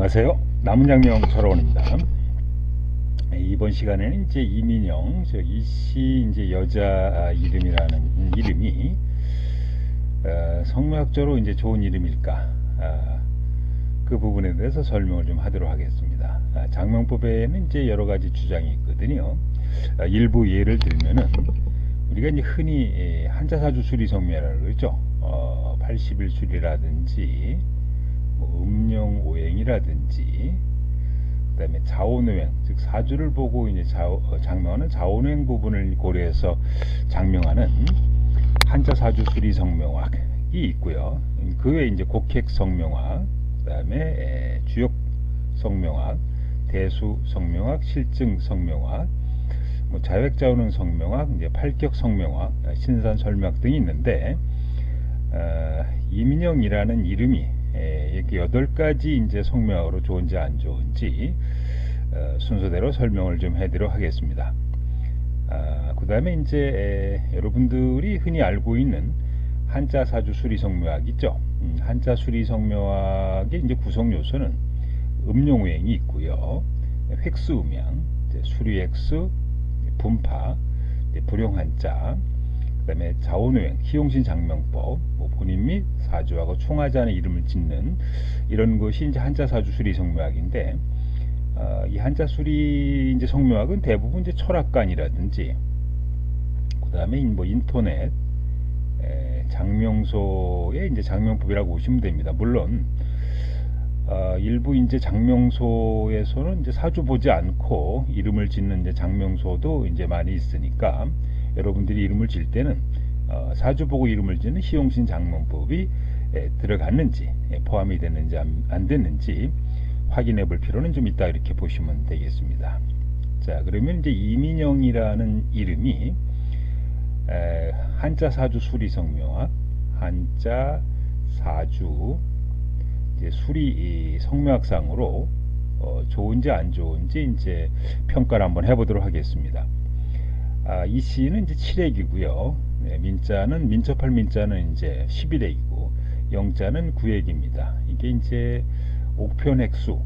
안녕하세요. 남은장명 철원입니다. 이번 시간에는 이제 이민영, 이씨 이제 여자 이름이라는 이름이 성묘학적으로 이제 좋은 이름일까? 그 부분에 대해서 설명을 좀 하도록 하겠습니다. 장명법에는 이제 여러 가지 주장이 있거든요. 일부 예를 들면은 우리가 이제 흔히 한자사주 수리성묘라고 그러죠. 80일 수리라든지 음령오행이라든지 그다음에 자오노행, 즉 사주를 보고 이제 장명하는 자오노행 부분을 고려해서 장명하는 한자 사주 수리 성명학이 있고요. 그 외에 이제 곡획 성명학, 그다음에 주역 성명학, 대수 성명학, 실증 성명학, 자획자오는 성명학, 이제 팔격 성명학, 신산 설명학 등이 있는데 이민영이라는 이름이 이렇게 8가지 이제 성명학으로 좋은지 안 좋은지 순서대로 설명을 좀 해드리도록 하겠습니다. 그 다음에 이제 여러분들이 흔히 알고 있는 한자 사주 수리 성묘학 있죠. 한자 수리 성묘학의 이제 구성 요소는 음용오행이 있고요. 획수음양, 수리획수, 분파, 불용한자, 그 다음에 자오노행, 희용신 장명법, 본인 및 사주하고 총하지 않은 이름을 짓는 이런 것이 이제 한자 사주 수리 성묘학인데, 이 한자 수리 이제 성묘학은 대부분 이제 철학관이라든지, 그 다음에 인터넷, 장명소의 이제 장명법이라고 보시면 됩니다. 물론, 일부 이제 장명소에서는 이제 사주 보지 않고 이름을 짓는 이제 장명소도 이제 많이 있으니까, 여러분들이 이름을 질 때는 사주 보고 이름을 짓는 희용신 장명법이 들어갔는지, 포함이 됐는지 안 됐는지 확인해 볼 필요는 좀 있다, 이렇게 보시면 되겠습니다. 자, 그러면 이제 이민영이라는 이름이 한자 사주 수리 성묘학, 한자 사주 이제 수리 성묘학상으로 좋은지 안 좋은지 이제 평가를 한번 해보도록 하겠습니다. 이 시는 이제 7액이고요. 민자는 민첩할 민자는 이제 11액이고 영자는 9액입니다. 이게 이제 옥편액수.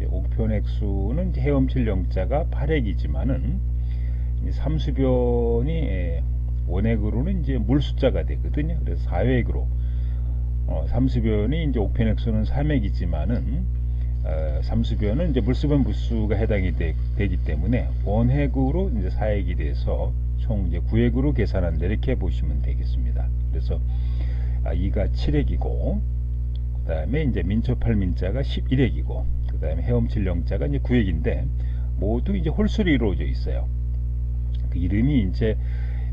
옥편액수는 이제 헤엄칠 영자가 8액이지만은 삼수변이 원액으로는 이제 물 숫자가 되거든요. 그래서 4액으로 삼수변이 이제 옥편액수는 3액이지만은 삼수변은 이제 물수변 부수가 해당이 되기 때문에 원획으로 이제 4액이 돼서 총 이제 9액으로 계산한다, 이렇게 보시면 되겠습니다. 그래서 이가 7액이고, 그 다음에 이제 민첩할 민자가 11액이고, 그 다음에 헤엄칠 영자가 이제 9액인데 모두 이제 홀수로 이루어져 있어요. 그 이름이 이제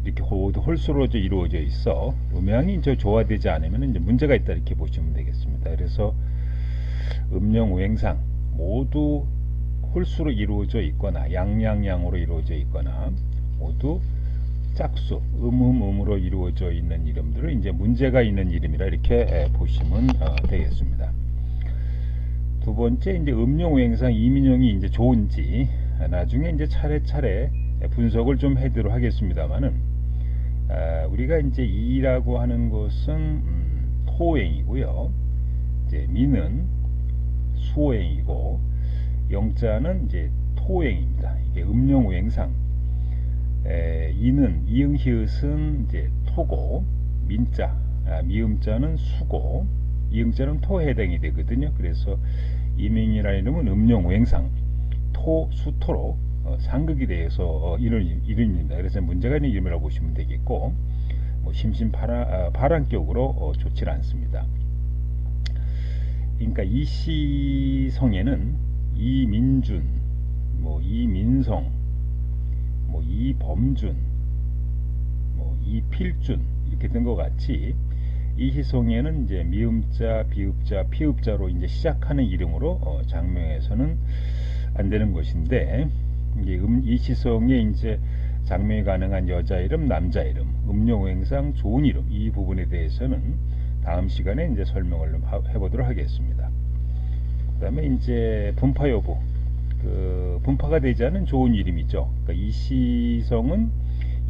이렇게 모두 홀수로 이루어져 있어 음양이 이제 조화되지 않으면 이제 문제가 있다, 이렇게 보시면 되겠습니다. 그래서 음령오행상 모두 홀수로 이루어져 있거나 양양양으로 이루어져 있거나 모두 짝수 음으로 이루어져 있는 이름들을 이제 문제가 있는 이름이라 이렇게 보시면 되겠습니다. 두 번째, 이제 음령오행상 이민영이 이제 좋은지 나중에 이제 차례차례 분석을 좀 해드리도록 하겠습니다만은, 우리가 이제 이라고 하는 것은 토오행이고요. 이제 미는 수오행이고 영자는 이제 토오행입니다. 이게 음령오행상 이는 이응희읒은 이제 토고, 민자 미음자는 수고, 이응자는 토에 해당이 되거든요. 그래서 이민이라는 이름은 음령오행상 토수토로 상극이 대해서 이름입니다. 그래서 문제가 있는 이름이라고 보시면 되겠고, 심심바람격으로 좋지 않습니다. 그러니까 이시성에는 이민준, 이민성, 이범준, 이필준 이렇게 된 것 같이 이시성에는 이제 미음자, 비읍자, 피읍자로 이제 시작하는 이름으로 장명해서는 안 되는 것인데, 이게 이시성에 이제 장명이 가능한 여자 이름, 남자 이름, 음령오행상 좋은 이름, 이 부분에 대해서는 다음 시간에 이제 설명을 좀 해보도록 하겠습니다. 그 다음에 이제 분파 여부, 분파가 되지 않은 좋은 이름이죠. 그러니까 이시성은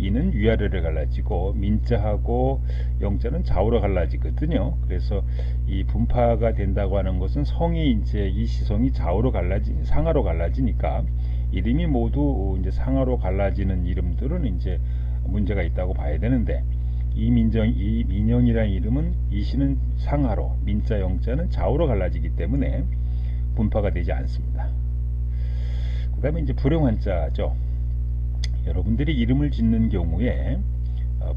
이는 위아래로 갈라지고 민자하고 영자는 좌우로 갈라지거든요. 그래서 이 분파가 된다고 하는 것은 성이 이제 이 시성이 상하로 갈라지니까 이름이 모두 이제 상하로 갈라지는 이름들은 이제 문제가 있다고 봐야 되는데, 이민영이라는 이름은 이시는 상하로, 민자 영자는 좌우로 갈라지기 때문에 분파가 되지 않습니다. 그 다음에 이제 불용한자죠. 여러분들이 이름을 짓는 경우에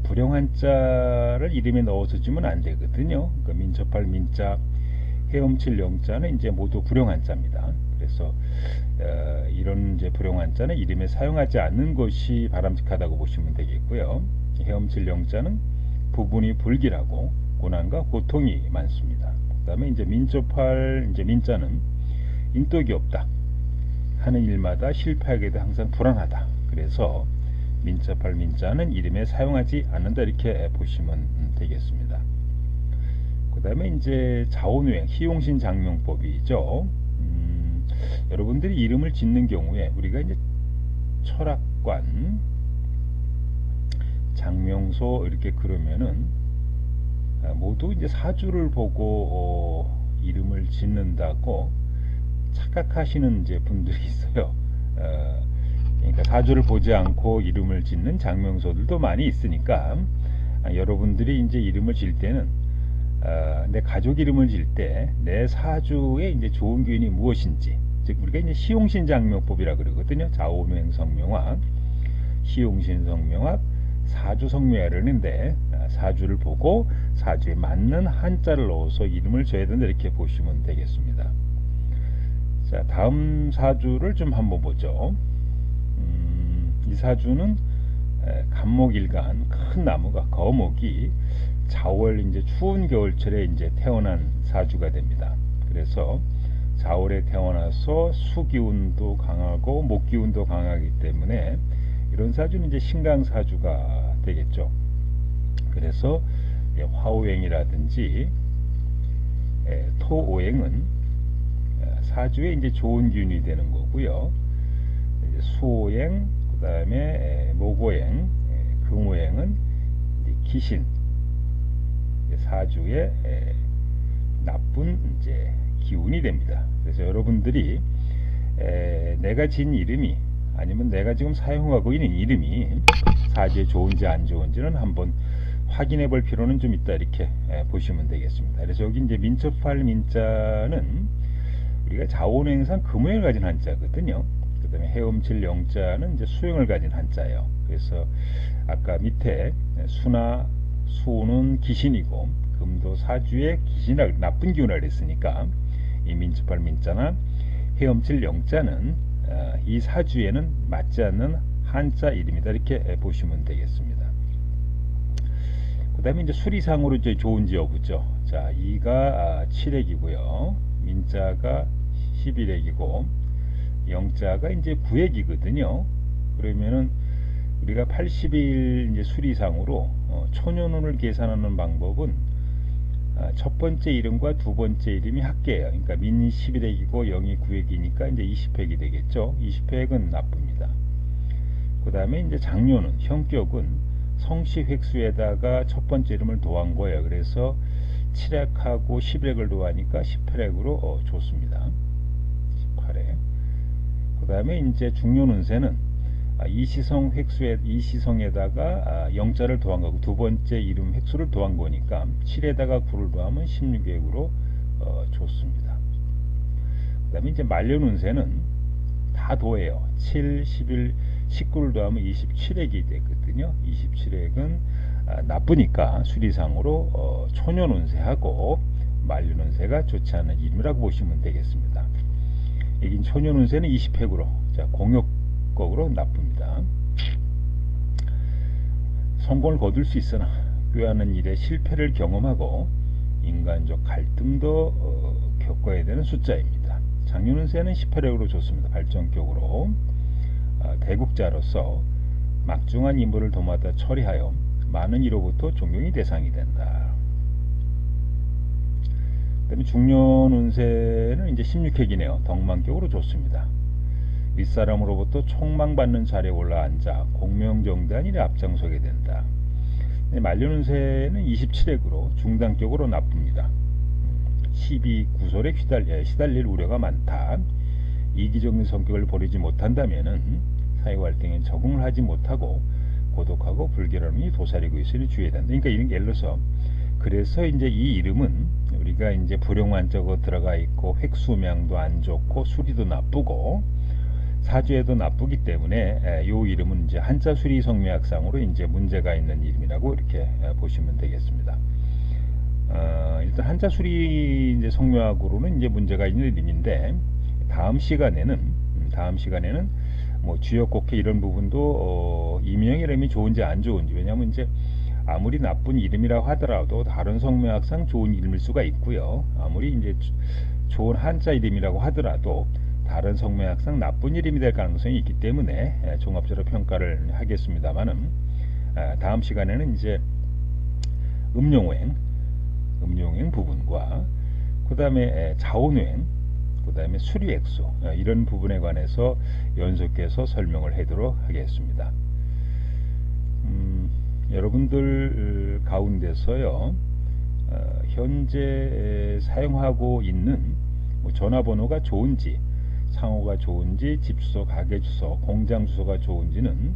불용한자를 이름에 넣어서 주면 안 되거든요. 그러니까 민첩할 민자, 헤엄칠 영자는 이제 모두 불용한자입니다. 그래서 이런 이제 불용한자는 이름에 사용하지 않는 것이 바람직하다고 보시면 되겠고요. 헤엄칠 영자는 부분이 불길하고 고난과 고통이 많습니다. 그 다음에 이제 민첩할 이제 민자는 인덕이 없다. 하는 일마다 실패하게 돼 항상 불안하다. 그래서 민첩할 민자는 이름에 사용하지 않는다, 이렇게 보시면 되겠습니다. 그 다음에 이제 자원유행, 희용신 장명법이죠. 여러분들이 이름을 짓는 경우에 우리가 이제 철학관, 장명소 이렇게 그러면은 모두 이제 사주를 보고 이름을 짓는다고 착각하시는 이제 분들이 있어요. 그러니까 사주를 보지 않고 이름을 짓는 장명소들도 많이 있으니까 여러분들이 이제 이름을 질 때는 내 가족 이름을 질 때 내 사주에 이제 좋은 기운이 무엇인지, 즉 우리가 이제 시용신 장명법이라 그러거든요. 자오명 성명학, 시용신 성명학, 사주 성명학을 하는데 사주를 보고 사주에 맞는 한자를 넣어서 이름을 줘야 된다, 이렇게 보시면 되겠습니다. 자, 다음 사주를 좀 한번 보죠. 이 사주는 간목일간, 큰 나무가 거목이 자월 이제 추운 겨울철에 이제 태어난 사주가 됩니다. 그래서 자월에 태어나서 수기운도 강하고 목기운도 강하기 때문에 이런 사주는 이제 신강사주가 되겠죠. 그래서 화오행이라든지 토오행은 사주에 이제 좋은 기운이 되는 거고요. 수오행, 그 다음에 목오행, 금오행은 기신, 사주에 나쁜 이제 기운이 됩니다. 그래서 여러분들이 내가 진 이름이, 아니면 내가 지금 사용하고 있는 이름이 사주에 좋은지 안 좋은지는 한번 확인해 볼 필요는 좀 있다, 이렇게 보시면 되겠습니다. 그래서 여기 이제 민첩할 민자는 우리가 자원행상 금오행을 가진 한자거든요. 그 다음에 헤엄칠 영자는 이제 수행을 가진 한자예요. 그래서 아까 밑에 수는 기신이고 금도 사주의 기신이라, 나쁜 기운을 했으니까 이 민첩할 민자나 헤엄칠 영자는 이 사주에는 맞지 않는 한자 이름이다, 이렇게 보시면 되겠습니다. 그 다음에 이제 수리상으로 이제 좋은지 여부죠. 자, 이가 7액이고요. 민자가 11액이고 영자가 이제 9액이거든요. 그러면은 우리가 80일 이제 수리상으로 초년운을 계산하는 방법은 첫 번째 이름과 두 번째 이름이 합계예요. 그러니까 민이 11액이고 영이 9액이니까 이제 20획이 되겠죠. 20획은 나쁩니다. 그 다음에 이제 장료는, 형격은 성씨 획수에다가 첫 번째 이름을 더한 거예요. 그래서 7액하고 11액을 더하니까 18액으로 좋습니다. 18액. 그 다음에 이제 중료운세는 이시성 획수에, 이시성에다가 영자를 더한 거고 두 번째 이름 획수를 더한 거니까 7에다가 9를 더하면 16획으로 좋습니다. 그 다음에 이제 말년운세는 다 더해요. 7, 11, 19를 더하면 27액이 되거든요. 27액은 나쁘니까 수리상으로 초년운세하고 말년운세가 좋지 않은 이름이라고 보시면 되겠습니다. 여긴 초년운세는 20획으로, 자, 공역곡으로 나쁩니다. 성공을 거둘 수 있으나 꾀하는 일에 실패를 경험하고 인간적 갈등도 겪어야 되는 숫자입니다. 장년운세는 18획으로 좋습니다. 발전격으로 대국자로서 막중한 임무를 도맡아 처리하여 많은 이로부터 존경의 대상이 된다. 그다음에 중년운세는 이제 16획이네요. 덕망격으로 좋습니다. 윗사람으로부터 총망받는 자리에 올라앉아 공명정단이 앞장서게 된다. 만료운세는 27액으로 중단격으로 나쁩니다. 시비 구설에 시달릴 우려가 많다. 이기적인 성격을 버리지 못한다면은 사회활동에 적응을 하지 못하고 고독하고 불결함이 도사리고 있으니 주의해야 된다. 그러니까 이런 게 예를 들어서 그래서 이제 이 이름은 우리가 이제 불용환자가 들어가 있고 획수명도 안 좋고 수리도 나쁘고 사주에도 나쁘기 때문에 이 이름은 이제 한자 수리 성묘학상으로 이제 문제가 있는 이름이라고 이렇게 보시면 되겠습니다. 일단 한자 수리 이제 성묘학으로는 이제 문제가 있는 이름인데 다음 시간에는 뭐 주역곡해 이런 부분도 이명 이름이 좋은지 안 좋은지, 왜냐하면 이제 아무리 나쁜 이름이라고 하더라도 다른 성묘학상 좋은 이름일 수가 있고요. 아무리 이제 좋은 한자 이름이라고 하더라도 다른 성묘학상 나쁜 이름이 될 가능성이 있기 때문에 종합적으로 평가를 하겠습니다만은 다음 시간에는 이제 음용오행 부분과 그 다음에 자원오행, 그 다음에 수리액수 이런 부분에 관해서 연속해서 설명을 하도록 하겠습니다. 여러분들 가운데서요 현재 사용하고 있는 뭐 전화번호가 좋은지, 상호가 좋은지, 집주소, 가게주소, 공장주소가 좋은지는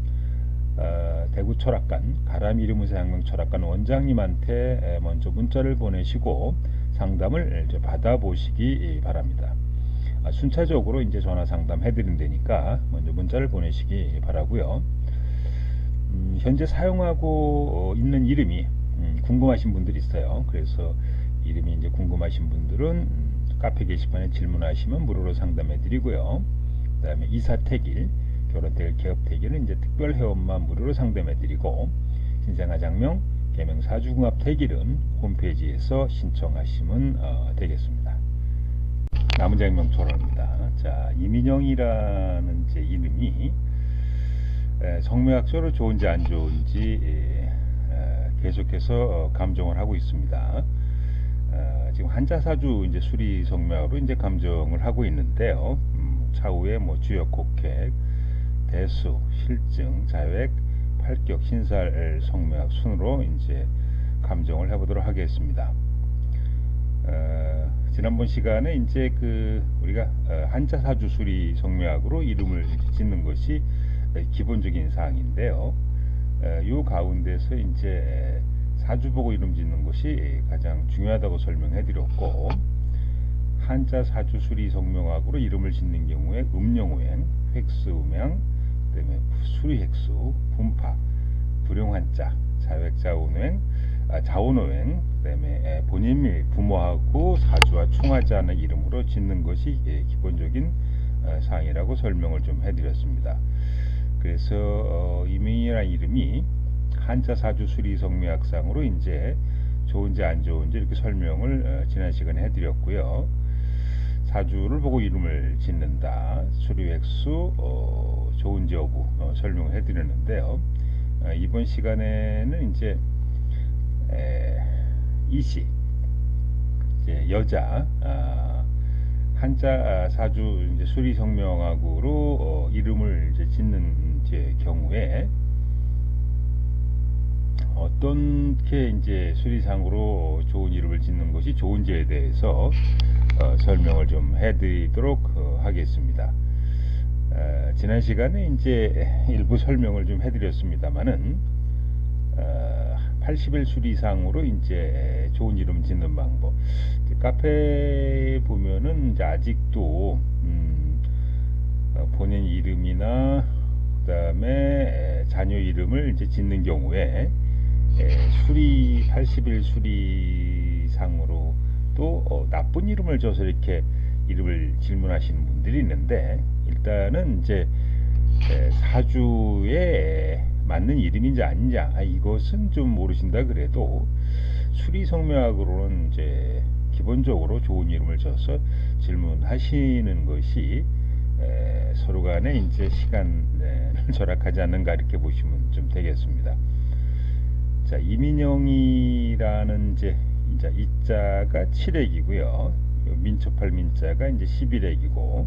대구 철학관 가람 이름의사 양명 철학관 원장님한테 먼저 문자를 보내시고 상담을 받아보시기 바랍니다. 순차적으로 이제 전화 상담 해드린다니까 먼저 문자를 보내시기 바라고요. 현재 사용하고 있는 이름이 궁금하신 분들이 있어요. 그래서 이름이 이제 궁금하신 분들은 카페 게시판에 질문하시면 무료로 상담해 드리고요. 그 다음에 이사택일, 결혼택일, 개업택일은 이제 특별회원만 무료로 상담해 드리고, 신생아장명, 계명사주궁합택일은 홈페이지에서 신청하시면 되겠습니다. 남은장명 초론입니다. 자, 이민영이라는 제 이름이 성묘학적으로 좋은지 안 좋은지 계속해서 감정을 하고 있습니다. 지금 한자사주 이제 수리 성묘학으로 이제 감정을 하고 있는데요. 차후에 뭐 주역, 곡획, 대수, 실증, 자획, 팔격, 신살 성묘학 순으로 이제 감정을 해보도록 하겠습니다. 지난번 시간에 이제 우리가 한자사주 수리 성묘학으로 이름을 짓는 것이 기본적인 사항인데요. 요 가운데서 이제 사주 보고 이름 짓는 것이 가장 중요하다고 설명해 드렸고, 한자 사주 수리 성묘학으로 이름을 짓는 경우에 음령오행, 획수음양, 그다음에 수리획수, 분파, 불용한자, 자획자원오행, 자원오행, 그다음에 본인이 부모하고 사주와 충하지 않은 이름으로 짓는 것이 기본적인 사항이라고 설명을 좀 해드렸습니다. 그래서 이민이라는 이름이 한자 사주 수리 성묘학상으로 이제 좋은지 안 좋은지 이렇게 설명을 지난 시간에 해드렸고요. 사주를 보고 이름을 짓는다, 수리획수 좋은지 여부 설명을 해드렸는데요. 이번 시간에는 이제 이시, 이제 여자 한자 사주 이제 수리 성명학으로 이름을 이제 짓는 이제 경우에 어떻게 이제 수리상으로 좋은 이름을 짓는 것이 좋은지에 대해서 설명을 좀 해드리도록 하겠습니다. 지난 시간에 이제 일부 설명을 좀 해드렸습니다만은 80일 수리상으로 이제 좋은 이름 짓는 방법, 카페에 보면은 이제 아직도 본인 이름이나 그 다음에 자녀 이름을 이제 짓는 경우에 수리 80일 수리상으로 또 나쁜 이름을 줘서 이렇게 이름을 질문하시는 분들이 있는데, 일단은 이제 사주에 맞는 이름인지 아닌지 이것은 좀 모르신다 그래도 수리 성묘학으로는 이제 기본적으로 좋은 이름을 줘서 질문하시는 것이 서로 간에 이제 시간을 절약하지 않는가 이렇게 보시면 좀 되겠습니다. 자, 이민영이라는 이제 이자가 7액이고요. 민초팔 민자가 이제 11액이고,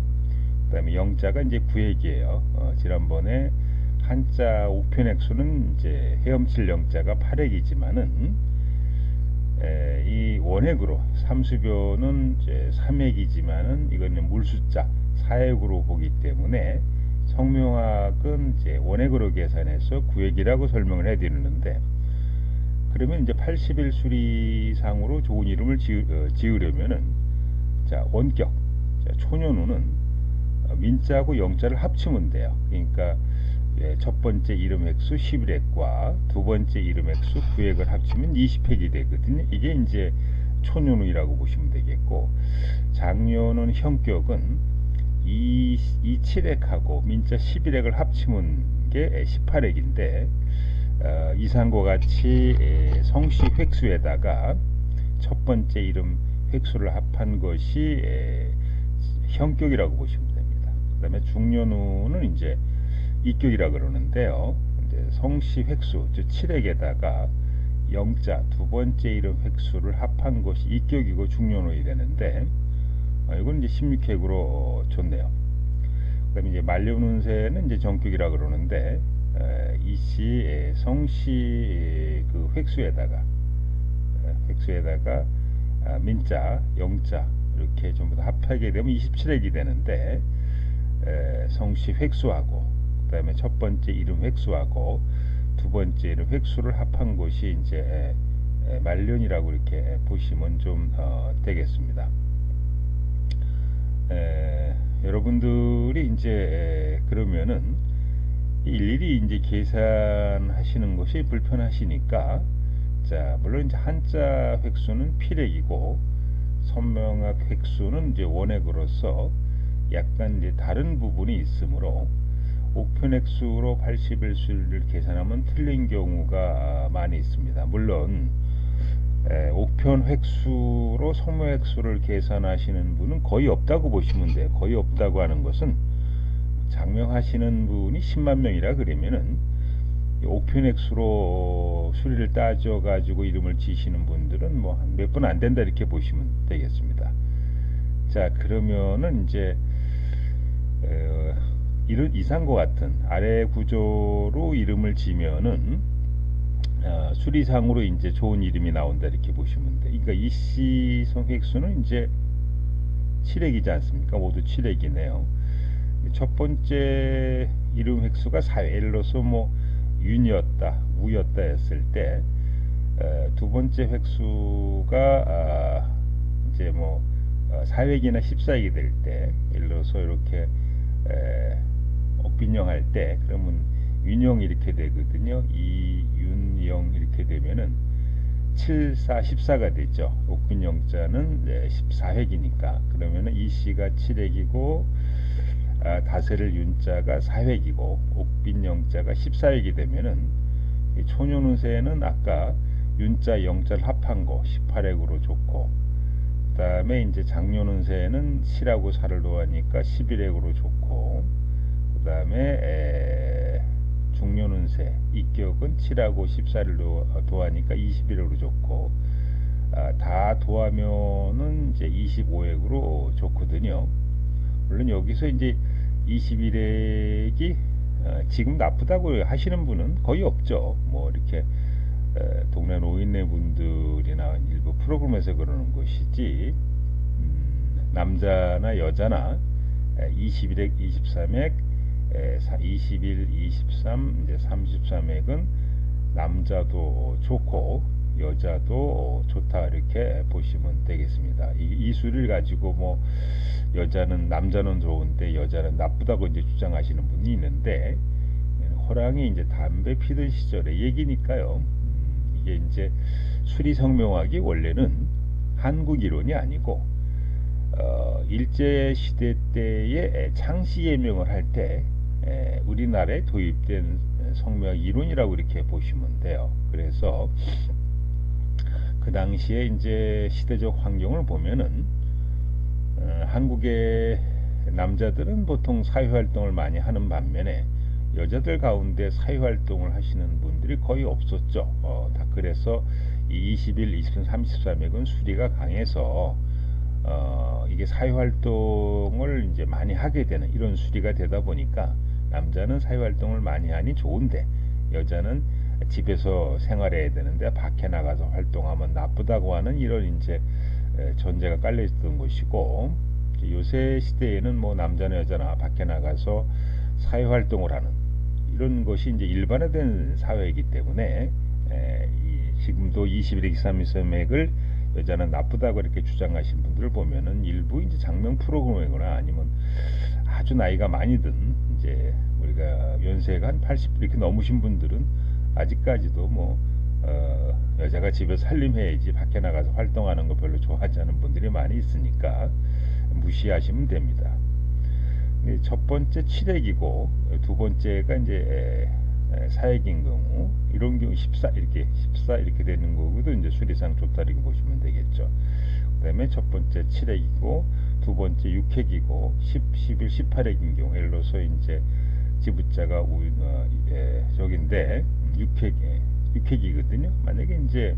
그다음에 영자가 이제 구획이에요. 지난번에 한자 우편액수는 이제 헤엄칠 영자가 8액이지만은 이 원액으로 삼수변은 이제 3액이지만은 이거는 물숫자 4액으로 보기 때문에 성명학은 이제 원액으로 계산해서 구액이라고 설명을 해드리는데, 그러면 이제 80일 수리상으로 좋은 이름을 지으려면은 자 원격, 자, 초년우는 민자하고 영자를 합치면 돼요. 그러니까 첫 번째 이름 획수 11획과 두 번째 이름 획수 9획을 합치면 20획이 되거든요. 이게 이제 초년우이라고 보시면 되겠고, 장년은 형격은 이 7획하고 민자 11획을 합치면 게 18획인데, 이상과 같이 성씨 획수에다가 첫 번째 이름 획수를 합한 것이 형격이라고 보시면 됩니다. 그 다음에 중년우는 이제 이격이라 그러는데요. 이제 성씨 획수, 즉 7획에다가 영자 두 번째 이름 획수를 합한 것이 이격이고 중년우이 되는데, 이건 이제 16획으로 줬네요. 그다음에 이제 만료운세는 이제 정격이라 그러는데, 이시 성씨 그 획수에다가 민자, 영자 이렇게 전부 다 합하게 되면 27획이 되는데, 성씨 획수하고 그다음에 첫 번째 이름 획수하고 두 번째 이름 획수를 합한 것이 이제 말년이라고 이렇게 보시면 좀 되겠습니다. 여러분들이 이제 그러면은 일일이 이제 계산하시는 것이 불편하시니까, 자 물론 이제 한자 획수는 필액이고 선명학 획수는 이제 원액으로서 약간 이제 다른 부분이 있으므로 우편 획수로 80일 수를 계산하면 틀린 경우가 많이 있습니다. 물론 우편 획수로 성명 획수를 계산하시는 분은 거의 없다고 보시면 돼요. 거의 없다고 하는 것은 장명하시는 분이 10만 명이라 그러면은 우편 획수로 수리를 따져 가지고 이름을 지시는 분들은 뭐 한 몇 분 안 된다 이렇게 보시면 되겠습니다. 자 그러면은 이제 이런 이상과 같은 아래 구조로 이름을 지면은 수리상으로 이제 좋은 이름이 나온다 이렇게 보시면 돼. 그러니까 이씨 성획수는 이제 7획이지 않습니까? 모두 7획이네요. 첫 번째 이름 획수가 4획, 예를 들어서 뭐 윤이었다, 우였다 했을 때, 두 번째 획수가 이제 뭐 4획이나 14획이 될 때, 예를 들어서 이렇게 옥빈영 할 때, 그러면 윤영 이렇게 되거든요. 이윤영 이렇게 되면은 7, 4, 14가 되죠. 옥빈영자는 14획이니까 그러면은 이씨가 7획이고 다세를 윤자가 4획이고 옥빈영자가 14획이 되면은 초년운세는 아까 윤자 영자를 합한 거 18획으로 좋고, 그 다음에 이제 장년운세는 시라고 살을 더하니까 11획으로 좋고, 그 다음에 중년운세 이격은 7하고 14를 더하니까 21획으로 좋고, 다 더하면은 이제 25획으로 좋거든요. 물론 여기서 이제 21획이 지금 나쁘다고 하시는 분은 거의 없죠. 뭐 이렇게 동네 노인네 분들이나 일부 프로그램에서 그러는 것이지, 남자나 여자나 21획, 23획, 21, 23, 이제 33획은 남자도 좋고 여자도 좋다 이렇게 보시면 되겠습니다. 이 수를 가지고 뭐 남자는 좋은데 여자는 나쁘다고 이제 주장하시는 분이 있는데, 호랑이 이제 담배 피던 시절의 얘기니까요. 이게 이제 수리성명학이 원래는 한국 이론이 아니고 일제 시대 때의 창씨 예명을 할 때 우리나라에 도입된 성명학 이론이라고 이렇게 보시면 돼요. 그래서 그 당시에 이제 시대적 환경을 보면은 한국의 남자들은 보통 사회활동을 많이 하는 반면에 여자들 가운데 사회활동을 하시는 분들이 거의 없었죠. 다 그래서 21, 23, 33획은 수리가 강해서 이게 사회활동을 이제 많이 하게 되는 이런 수리가 되다 보니까 남자는 사회활동을 많이 하니 좋은데 여자는 집에서 생활해야 되는데 밖에 나가서 활동하면 나쁘다고 하는 이런 이제 전제가 깔려 있던 것이고, 요새 시대에는 뭐 남자나 여자나 밖에 나가서 사회활동을 하는 이런 것이 이제 일반화된 사회이기 때문에 지금도 21세기 23세맥을 여자는 나쁘다고 이렇게 주장하신 분들을 보면은 일부 이제 장명 프로그램이거나 아니면 아주 나이가 많이 든 이제 우리가 연세가 한 80 이렇게 넘으신 분들은 아직까지도 뭐 여자가 집에서 살림해야지 밖에 나가서 활동하는 거 별로 좋아하지 않은 분들이 많이 있으니까 무시하시면 됩니다. 첫 번째 칠액이고 두 번째가 이제 사액인 경우, 이런 경우 14 이렇게 되는 거고도 이제 수리상 좋다 이렇게 보시면 되겠죠. 그다음에 첫 번째 칠액이고 두 번째 육획이고 10, 11, 18액인 경우, 예를 들어서 이제 지부자가 저긴데 육획이거든요. 만약에 이제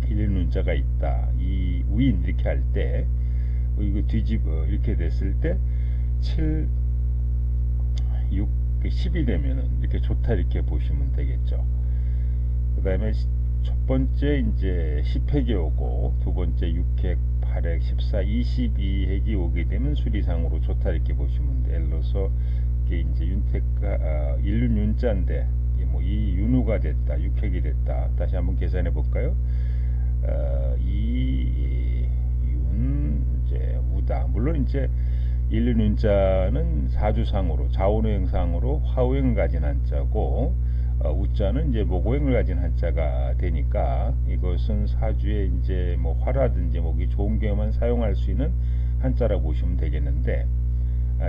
일륜자가 있다, 이 우인 이렇게 할 때 이거 뒤집어 이렇게 됐을 때 7, 6, 10이 되면은 이렇게 좋다 이렇게 보시면 되겠죠. 그 다음에 첫 번째 이제 10핵이 오고 두 번째 6핵, 8핵, 14, 22핵이 오게 되면 수리상으로 좋다 이렇게 보시면 돼. 예를 들어서 이게 이제 윤택가 일륜 윤자인데 이 윤우가 됐다, 6핵이 됐다. 다시 한번 계산해 볼까요? 이 윤 이제 우다. 물론 이제 일륜 윤자는 사주상으로 좌우노행상으로 화우행을 가진 한자고, 우자는 이제 목오행을 가진 한자가 되니까 이것은 사주에 이제 뭐 화라든지 목이 좋은 경우만 사용할 수 있는 한자라고 보시면 되겠는데,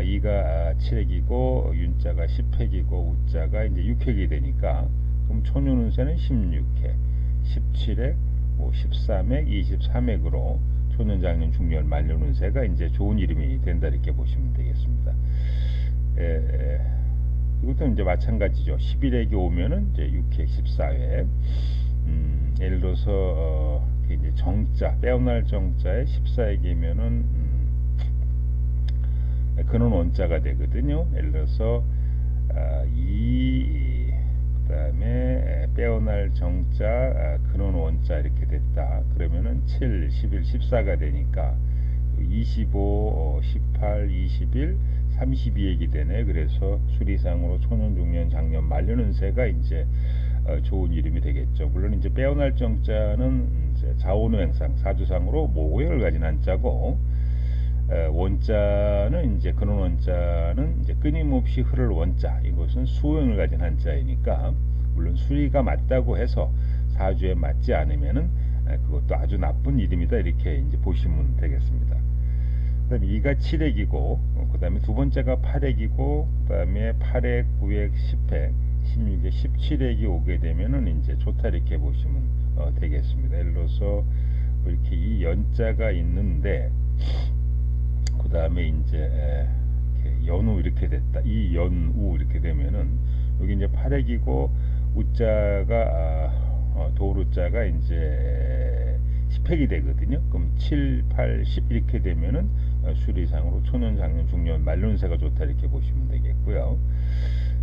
이가 7핵이고 윤자가 10핵이고 우자가 이제 6핵이 되니까 그럼 초년운세는 16핵, 17핵, 뭐 13핵, 23핵으로 초년장년 중년 말년 운세가 이제 좋은 이름이 된다 이렇게 보시면 되겠습니다. 이것도 이제 마찬가지죠. 11핵이 오면은 이제 6핵, 14획. 예를 들어서 이제 정자, 빼어날 정자에 14핵이면은 근원 원자가 되거든요. 예를 들어서 그다음에 빼어날 정자 근원 원자 이렇게 됐다. 그러면은 7, 11, 14가 되니까 25, 18, 21, 32액이 되네. 그래서 수리상으로 초년, 중년, 장년, 말년 운세가 이제 좋은 이름이 되겠죠. 물론 이제 빼어날 정자는 이제 자오노행상 사주상으로 모호행을 가진 한자고, 원자는 이제 근원 원자는 이제 끊임없이 흐를 원자, 이것은 수행을 가진 한자이니까 물론 수리가 맞다고 해서 사주에 맞지 않으면은 그것도 아주 나쁜 이름이다 이렇게 이제 보시면 되겠습니다. 그다음에 2가 7핵이고 그다음에 두 번째가 8핵이고 그다음에 8핵, 9핵, 10핵, 16에 17핵이 오게 되면은 이제 좋다 이렇게 보시면 되겠습니다. 예를 들어서 이렇게 이 연자가 있는데 그 다음에 이제 연우 이렇게 됐다. 이 연우 이렇게 되면은 여기 이제 8핵이고 우자가 도루자가 이제 10핵이 되거든요. 그럼 7, 8, 10 이렇게 되면은 수리상으로 초년, 장년, 중년, 말년세가 좋다 이렇게 보시면 되겠고요.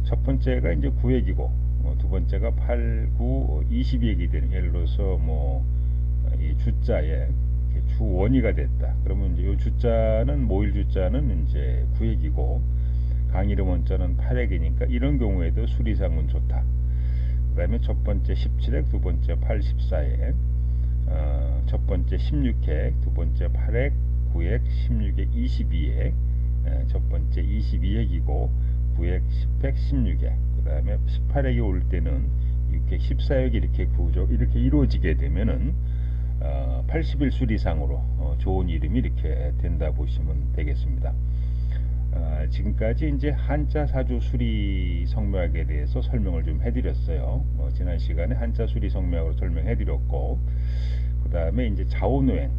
첫 번째가 이제 9핵이고 두 번째가 8, 9, 22핵이 되는, 예를 들어서 이 주자에 주원이가 됐다. 그러면 이제 이 주자는 모일 주자는 이제 9핵이고 강이름 원자는 8핵이니까 이런 경우에도 수리상은 좋다. 그 다음에 첫 번째 17핵, 두 번째 8, 14핵, 첫 번째 16핵, 두 번째 8핵, 9핵, 16핵, 22핵, 첫 번째 22핵이고 9핵, 10핵, 16핵, 그 다음에 18핵이 올 때는 6핵, 14핵이 이렇게 이루어지게 되면은 80일 수리상으로 좋은 이름이 이렇게 된다 보시면 되겠습니다. 지금까지 이제 한자 사주 수리 성명학에 대해서 설명을 좀 해드렸어요. 지난 시간에 한자 수리 성명학으로 설명해드렸고, 그 다음에 이제 자오노행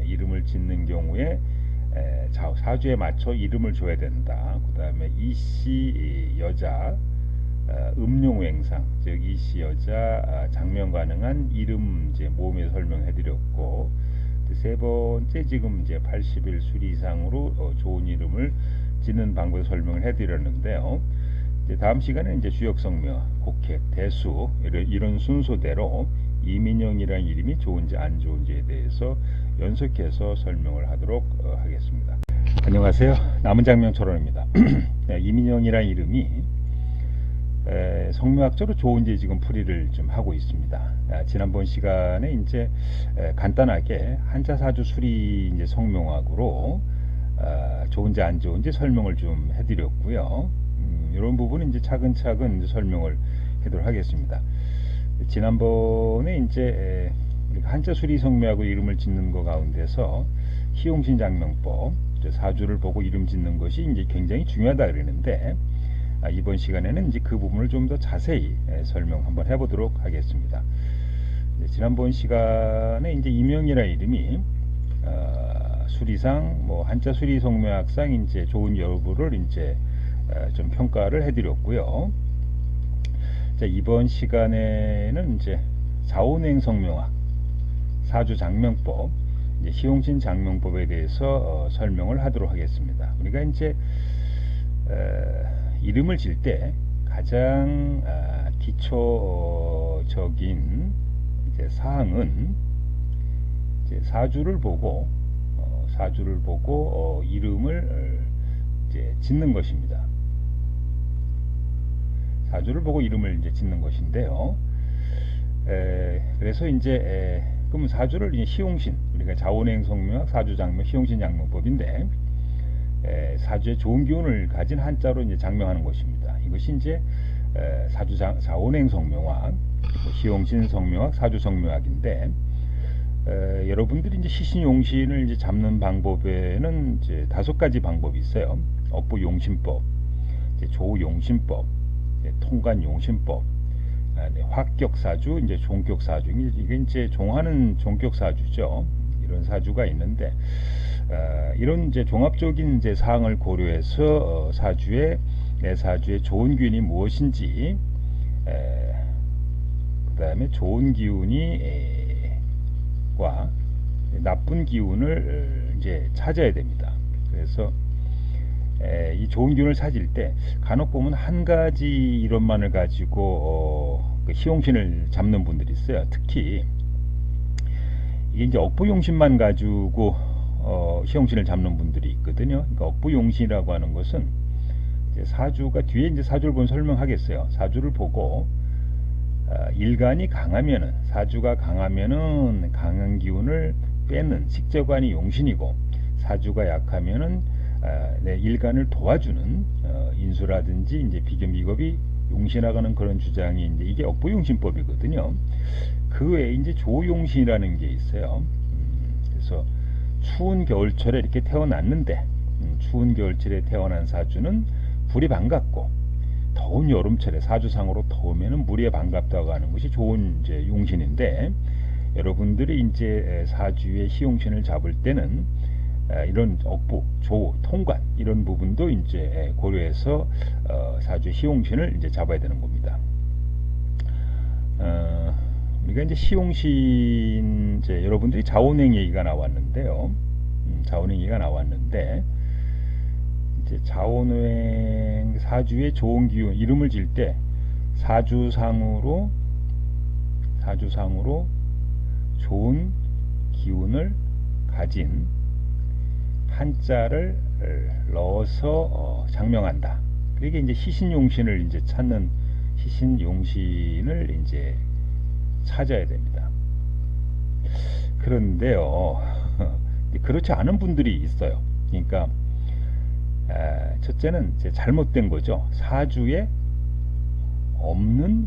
이름을 짓는 경우에 사주에 맞춰 이름을 줘야 된다. 그 다음에 이씨 여자 음용행상, 즉 이씨 여자 장명 가능한 이름 이제 모음에 설명해드렸고, 세 번째 지금 이제 80일 수리 이상으로 좋은 이름을 짓는 방법을 설명을 해드렸는데요. 이제 다음 시간에 이제 주역성명, 곡획, 대수 이런 순서대로 이민영이라는 이름이 좋은지 안 좋은지에 대해서 연속해서 설명을 하도록 하겠습니다. 안녕하세요. 남은 장명 철원입니다. 이민영이라는 이름이 성명학적으로 좋은지 지금 풀이를 좀 하고 있습니다. 지난번 시간에 이제 간단하게 한자 사주 수리 이제 성명학으로 좋은지 안 좋은지 설명을 좀 해드렸고요. 이런 부분은 이제 차근차근 이제 설명을 해도록 하겠습니다. 지난번에 이제 한자 수리 성명하고 이름을 짓는 것 가운데서 희용신 장명법 사주를 보고 이름 짓는 것이 이제 굉장히 중요하다 그러는데 이번 시간에는 이제 그 부분을 좀 더 자세히 설명 한번 해보도록 하겠습니다. 지난번 시간에 이제 이명이라는 이름이 수리상 뭐 한자 수리 성명학상 이제 좋은 여부를 이제 좀 평가를 해드렸고요. 자, 이번 시간에는 이제 자오행 성명학, 사주 장명법, 이제 희용신 장명법에 대해서 설명을 하도록 하겠습니다. 우리가 이제 이름을 질 때 가장 기초적인 이제 사항은 이제 사주를 보고 이름을 이제 짓는 것입니다. 사주를 보고 이름을 이제 짓는 것인데요. 그래서 이제 그럼 사주를 이제 희용신, 우리가 자오행 성명학, 사주 장명, 희용신 장명법인데 사주의 좋은 기운을 가진 한자로 이제 장명하는 것입니다. 이것이 이제 사주 자오행 성명학, 희용신 성명학, 사주 성명학인데 여러분들이 이제 시신용신을 이제 잡는 방법에는 이제 5가지 방법이 있어요. 업부용신법, 이제 조용신법, 통관용신법, 화격사주, 이제 종격사주. 이게 이제 종하는 종격사주죠. 이런 사주가 있는데 이런 이제 종합적인 이제 사항을 고려해서 사주의 좋은 기운이 무엇인지, 그 다음에 좋은 기운과 나쁜 기운을 이제 찾아야 됩니다. 그래서 이 좋은 기운을 찾을 때 간혹 보면 한 가지 이론만을 가지고 그 희용신을 잡는 분들이 있어요. 특히 이게 이제 억부용신만 가지고 희용신을 잡는 분들이 있거든요. 그러니까 억부용신이라고 하는 것은 이제 사주가 뒤에 이제 사주를 보면 설명하겠어요. 사주를 보고 일간이 강하면은, 사주가 강하면은 강한 기운을 빼는 식재관이 용신이고, 사주가 약하면은 일간을 도와주는 인수라든지 이제 비견비겁이 용신하가는 그런 주장이 이제 이게 억부용신법이거든요. 그 외에 이제 조용신이라는 게 있어요. 그래서 추운 겨울철에 이렇게 태어났는데 추운 겨울철에 태어난 사주는 불이 반갑고, 더운 여름철에 사주상으로 더우면은 물이 반갑다고 하는 것이 좋은 이제 용신인데, 여러분들이 이제 사주의 희용신을 잡을 때는 이런 억부, 조, 통관 이런 부분도 이제 고려해서 사주의 희용신을 이제 잡아야 되는 겁니다. 우리가 이제 희용신, 이제 여러분들이 자오행 얘기가 나왔는데요. 자오행 얘기가 나왔는데, 이제 자오행 사주의 좋은 기운 이름을 질 때 사주상으로 좋은 기운을 가진 한자를 넣어서 장명한다. 그게 이제 시신용신을 이제 찾는, 시신용신을 이제 찾아야 됩니다. 그런데요, 그렇지 않은 분들이 있어요. 그러니까 첫째는 이제 잘못된 거죠. 사주에 없는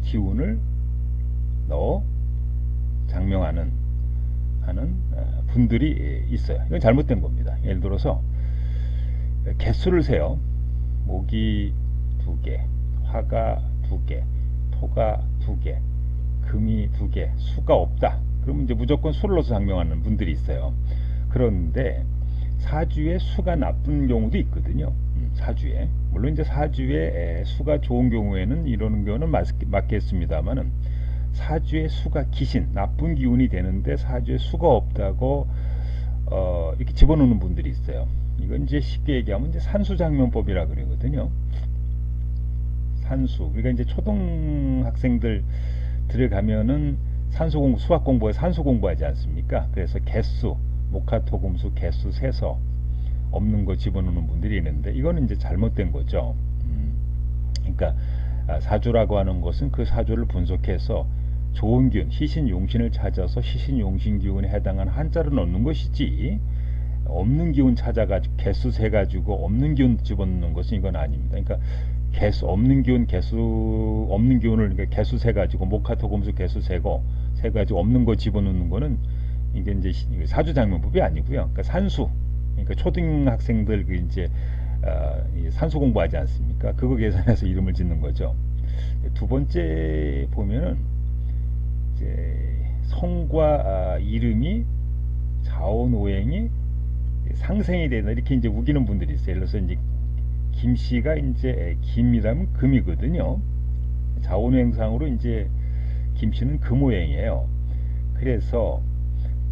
기운을 넣어 장명하는 분들이 있어요. 이건 잘못된 겁니다. 예를 들어서 개수를 세요. 목이 2개, 화가 2개, 토가 2개, 금이 2개, 수가 없다. 그러면 이제 무조건 수를 넣어서 장명하는 분들이 있어요. 그런데 사주에 수가 나쁜 경우도 있거든요. 사주에, 물론 이제 사주에 수가 좋은 경우에는 이러는 경우는 맞겠습니다만은, 사주의 수가 기신, 나쁜 기운이 되는데 사주의 수가 없다고 이렇게 집어넣는 분들이 있어요. 이건 이제 쉽게 얘기하면 이제 산수장면법이라 그러거든요. 산수. 그러니까 이제 초등학생들 들어가면은 산수 공부, 수학 공부에 산수 공부하지 않습니까? 그래서 개수, 목화토금수, 개수, 세서 없는 거 집어넣는 분들이 있는데 이거는 이제 잘못된 거죠. 그러니까 사주라고 하는 것은 그 사주를 분석해서 좋은 기운, 희신용신을 찾아서 희신용신 기운에 해당하는 한자를 넣는 것이지 없는 기운 찾아가지고 개수 세가지고 없는 기운 집어넣는 것은 이건 아닙니다. 그러니까 개수 없는 기운 개수 없는 기운을 그러니까 개수 세가지고 목화토금수 개수 세가지고 없는 거 집어넣는 거는 이게 이제 사주장면법이 아니고요. 그러니까 산수, 그러니까 초등학생들 그 이제 산수 공부하지 않습니까? 그거 계산해서 이름을 짓는 거죠. 두 번째 보면은 이제 성과 이름이 자원오행이 상생이 되나 이렇게 이제 우기는 분들이 있어요. 예를 들어서 이제 김씨가 이제 김이라면 금이거든요. 자원오행상으로 이제 김씨는 금오행이에요. 그래서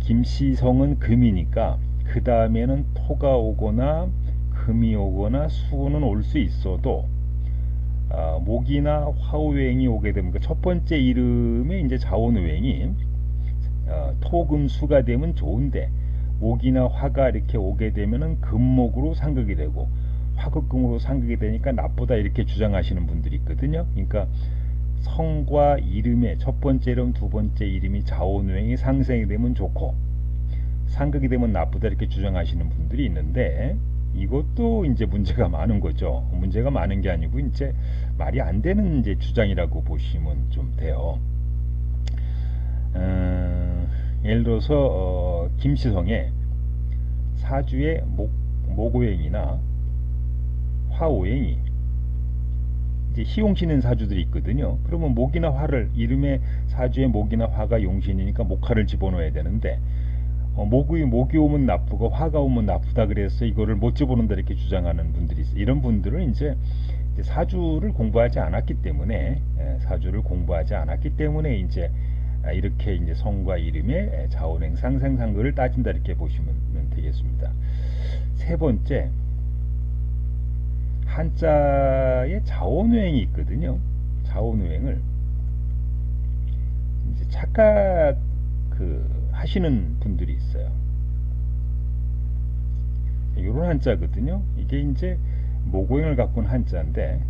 김씨성은 금이니까 그 다음에는 토가 오거나 금이 오거나 수는 올 수 있어도 목이나 화오행이 오게 되면 첫 번째 이름에 이제 자원오행이 토금수가 되면 좋은데 목이나 화가 이렇게 오게 되면은 금목으로 상극이 되고 화극금으로 상극이 되니까 나쁘다 이렇게 주장하시는 분들이 있거든요. 그러니까 성과 이름의 첫 번째 이름, 두 번째 이름이 자원오행이 상생이 되면 좋고 상극이 되면 나쁘다 이렇게 주장하시는 분들이 있는데 이것도 이제 문제가 많은 거죠. 문제가 많은 게 아니고 이제 말이 안 되는 이제 주장이라고 보시면 좀 돼요. 예를 들어서 김씨성에 사주의 목오행이나 화오행이 이제 희용신인 사주들이 있거든요. 그러면 목이나 화를 이름에 사주의 목이나 화가 용신이니까 목화를 집어넣어야 되는데 목이 오면 나쁘고 화가 오면 나쁘다 그래서 이거를 못 집어넣는다 이렇게 주장하는 분들이 있어요. 이런 분들은 이제 사주를 공부하지 않았기 때문에 이제 이렇게 이제 성과 이름의 자원행 상생상극을 따진다 이렇게 보시면 되겠습니다. 세 번째, 한자에 자원오행이 있거든요. 자원오행을 이제 착각 하시는 분들이 있어요. 이런 한자거든요. 이게 이제 목오행을 갖고 있는 한자인데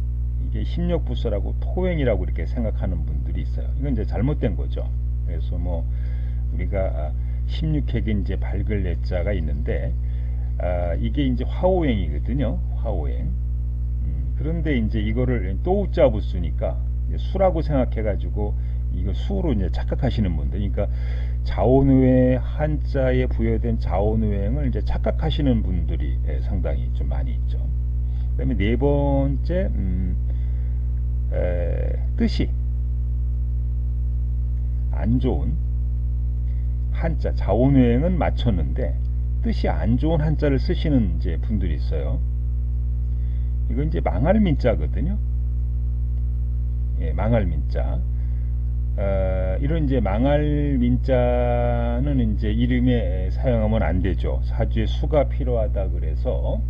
이게 힘력부서라고 토행이라고 이렇게 생각하는 분들이 있어요. 이건 이제 잘못된 거죠. 그래서 뭐 우리가 16핵에 이제 밝을 내자가 있는데 이게 이제 화오행이거든요. 화오행. 그런데 이제 이거를 또우자 부수니까 수라고 생각해가지고 이거 수로 이제 착각하시는 분들. 그러니까 자원오행 한자에 부여된 자원오행을 이제 착각하시는 분들이 상당히 좀 많이 있죠. 그다음에 네 번째 뜻이 안 좋은 한자 자원오행은 맞췄는데 뜻이 안 좋은 한자를 쓰시는 이제 분들이 있어요. 이건 이제 망할 민자거든요. 예, 망할 민자. 이런 이제 망할 민자는 이제 이름에 사용하면 안 되죠. 사주에 수가 필요하다 그래서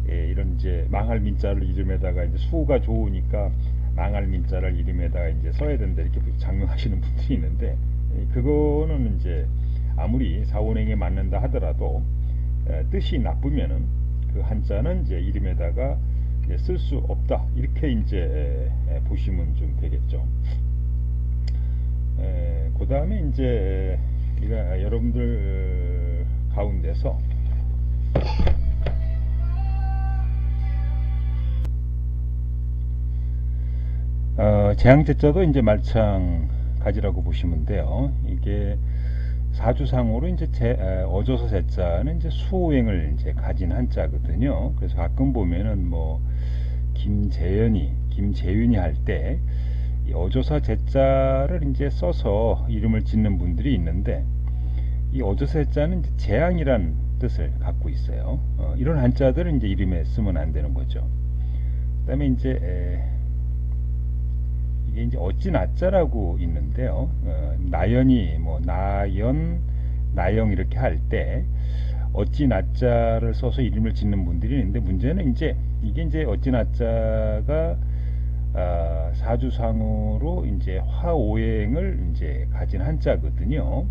이런 이제 망할 민자를 이름에다가 이제 수가 좋으니까 망할 민자를 이름에다가 이제 써야 된다 이렇게 장명하시는 분들이 있는데 그거는 이제 아무리 사원행에 맞는다 하더라도 뜻이 나쁘면은 그 한자는 이제 이름에다가 쓸 수 없다 이렇게 이제 보시면 좀 되겠죠. 그 다음에 이제 우리가 여러분들 가운데서 재앙제자도 이제 마찬가지라고 보시면 돼요. 이게 사주상으로 이제 어조서 제자는 이제 수오행을 이제 가진 한자거든요. 그래서 가끔 보면은 뭐 김재윤이 할 때 어조서 제자를 이제 써서 이름을 짓는 분들이 있는데 이 어조서 제자는 이제 재앙이란 뜻을 갖고 있어요. 이런 한자들은 이제 이름에 쓰면 안 되는 거죠. 그다음에 이제 이게 이제 어찌 나자라고 있는데요. 나연이 뭐 나연, 나영 이렇게 할 때 어찌 나자를 써서 이름을 짓는 분들이 있는데, 문제는 이제 이게 이제 어찌 나자가 사주상으로 이제 화오행을 이제 가진 한자거든요.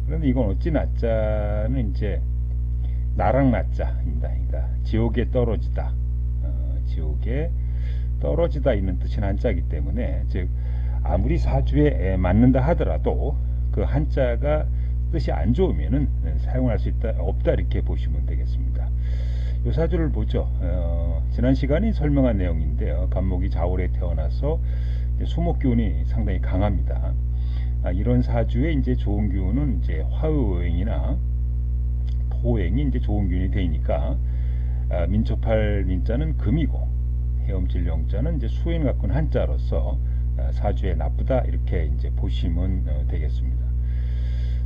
그런데 이건 어찌 나자는 이제 나랑 나자입니다. 그러니까 지옥에 떨어지다, 지옥에 떨어지다 있는 뜻인 한자이기 때문에, 즉 아무리 사주에 맞는다 하더라도 그 한자가 뜻이 안 좋으면은 사용할 수 있다 없다 이렇게 보시면 되겠습니다. 이 사주를 보죠. 지난 시간에 설명한 내용인데요. 간목이 자월에 태어나서 수목 기운이 상당히 강합니다. 이런 사주에 이제 좋은 기운은 이제 화의오행이나 토오행이 이제 좋은 기운이 되니까, 민초팔 민자는 금이고 헤엄칠 영자는 이제 수행을 갖고 있는 한자로서 사주에 나쁘다 이렇게 이제 보시면 되겠습니다.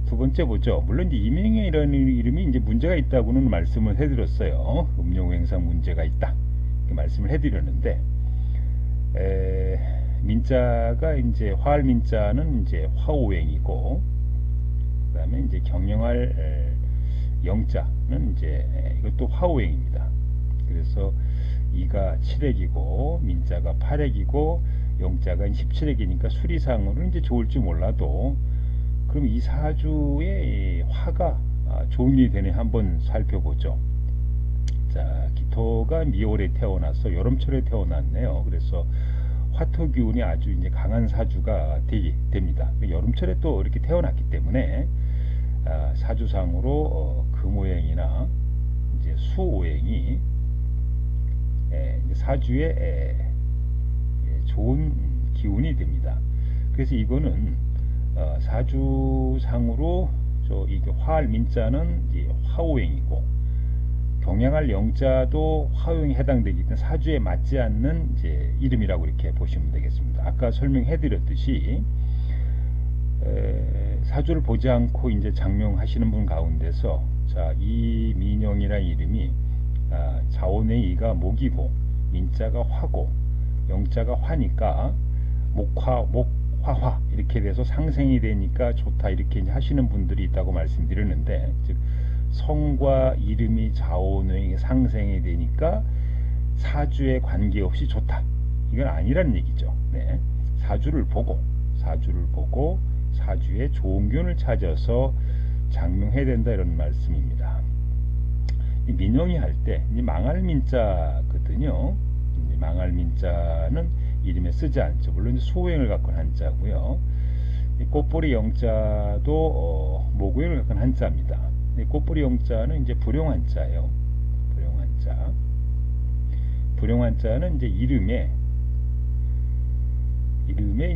두 번째 보죠. 물론 이제 이명이라는 이름이 이제 문제가 있다고는 말씀을 해드렸어요. 음용행상 문제가 있다 이렇게 말씀을 해드렸는데, 민자가 이제 화할 민자는 이제 화오행이고, 그다음에 이제 경영할 영자는 이제 이것도 화오행입니다. 그래서 이가 7액이고 민자가 8액이고 영자가 17액이니까 수리상으로는 이제 좋을지 몰라도, 그럼 이 사주의 화가 좋은 일이 되네 한번 살펴보죠. 자, 기토가 미월에 태어나서 여름철에 태어났네요. 그래서 화토 기운이 아주 이제 강한 사주가 됩니다. 여름철에 또 이렇게 태어났기 때문에 사주상으로 금오행이나 이제 수오행이 사주에 좋은 기운이 됩니다. 그래서 이거는 사주상으로 이게 화할 민자는 이제 화오행이고 경양할 영자도 화오행에 해당되기 때문에 사주에 맞지 않는 이제 이름이라고 이렇게 보시면 되겠습니다. 아까 설명해 드렸듯이 사주를 보지 않고 이제 장명하시는 분 가운데서, 자, 이 민영이라는 이름이 자원의 이가 목이고 민자가 화고 영자가 화니까 목화화 이렇게 돼서 상생이 되니까 좋다 이렇게 이제 하시는 분들이 있다고 말씀드렸는데, 즉 성과 이름이 자원의 상생이 되니까 사주에 관계없이 좋다 이건 아니라는 얘기죠. 네. 사주를 보고 사주에 좋은 기운을 찾아서 장명해야 된다 이런 말씀입니다. 이 민영이 할 때 망할 민자거든요. 망할 민자는 이름에 쓰지 않죠. 물론 수호행을 갖고 한 한자고요. 꽃뿌리 영자도 모구행을 갖고 한 한자입니다. 꽃뿌리 영자는 이제 불용한자예요. 불용한자. 불용한자는 이제 이름에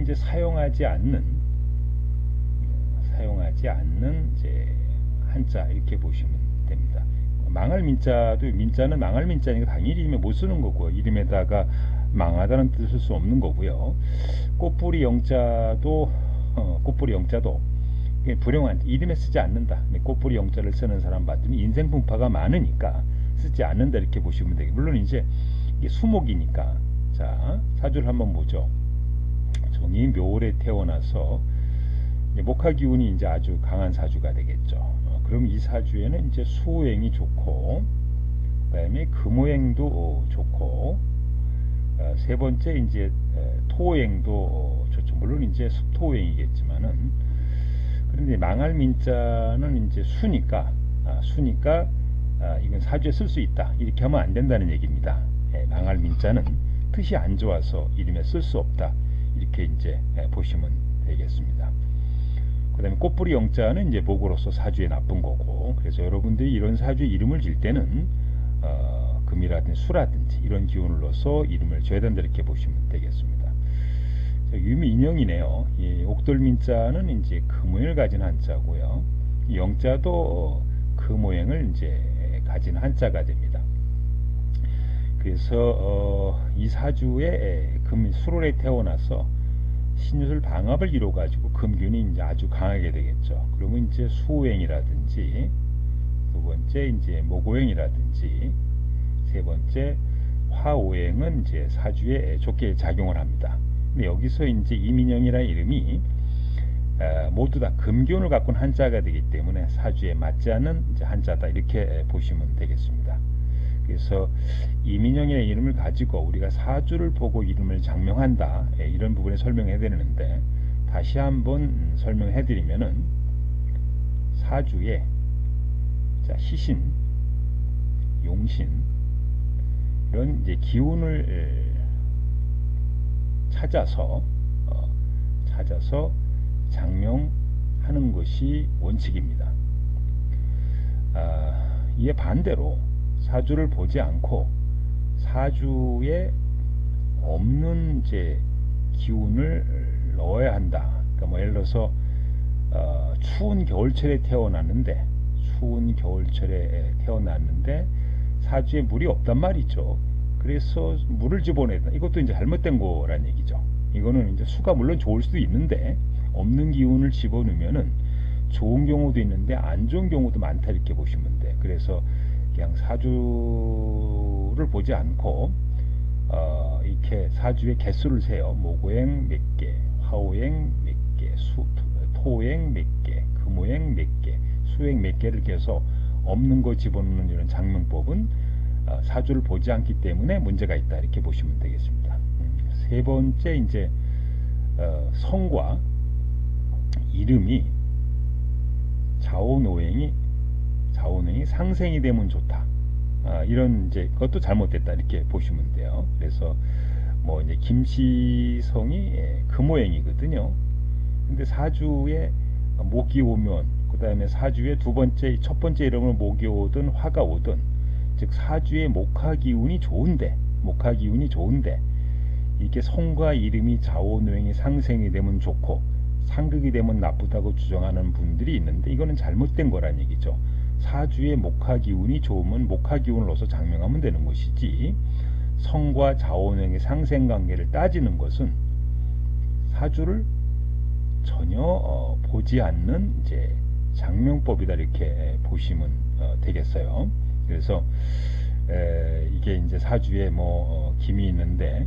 이제 사용하지 않는 이제 한자 이렇게 보시면 됩니다. 망할 민자는 망할 민자니까 당연히 이름에 못 쓰는 거고, 이름에다가 망하다는 뜻을 쓸 수 없는 거고요. 꽃뿌리 영자도 불용한 이름에 쓰지 않는다. 꽃뿌리 영자를 쓰는 사람 봤더니 인생 분파가 많으니까 쓰지 않는다 이렇게 보시면 되겠습니다. 물론 이제 이게 수목이니까, 자, 사주를 한번 보죠. 정이 묘월에 태어나서 목화 기운이 이제 아주 강한 사주가 되겠죠. 그럼 이 사주에는 이제 수오행이 좋고, 그다음에 금오행도 좋고, 세 번째 이제 토오행도 좋죠. 물론 이제 습토오행이겠지만은, 그런데 망할 민자는 이제 수니까 이건 사주에 쓸 수 있다 이렇게 하면 안 된다는 얘기입니다. 망할 민자는 뜻이 안 좋아서 이름에 쓸 수 없다 이렇게 이제 보시면 되겠습니다. 그 다음에 꽃뿌리 영자는 이제 목으로서 사주에 나쁜 거고, 그래서 여러분들이 이런 사주에 이름을 질 때는 금이라든지 수라든지 이런 기운을 넣어서 이름을 줘야 된다 이렇게 보시면 되겠습니다. 유미 인형이네요. 이 옥돌민자는 이제 금오행을 가진 한자고요. 이 영자도 금오행을 이제 가진 한자가 됩니다. 그래서 이 사주에 금이 수월에 태어나서 신유술 방합을 이뤄 가지고 금균이 이제 아주 강하게 되겠죠. 그러면 이제 수오행이라든지, 두 번째 이제 목오행이라든지, 세 번째 화오행은 이제 사주에 좋게 작용을 합니다. 근데 여기서 이제 이민영이라는 이름이 모두 다 금기운을 갖고 있는 한자가 되기 때문에 사주에 맞지 않는 이제 한자다 이렇게 보시면 되겠습니다. 그래서 이민영이라는 이름을 가지고 우리가 사주를 보고 이름을 장명한다, 이런 부분에 설명해 드리는데, 다시 한번 설명해 드리면은 사주에 시신, 용신 이런 이제 기운을 찾아서 장명하는 것이 원칙입니다. 이에 반대로 사주를 보지 않고 사주에 없는 이제 기운을 넣어야 한다. 그러니까 뭐 예를 들어서 추운 겨울철에 태어났는데 사주에 물이 없단 말이죠. 그래서 물을 집어내다. 이것도 이제 잘못된 거란 얘기죠. 이거는 이제 수가 물론 좋을 수도 있는데 없는 기운을 집어넣으면은 좋은 경우도 있는데 안 좋은 경우도 많다 이렇게 보시면 돼. 그래서 그냥 사주를 보지 않고 이렇게 사주의 개수를 세요. 목오행 몇 개, 화오행 몇 개, 토오행 몇 개, 금오행 몇 개, 수행 몇 개를 계속 없는 거 집어넣는 이런 장명법은 사주를 보지 않기 때문에 문제가 있다 이렇게 보시면 되겠습니다. 세 번째 이제 성과 이름이 좌우노행이 상생이 되면 좋다. 이런 이제 그것도 잘못됐다 이렇게 보시면 돼요. 그래서 뭐 이제 김씨성이 금오행이거든요. 근데 사주에 목이 오면 그 다음에 사주에 첫 번째 이름을 목이 오든 화가 오든, 즉 사주의 목화 기운이 좋은데 이게 성과 이름이 좌우노행이 상생이 되면 좋고 상극이 되면 나쁘다고 주장하는 분들이 있는데, 이거는 잘못된 거란 얘기죠. 사주의 목화 기운이 좋으면 목화 기운을 넣어서 장명하면 되는 것이지, 성과 좌우노행의 상생 관계를 따지는 것은 사주를 전혀 보지 않는 이제 장명법이다 이렇게 보시면 되겠어요. 그래서 이게 이제 사주에 뭐 김이 있는데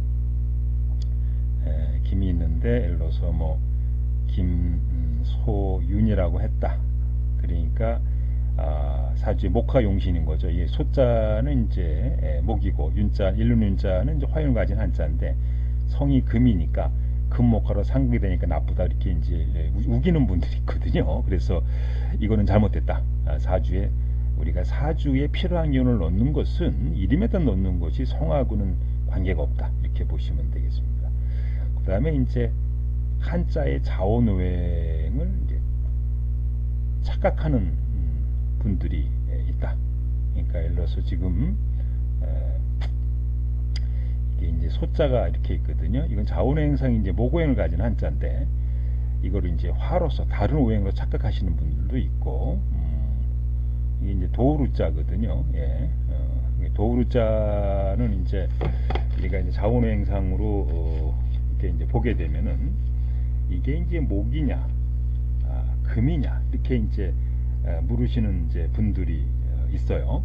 예를 들어서 뭐 김소윤이라고 했다. 그러니까 사주의 목화용신인 거죠. 이 소자는 이제 목이고 일륜 윤자는 이제 화용을 가진 한자인데 성이 금이니까 금목화로 상극이 되니까 나쁘다 이렇게 이제 우기는 분들이 있거든요. 그래서 이거는 잘못됐다. 우리가 사주에 필요한 기운을 넣는 것은 이름에다 넣는 것이 성하고는 관계가 없다 이렇게 보시면 되겠습니다. 그 다음에 이제 한자의 좌우노행을 이제 착각하는 분들이 있다. 그러니까 예를 들어서 지금 이게 이제 소자가 이렇게 있거든요. 이건 좌우노행상이 이제 목오행을 가진 한자인데 이거를 이제 화로서 다른 오행으로 착각하시는 분들도 있고, 이게 이제 도루자거든요. 도루자는 이제 우리가 이제 좌우노행상으로 이렇게 이제 보게 되면은 이게 이제 목이냐, 금이냐 이렇게 이제 물으시는 이제 분들이 있어요.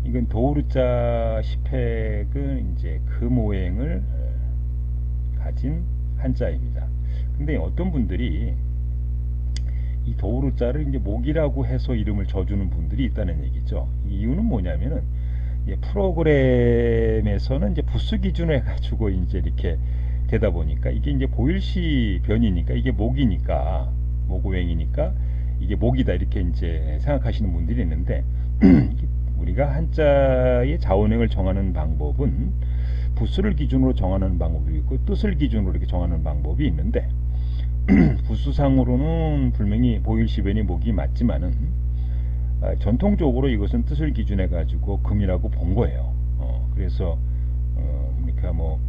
이건 도루자 10획은 이제 금오행을 가진 한자입니다. 근데 어떤 분들이 이 도루자를 이제 목이라고 해서 이름을 져주는 분들이 있다는 얘기죠. 이유는 뭐냐면은 프로그램에서는 이제 부수 기준으로 해가지고 이제 이렇게 되다 보니까 이게 이제 보일시 변이니까 이게 목이니까 목오행이니까 이게 목이다 이렇게 이제 생각하시는 분들이 있는데 우리가 한자의 좌우노행을 정하는 방법은 부수를 기준으로 정하는 방법이 있고 뜻을 기준으로 이렇게 정하는 방법이 있는데 부수상으로는 분명히 보일시변이 목이 맞지만은 전통적으로 이것은 뜻을 기준해 가지고 금이라고 본 거예요. 그래서 그러니까 뭐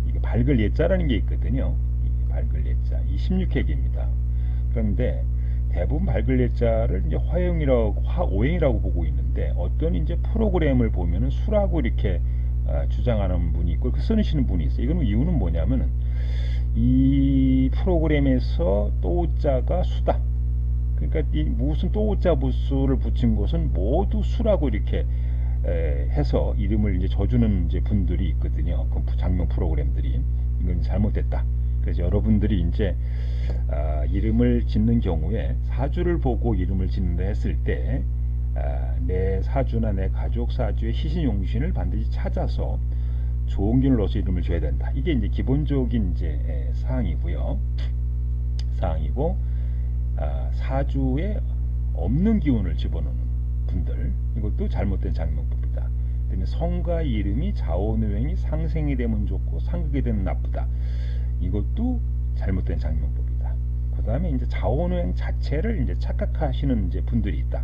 이게 밝을 예자라는 게 있거든요. 밝을 예자 16핵입니다. 그런데 대부분 밝을 예자를 이제 화오행이라고 보고 있는데 어떤 이제 프로그램을 보면은 수라고 이렇게 주장하는 분이 있고 쓰시는 분이 있어요. 이거는 이유는 뭐냐면은 이 프로그램에서 또자가 수다. 그러니까 이 무슨 또자 부수를 붙인 것은 모두 수라고 이렇게 해서 이름을 이제 져주는 이제 분들이 있거든요. 그 장명 프로그램들이. 이건 잘못됐다. 그래서 여러분들이 이제 이름을 짓는 경우에 사주를 보고 이름을 짓는다 했을 때 내 사주나 내 가족 사주의 희신용신을 반드시 찾아서 좋은 균을 넣어서 이름을 줘야 된다. 이게 이제 기본적인 이제 사항이고요. 사항이고 사주에 없는 기운을 집어넣는 분들, 이것도 잘못된 장명법이다. 그다음에 성과 이름이 자원후행이 상생이 되면 좋고 상극이 되면 나쁘다. 이것도 잘못된 장명법이다. 그 다음에 이제 자원후행 자체를 이제 착각하시는 이제 분들이 있다.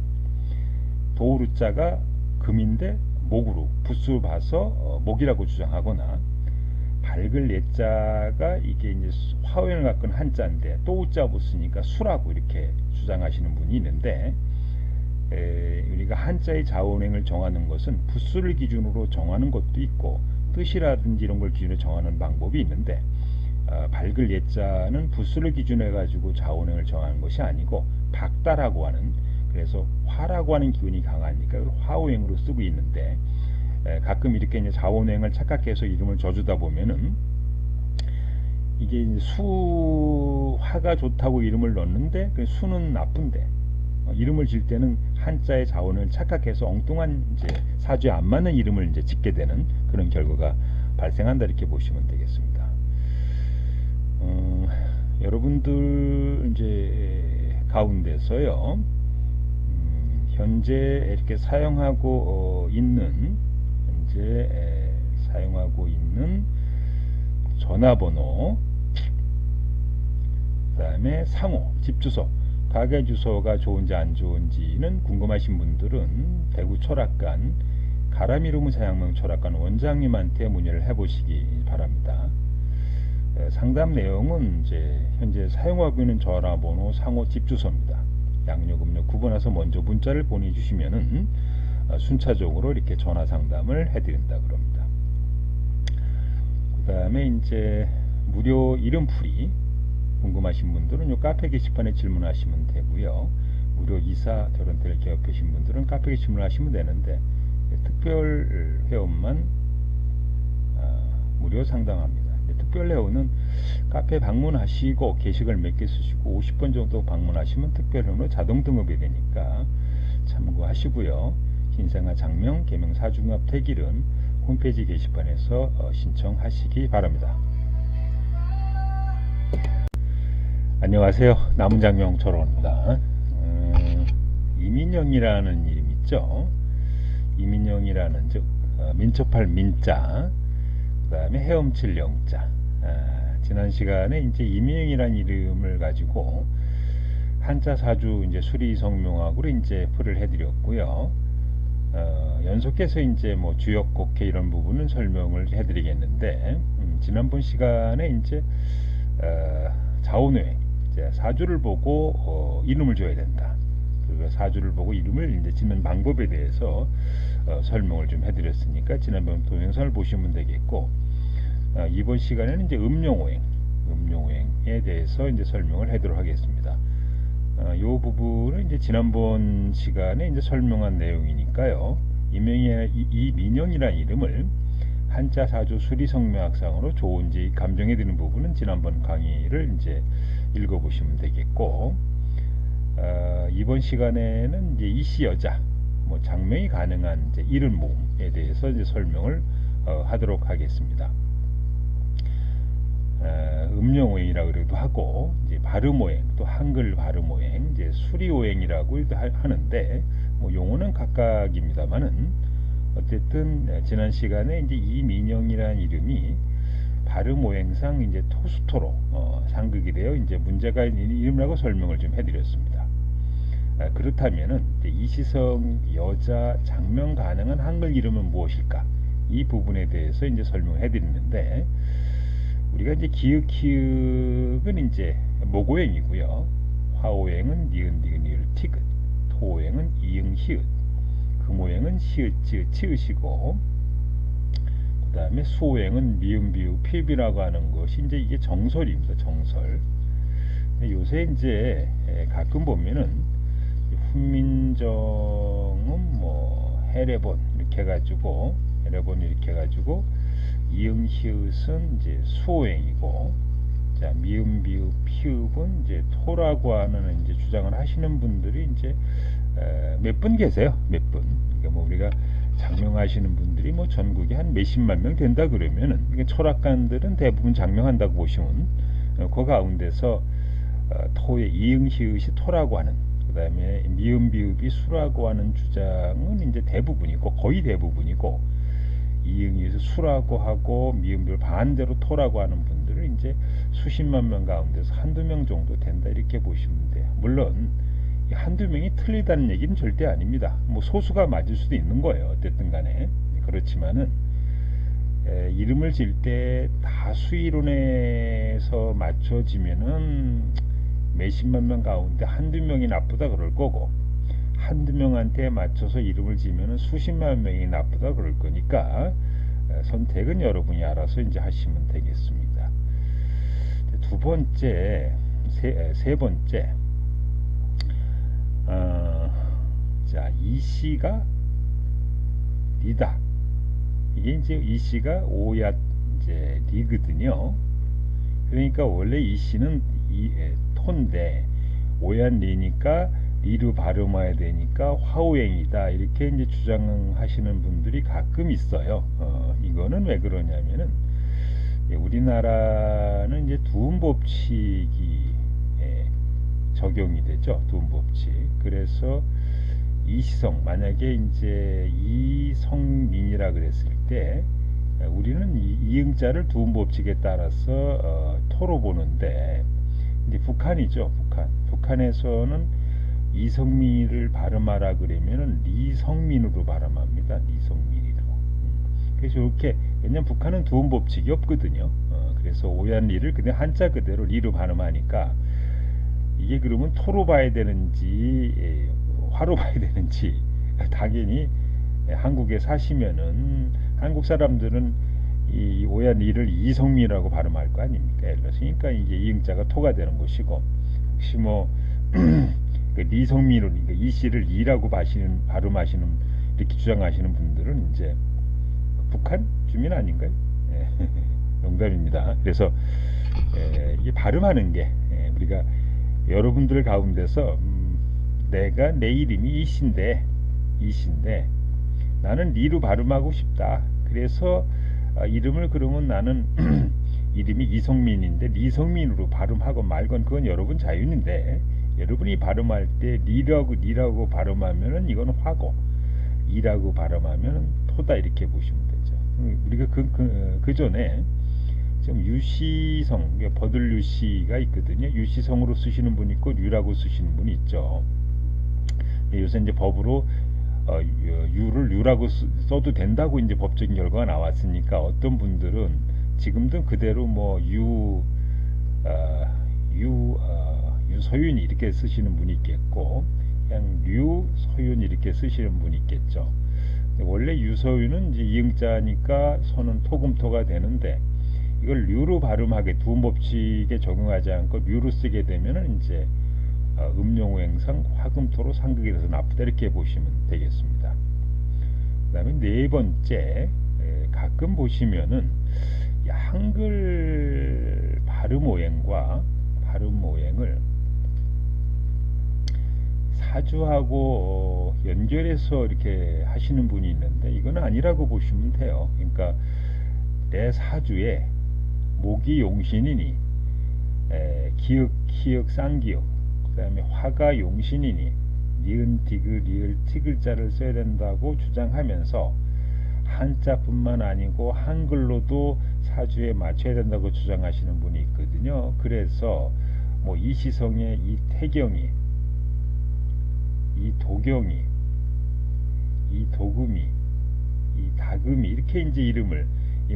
도우루자가 금인데 목으로 붓수 봐서 목이라고 주장하거나, 밝을 예자가 이게 이제 화원을 갖고 있는 한자인데 또우자 붙으니까 수라고 이렇게 주장하시는 분이 있는데, 우리가 한자의 자원행을 정하는 것은 붓수를 기준으로 정하는 것도 있고 뜻이라든지 이런 걸 기준으로 정하는 방법이 있는데, 밝을 예자는 붓수를 기준해 가지고 자원행을 정하는 것이 아니고 박다라고 하는, 그래서 화라고 하는 기운이 강하니까 화오행으로 쓰고 있는데, 가끔 이렇게 이제 자원행을 착각해서 이름을 져주다 보면은 이게 이제 수화가 좋다고 이름을 넣는데 그 수는 나쁜데, 이름을 질 때는 한자의 자원을 착각해서 엉뚱한 이제 사주에 안 맞는 이름을 이제 짓게 되는 그런 결과가 발생한다, 이렇게 보시면 되겠습니다. 여러분들 이제 가운데서요, 현재 이렇게 사용하고 있는 전화번호, 그 다음에 상호, 집주소, 가게 주소가 좋은지 안 좋은지는 궁금하신 분들은 대구 철학관 가람이루무 사양명 철학관 원장님한테 문의를 해보시기 바랍니다. 상담 내용은 이제 현재 사용하고 있는 전화번호, 상호, 집주소입니다. 양력, 음력 구분해서 먼저 문자를 보내주시면은 순차적으로 이렇게 전화 상담을 해드린다 그럽니다. 그 다음에 이제 무료 이름풀이 궁금하신 분들은 요 카페 게시판에 질문하시면 되고요. 무료 이사 결혼대를 개업하신 분들은 카페 게시판을 하시면 되는데, 특별 회원만 무료 상담합니다. 특별 회원은 카페 방문하시고 게시글 몇 개 쓰시고 50번 정도 방문하시면 특별 회원으로 자동 등급이 되니까 참고하시고요. 신생아 장명, 계명 사중합 태길은 홈페이지 게시판에서 신청하시기 바랍니다. 안녕하세요. 남은장명 철호입니다. 이민영이라는 이름 있죠. 이민영이라는 즉 민첩할 민자, 그 다음에 헤엄칠 영자. 지난 시간에 이제 이민영이라는 이름을 가지고 한자 사주 이제 수리 성명학으로 이제 풀을 해드렸고요. 연속해서 이제 뭐 주역 곡해 이런 부분은 설명을 해드리겠는데, 지난번 시간에 이제 자원후행, 사주를 보고 이름을 줘야 된다. 그 사주를 보고 이름을 이제 짓는 방법에 대해서 설명을 좀 해드렸으니까 지난번 동영상을 보시면 되겠고, 이번 시간에는 이제 음용오행에 대해서 이제 설명을 하도록 하겠습니다. 이 부분은 이제 지난번 시간에 이제 설명한 내용이니까요. 이민영이라는 이름을 한자 사주 수리 성명학상으로 좋은지 감정해 드는 부분은 지난번 강의를 이제 읽어보시면 되겠고, 이번 시간에는 이제 이씨 여자, 뭐 장명이 가능한 이제 이른 몸에 대해서 이제 설명을 하도록 하겠습니다. 음영오행이라고 그래도 하고, 이제 발음오행, 또 한글 발음오행, 이제 수리오행이라고 하는데, 뭐 용어는 각각입니다만은 어쨌든 지난 시간에 이제 이민영이라는 이름이 발음오행상 이제 토수토로 상극이 되어 이제 문제가 있는 이름이라고 설명을 좀 해드렸습니다. 그렇다면은 이시성 여자 장명 가능한 한글 이름은 무엇일까? 이 부분에 대해서 이제 설명해 드리는데, 우리가 이제 기읍은 이제 목오행이고요. 화오행은 니은, 디귿, 니을, 티귿, 토오행은 이응, 히읗, 금오행은 시읒, 지읒, 치읒이고, 그 다음에 수오행은 미음, 비읍, 피읍이라고 하는 것이 이제 이게 정설입니다. 정설. 요새 이제 가끔 보면은 훈민정음 뭐 해례본 이렇게 해가지고 이응 히읗은 이제 수호행이고, 자 미음 비읍 피읍은 이제 토라고 하는 이제 주장을 하시는 분들이 이제 몇 분 계세요. 몇 분. 그러니까 뭐 우리가 장명하시는 분들이 뭐 전국에 한 몇십만 명 된다 그러면은, 그러니까 철학가들은 대부분 장명한다고 보시면 그 가운데서 토의 이응 히읗이 토라고 하는, 그 다음에 미음 비읍이 수라고 하는 주장은 이제 대부분이고, 거의 대부분이고, 이응에서 수라고 하고 미음 비읍 반대로 토라고 하는 분들은 이제 수십만 명 가운데서 한두 명 정도 된다, 이렇게 보시면 돼요. 물론 한두 명이 틀리다는 얘기는 절대 아닙니다. 뭐 소수가 맞을 수도 있는 거예요. 어쨌든 간에. 그렇지만은 이름을 질 때 다수 이론에서 맞춰지면은 몇십만 명 가운데 한두 명이 나쁘다 그럴 거고, 한두 명한테 맞춰서 이름을 지면은 수십만 명이 나쁘다 그럴 거니까 선택은 여러분이 알아서 이제 하시면 되겠습니다. 두 번째, 세 번째, 자, 이 씨가 리다. 이게 이제 이 씨가 오야 이제 리거든요. 그러니까 원래 이 씨는 토인데 오얀 리니까 리로 발음해야 되니까 화오행이다, 이렇게 이제 주장하시는 분들이 가끔 있어요. 이거는 왜 그러냐면은 우리나라는 이제 두음 법칙이 적용이 되죠. 두음 법칙. 그래서 이시성, 만약에 이제 이성민이라 그랬을 때 우리는 이응자를 두음 법칙에 따라서 토로 보는데, 이제 북한이죠. 북한에서는 이성민을 발음하라 그러면은 리성민으로 발음합니다. 리성민으로. 그래서 이렇게, 왜냐면 북한은 두음 법칙이 없거든요. 그래서 오얀 리를 그냥 한자 그대로 리로 발음하니까, 이게 그러면 토로 봐야 되는지 화로 봐야 되는지, 당연히 한국에 사시면은 한국 사람들은 이 오얀 리를 이성민이라고 발음할 거 아닙니까? 그러니까 이게 이응자가 토가 되는 것이고, 혹시 뭐 그 리성민으로, 그러니까 이 씨를 이라고 발음하시는, 이렇게 주장하시는 분들은 이제 북한 주민 아닌가요? 농담입니다. 그래서 이게 발음하는 게, 우리가 여러분들 가운데서 내가 내 이름이 이씨인데 나는 리로 발음하고 싶다. 그래서 이름을 그러면 나는 이름이 이성민인데 리성민으로 발음하고 말건 그건 여러분 자유인데, 여러분이 발음할 때 리라고 발음하면은 이건 화고, 이라고 발음하면은 토다, 이렇게 보시면 되죠. 우리가 그 전에 지금 유시성, 버들 유시가 있거든요. 유시성으로 쓰시는 분 있고 유라고 쓰시는 분이 있죠. 요새 이제 법으로 유를 유라고 써도 된다고 이제 법적인 결과가 나왔으니까, 어떤 분들은 지금도 그대로 뭐 유서윤이 이렇게 쓰시는 분이 있겠고, 그냥 류서윤 이렇게 쓰시는 분이 있겠죠. 원래 유서윤은 이제 이응자니까 서는 토금토가 되는데, 이걸 류로 발음하게 두음 법칙에 적용하지 않고 류로 쓰게 되면은 이제 음용오행상 화금토로 상극이 돼서 나쁘다, 이렇게 보시면 되겠습니다. 그 다음에 네 번째, 가끔 보시면은 한글 발음오행과 발음오행을 사주하고 연결해서 이렇게 하시는 분이 있는데, 이건 아니라고 보시면 돼요. 그러니까 내 사주에 목이 용신이니 기역, 키역, 쌍기역, 그 다음에 화가 용신이니 니은, 디귿, 리을, 티글자를 써야 된다고 주장하면서, 한자뿐만 아니고 한글로도 사주에 맞춰야 된다고 주장하시는 분이 있거든요. 그래서 뭐 이시성의 이 태경이, 이 도경이, 이 도금이, 이 다금이, 이렇게 이제 이름을,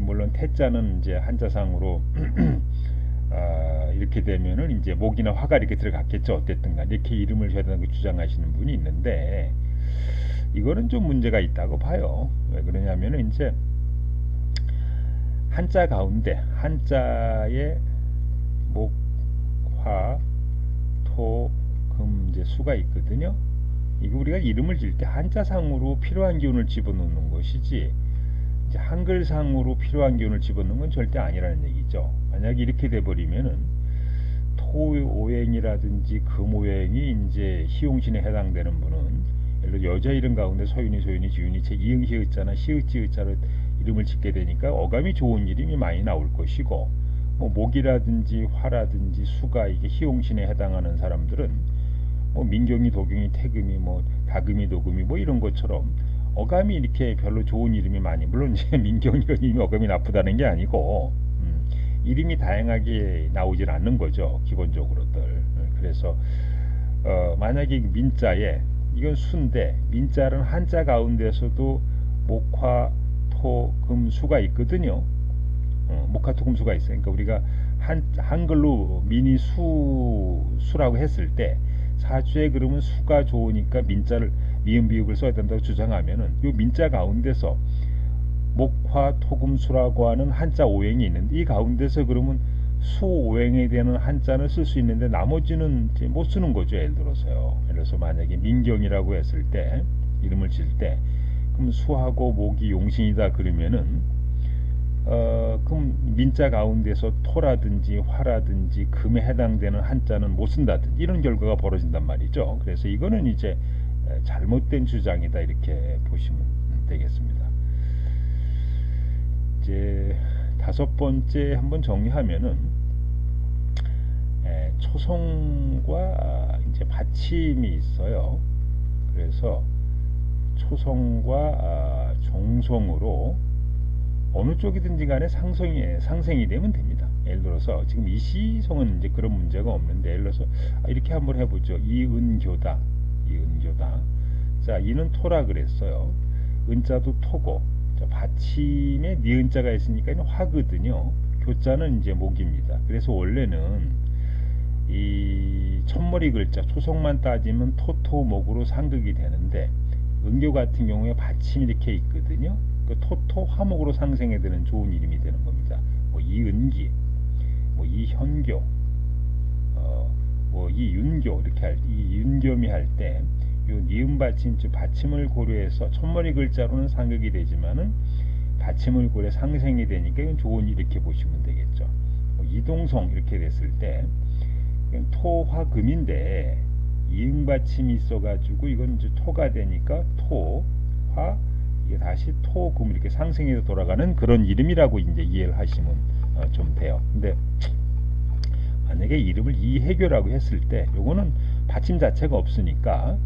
물론 태자는 이제 한자상으로 이렇게 되면은 이제 목이나 화가 이렇게 들어갔겠죠. 어쨌든 간 이렇게 이름을 줘야 된다고 주장하시는 분이 있는데, 이거는 좀 문제가 있다고 봐요. 왜 그러냐면은 이제 한자 가운데 한자에 목, 화, 토, 금 이제 수가 있거든요. 이거 우리가 이름을 질 때 한자상으로 필요한 기운을 집어넣는 것이지, 이제 이제 한글상으로 필요한 기운을 집어넣는 건 절대 아니라는 얘기죠. 만약에 이렇게 돼버리면은 토오행이라든지 금오행이 이제 희용신에 해당되는 분은 예를 들어 여자 이름 가운데 서윤이, 소윤이, 지윤이, 제 이응, 시읒자나 시읒, 지읒자로 이름을 짓게 되니까 어감이 좋은 이름이 많이 나올 것이고, 뭐 목이라든지 화라든지 수가 이게 희용신에 해당하는 사람들은 뭐 민경이, 도경이, 태금이, 뭐 다금이, 도금이 뭐 이런 것처럼 어감이 이렇게 별로 좋은 이름이 많이, 물론 이제 민경이 이름이 어감이 나쁘다는 게 아니고 이름이 다양하게 나오질 않는 거죠, 기본적으로들. 그래서 만약에 민자에 이건 수인데 민자는 한자 가운데서도 목화, 토, 금, 수가 있거든요. 목화, 토, 금, 수가 있어요. 그러니까 우리가 한글로 민이 수라고 했을 때 사주에 그러면 수가 좋으니까 민자를 미음 비읍을 써야 된다고 주장하면은 이 민자 가운데서 목화, 토금수라고 하는 한자 오행이 있는데 이 가운데서 그러면 수 오행에 되는 한자를 쓸 수 있는데 나머지는 이제 못 쓰는 거죠. 예를 들어서요. 예를 들어서 만약에 민경이라고 했을 때 이름을 질 때 그럼 수하고 목이 용신이다 그러면은 그럼 민자 가운데서 토라든지 화라든지 금에 해당되는 한자는 못 쓴다든지 이런 결과가 벌어진단 말이죠. 그래서 이거는 이제 잘못된 주장이다 이렇게 보시면 되겠습니다. 이제 다섯 번째 한번 정리하면은 초성과 이제 받침이 있어요. 그래서 초성과 종성으로 어느 쪽이든지 간에 상생이 되면 됩니다. 예를 들어서 지금 이시성은 이제 그런 문제가 없는데 예를 들어서 이렇게 한번 해보죠. 이은교다. 자, 이는 토라 그랬어요. 은자도 토고, 자, 받침에 니은자가 있으니까 화거든요. 교자는 이제 목입니다. 그래서 원래는 이 첫머리 글자 초성만 따지면 토토목으로 상극이 되는데 은교 같은 경우에 받침이 이렇게 있거든요. 그 토토 화목으로 상생해 되는 좋은 이름이 되는 겁니다. 뭐 이은기, 뭐 이현교, 뭐 이윤교 이렇게 이 윤겸이 할 때 이 니은 받침, 즉 받침을 고려해서 첫머리 글자로는 상극이 되지만은 받침을 고려 상생이 되니까 이건 좋은 이렇게 보시면 되겠죠. 뭐 이동성 이렇게 됐을 때 토화금인데 이응 받침이 있어가지고 이건 이제 토가 되니까 토화 이게 다시 토금 이렇게 상승해서 돌아가는 그런 이름이라고 이제 이해를 하시면 좀 돼요. 근데 만약에 이름을 이해교라고 했을 때 요거는 받침 자체가 없으니까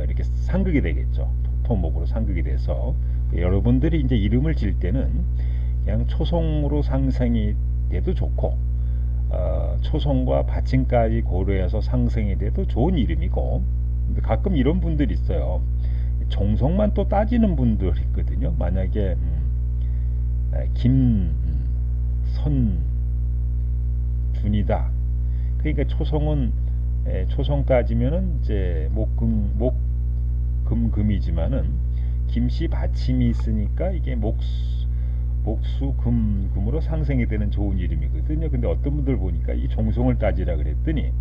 이렇게 상극이 되겠죠. 토목으로 상극이 돼서 여러분들이 이제 이름을 질 때는 그냥 초성으로 상생이 돼도 좋고 초성과 받침까지 고려해서 상생이 돼도 좋은 이름이고, 근데 가끔 이런 분들이 있어요. 종성만 또 따지는 분들 있거든요. 만약에 김선준이다. 그러니까 초성 따지면은 이제 목금금이지만은 김씨 받침이 있으니까 이게 목수금금으로 상생이 되는 좋은 이름이거든요. 근데 어떤 분들 보니까 이 종성을 따지라 그랬더니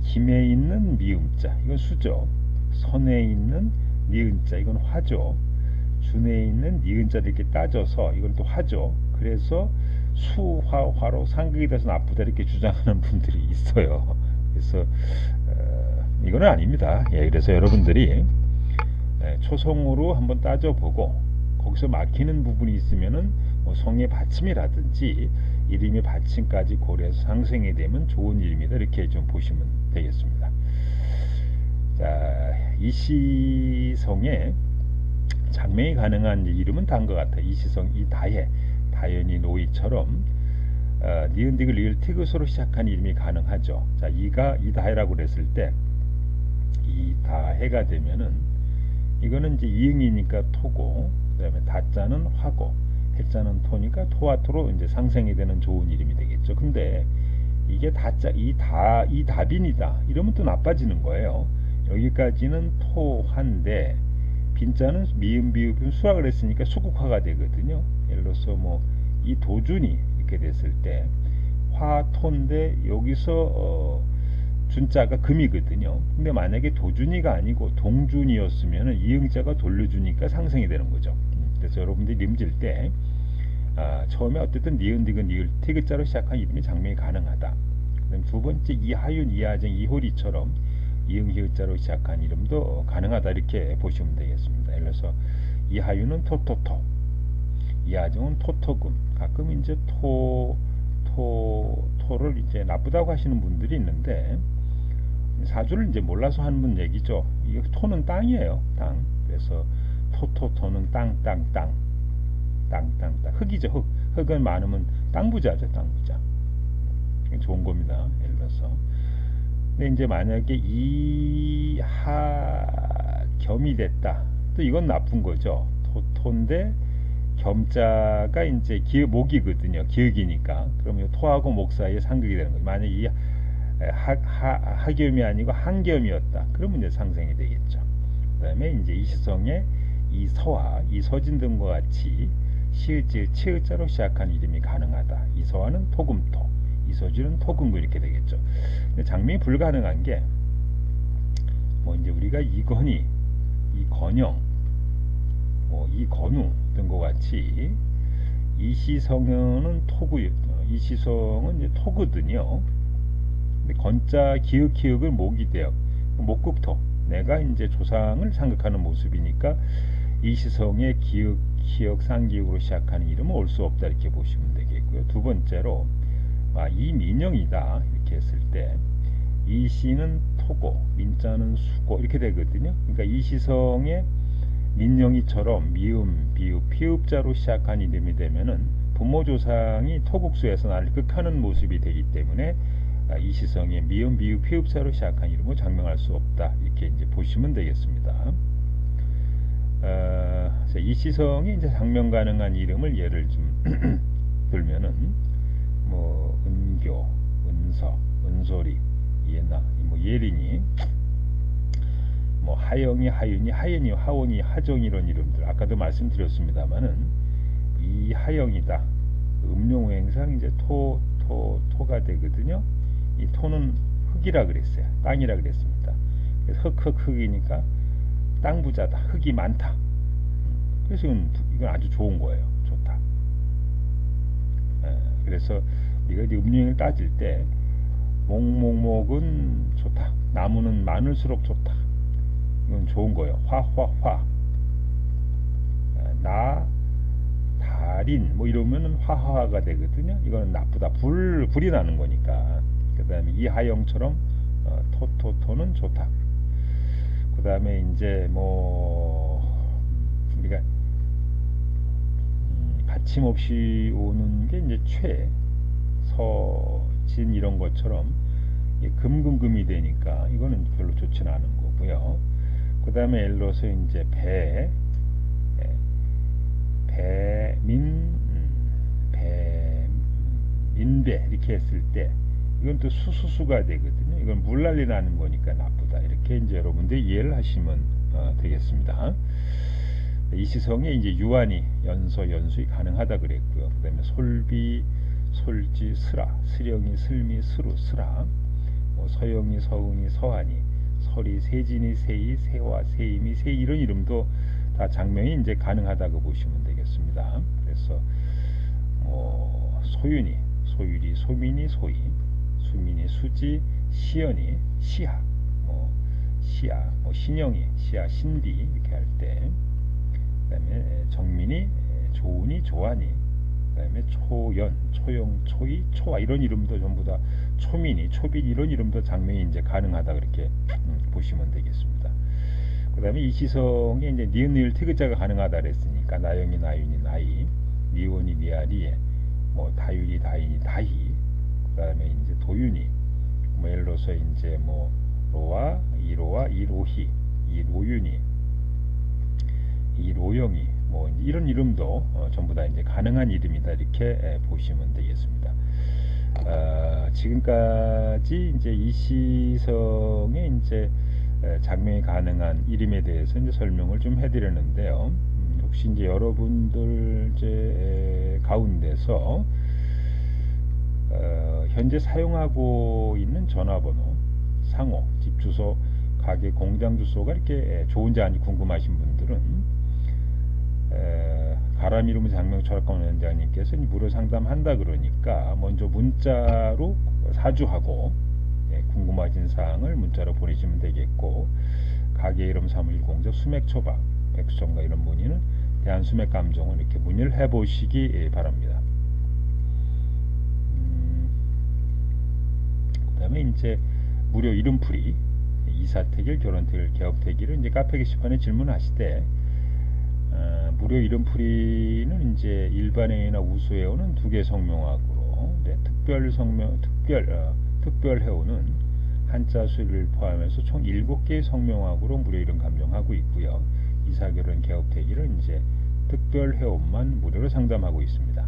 김에 있는 미음자 이건 수죠. 선에 있는 니은자 이건 화죠. 준에 있는 니은자 이렇게 따져서 이건 또 화죠. 그래서 수화화로 상극이 돼서 나쁘다 이렇게 주장하는 분들이 있어요. 그래서 이거는 아닙니다. 예, 그래서 여러분들이 초성으로 한번 따져보고 거기서 막히는 부분이 있으면은 뭐 성의 받침이라든지 이름의 받침까지 고려해서 상생이 되면 좋은 이름이다 이렇게 좀 보시면 되겠습니다. 자, 이시성에 장명이 가능한 이름은 다음과 같아. 이시성, 이다해, 다연이, 노이처럼 니은, 디귿, 리을, 티귿으로 시작한 이름이 가능하죠. 자, 이다해라고 그랬을 때 이다해가 되면은 이거는 이제 이응이니까 토고, 그 다음에 다자는 화고, 해자는 토니까 토와 토로 이제 상생이 되는 좋은 이름이 되겠죠. 근데 이게 다자, 이 답인이다 이러면 또 나빠지는 거예요. 여기까지는 토한데 빈자는 미음 비읍은 수라 그랬으니까 수국화가 되거든요. 예를 들어서 뭐 이 도준이 이렇게 됐을 때 화토인데 여기서 준자가 금이거든요. 근데 만약에 도준이가 아니고 동준이었으면 이응자가 돌려주니까 상승이 되는 거죠. 그래서 여러분들이 이름 지을 때 처음에 어쨌든 니은, 디귿, 니을, 티귿자로 시작한 이름이 장명이 가능하다. 그다음 두 번째 이하윤, 이하정, 이호리처럼 이응, 히읗자로 시작한 이름도 가능하다 이렇게 보시면 되겠습니다. 예를 들어서 이하윤은 토토토, 이하정은 토토금. 가끔 이제 토를 이제 나쁘다고 하시는 분들이 있는데 사주를 이제 몰라서 하는 분 얘기죠. 이게 토는 땅이에요, 땅. 그래서 토토토는 땅, 흙이죠, 흙. 흙은 많으면 땅부자죠, 땅부자. 좋은 겁니다. 예를 들어서. 근데 이제 만약에 이하겸이 됐다. 또 이건 나쁜 거죠. 토인데 겸자가 이제 목이거든요. 기역이니까. 그러면 토하고 목 사이에 상극이 되는 거예요. 만약에 이 하겸이 아니고 한겸이었다. 그러면 이제 상생이 되겠죠. 그 다음에 이제 이시성의 이서와 이서진 등과 같이 시읒, 치읒자로 시작한 이름이 가능하다. 이서와는 토금토, 이서진은 토금고 이렇게 되겠죠. 장명이 불가능한 게 뭐 이제 우리가 이건희, 이건영, 뭐 이건우 등과 같이 이시성은 토구, 이시성은 이제 토거든요. 근데 건자 기역은 목이 돼요. 목극토. 내가 이제 조상을 상극하는 모습이니까 이시성의 기역, 상기역으로 시작하는 이름은 올 수 없다 이렇게 보시면 되겠고요. 두 번째로 이민영이다 이렇게 했을 때 이시는 토고, 민자는 수고 이렇게 되거든요. 그러니까 이시성의 민영이처럼 미음, 비읍, 피읍자로 시작한 이름이 되면은 부모 조상이 토국수에서 나를 극하는 모습이 되기 때문에 이시성의 미음, 비읍, 피읍자로 시작한 이름을 장명할 수 없다 이렇게 이제 보시면 되겠습니다. 이시성이 이제 장명 가능한 이름을 예를 좀 들면은 뭐 은교, 은서, 은솔이, 예나, 뭐 예린이, 뭐 하영이, 하윤이, 하연이, 하원이, 하정이 이런 이름들 아까도 말씀드렸습니다만은 이 하영이다. 음용오행상 이제 토가 되거든요. 이 토는 흙이라 그랬어요. 땅이라 그랬습니다. 그래서 흙이니까 땅부자다. 흙이 많다. 그래서 이건 아주 좋은 거예요. 좋다. 그래서 우리가 이제 음용을 따질 때 목은 좋다. 나무는 많을수록 좋다. 이건 좋은 거예요. 화. 달인 뭐 이러면은 화화가 되거든요. 이거는 나쁘다. 불이 나는 거니까. 그 다음에 이하영처럼 토는 좋다. 그 다음에 이제 뭐 우리가 받침 없이 오는 게 이제 최, 서진 이런 것처럼 금금금이 되니까 이거는 별로 좋지는 않은 거고요. 그 다음에 예를 들어서 이제 인배 이렇게 했을 때 이건 또 수수수가 되거든요. 이건 물난리 나는 거니까 나쁘다. 이렇게 이제 여러분들이 이해를 하시면 되겠습니다. 이시성에 이제 유한이, 연수이 가능하다 그랬고요. 그 다음에 솔비, 솔지, 스라, 스령이, 슬미, 스루, 스라, 뭐 서영이, 서은이, 서한이, 설이, 세진이, 세이, 세화, 세임이, 세이 이런 이름도 다 장명이 이제 가능하다고 보시면 되겠습니다. 그래서 뭐 소윤이, 소율이, 소민이, 소이, 수민이, 수지, 시연이, 시하, 뭐 시야, 뭐 신영이, 시야, 신비 이렇게 할 때, 그다음에 정민이, 조은이, 조한이, 그다음에 초연, 초영, 초이, 초아 이런 이름도 전부 다 초민이, 초빈 이런 이름도 장명이 이제 가능하다 그렇게 보시면 되겠습니다. 그다음에 이시성에 이제 니은, 니을, 티귿자가 가능하다 그랬으니까 나영이, 나윤이, 나이, 니원이, 니아리, 뭐 다윤이, 다인이, 다희, 그다음에 이제 도윤이, 뭐 예를 들어서 이제 뭐 로와, 이로희, 이로윤이, 이로영이, 뭐 이런 이름도 전부 다 이제 가능한 이름이다 이렇게 보시면 되겠습니다. 지금까지 이제 이시성의 이제 장명이 가능한 이름에 대해서 이제 설명을 좀 해드렸는데요. 혹시 이제 여러분들 이제 현재 사용하고 있는 전화번호 상호, 집 주소, 가게, 공장 주소가 이렇게 좋은지 아닌지 궁금하신 분들은 가람 이름 장명 철학관 원장님께서 무료 상담한다 그러니까 먼저 문자로 사주하고 궁금하신 사항을 문자로 보내시면 되겠고, 가게 이름, 사무실, 공적, 수맥 초박, 백수정가 이런 문의는 대한수맥감정원 이렇게 문의를 해보시기 바랍니다. 그 다음에 이제 무료 이름풀이, 이사택일, 결혼택일, 개업택일을 이제 카페 게시판에 질문하시되, 무료 이름풀이는 이제 일반회원이나 우수회원은 2개 성명학으로, 특별회원은 한자 수리를 포함해서 총 7개의 성명학으로 무료 이름 감정하고 있고요. 이사결혼, 개업택일은 이제 특별회원만 무료로 상담하고 있습니다.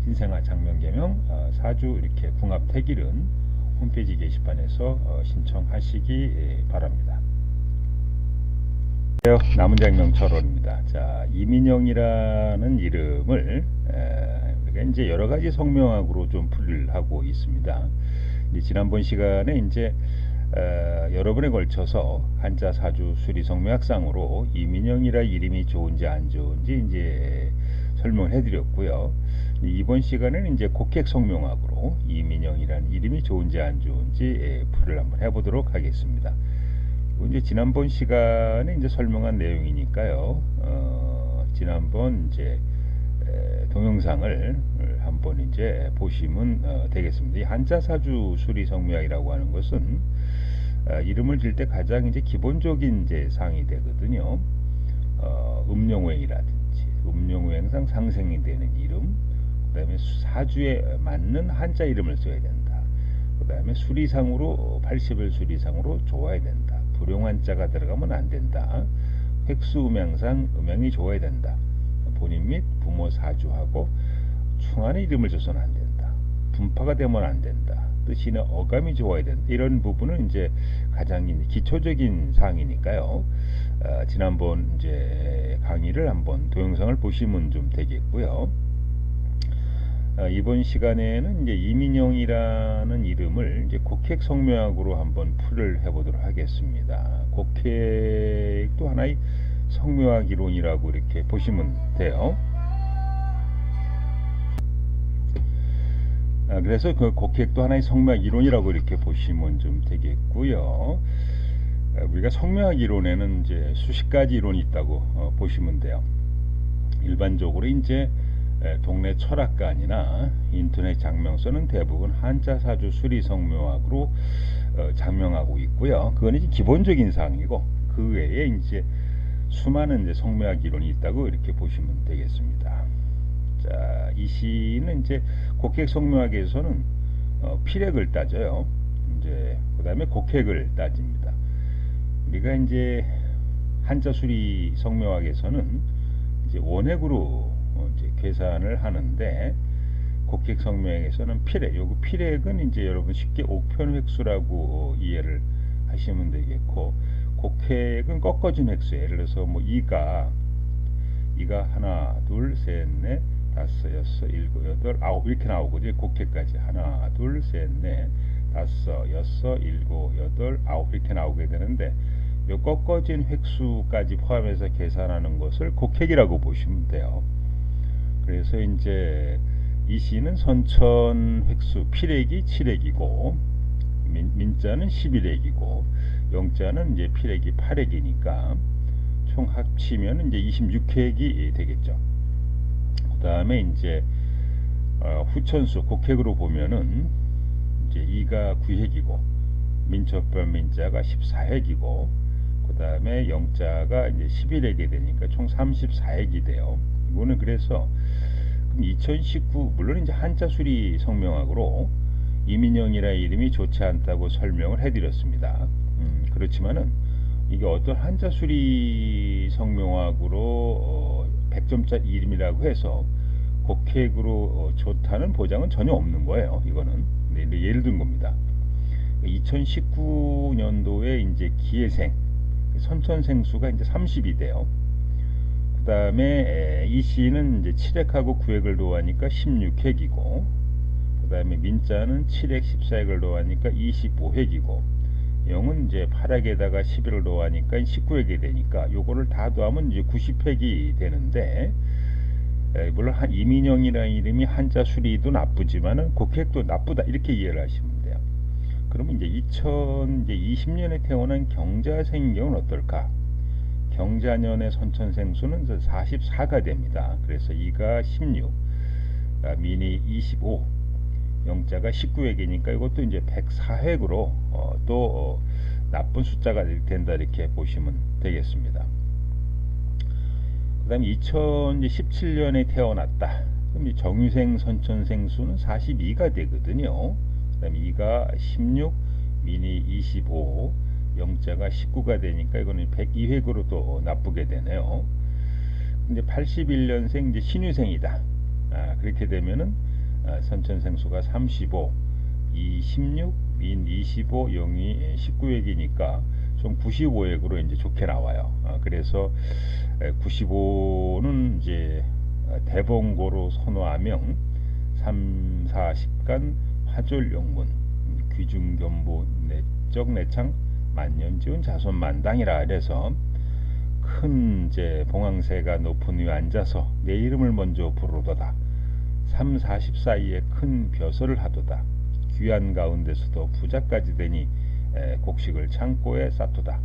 신생아, 장명개명, 사주 이렇게 궁합택일은 홈페이지 게시판에서 신청하시기 바랍니다. 남은 장명철원입니다. 자, 이민영이라는 이름을 우리가 이제 여러 가지 성명학으로 좀 풀이를 하고 있습니다. 이제 지난번 시간에 이제 여러 번에 걸쳐서 한자 사주 수리 성명학상으로 이민영이라 이름이 좋은지 안 좋은지 이제 설명을 해드렸고요. 이번 시간에는 이제 곡객 성명학으로 이민영이라는 이름이 좋은지 안 좋은지 풀이를 한번 해보도록 하겠습니다. 이제 지난번 시간에 이제 설명한 내용이니까요. 지난번 이제 동영상을 한번 이제 보시면 되겠습니다. 이 한자 사주 수리 성명학이라고 하는 것은 이름을 지을 때 가장 이제 기본적인 이제 사항이 되거든요. 음용오행이라든지 음용오행상 상생이 되는 이름, 그 다음에 사주에 맞는 한자 이름을 써야 된다. 그 다음에 수리상으로 80일 수리상으로 좋아야 된다. 불용한자가 들어가면 안 된다. 획수 음양상 음양이 좋아야 된다. 본인 및 부모 사주하고 충한의 이름을 줘서는 안 된다. 분파가 되면 안 된다. 뜻이나 어감이 좋아야 된다. 이런 부분은 이제 가장 기초적인 사항이니까요. 지난번 이제 강의를 한번 동영상을 보시면 좀 되겠고요. 이번 시간에는 이제 이민영이라는 이름을 이제 곡획 성명학으로 한번 풀을 해보도록 하겠습니다. 곡획도 하나의 성명학 이론이라고 이렇게 보시면 돼요. 그래서 그 곡획도 하나의 성명학 이론이라고 이렇게 보시면 좀 되겠고요. 우리가 성명학 이론에는 이제 수십 가지 이론이 있다고 보시면 돼요. 일반적으로 이제 동네 철학관이나 인터넷 장명서는 대부분 한자 사주 수리 성명학으로 장명하고 있고요. 그건 이제 기본적인 사항이고, 그 외에 이제 수많은 이제 성명학 이론이 있다고 이렇게 보시면 되겠습니다. 자, 이 시는 이제 곡획 성명학에서는 필획을 따져요. 이제 그 다음에 곡획을 따집니다. 우리가 이제 한자 수리 성명학에서는 이제 원획으로 이제 계산을 하는데, 곡획 성명학에서는 필획, 요거 필획은 이제 여러분 쉽게 옥편 획수라고 이해를 하시면 되겠고, 곡획은 꺾어진 획수. 예를 들어서 뭐 이가 하나, 둘, 셋, 넷, 다섯, 여섯, 일곱, 여덟, 아홉 이렇게 나오거든요. 곡획까지 하나, 둘, 셋, 넷, 다섯, 여섯, 일곱, 여덟, 아홉 이렇게 나오게 되는데, 요 꺾어진 획수까지 포함해서 계산하는 것을 곡획이라고 보시면 돼요. 그래서 이제 이 시는 선천 획수 필획이 7획이고 민자는 11획이고 영자는 이제 필획이 8획이니까 총 합치면 이제 26획이 되겠죠. 그 다음에 이제 후천수 곡획으로 보면은 이제 이가 9획이고 민초별 민자가 14획이고 그 다음에 영자가 이제 11획이 되니까 총 34획이 돼요. 이거는 그래서 2019 물론 이제 한자 수리 성명학으로 이민영이라 이름이 좋지 않다고 설명을 해드렸습니다. 그렇지만은 이게 어떤 한자 수리 성명학으로 100점짜리 이름이라고 해서 곡획으로 좋다는 보장은 전혀 없는 거예요. 이거는 예를 든 겁니다. 2019년도에 이제 기해생 선천생수가 이제 30이 돼요. 그 다음에 이 시는 이제 7획하고 9획을 더하니까 16획이고, 그 다음에 민자는 7획 14획을 더하니까 25획이고, 0은 이제 8획에다가 11을 더하니까 19획이 되니까 요거를 다 더하면 이제 90획이 되는데, 물론 이민영이라는 이름이 한자 수리도 나쁘지만은 곡획도 나쁘다 이렇게 이해를 하시면 돼요. 그러면 이제 2020년에 태어난 경자생인 경우는 어떨까? 경자년의 선천생수는 44가 됩니다. 그래서 2가 16, 민이 25, 영자가 19획이니까 이것도 이제 104획으로 또 나쁜 숫자가 된다 이렇게 보시면 되겠습니다. 그 다음에 2017년에 태어났다. 그럼 정유생 선천생수는 42가 되거든요. 그 다음에 2가 16, 민이 25, 영자가 19가 되니까 이거는 102획으로 또 나쁘게 되네요. 근데 81년생 이제 신유생이다. 그렇게 되면은 선천생수가 35, 2, 16, 민 25, 영이 19획이니까 총 95획으로 이제 좋게 나와요. 그래서 95는 이제 대봉고로 선호하명 3, 40간 화졸영문 귀중견보 내적 내창 만년지운 자손만당이라 그래서 큰 이제 봉황새가 높은 위에 앉아서 내 이름을 먼저 부르도다. 3, 40 사이에 큰 벼슬을 하도다. 귀한 가운데서도 부자까지 되니 곡식을 창고에 쌓도다.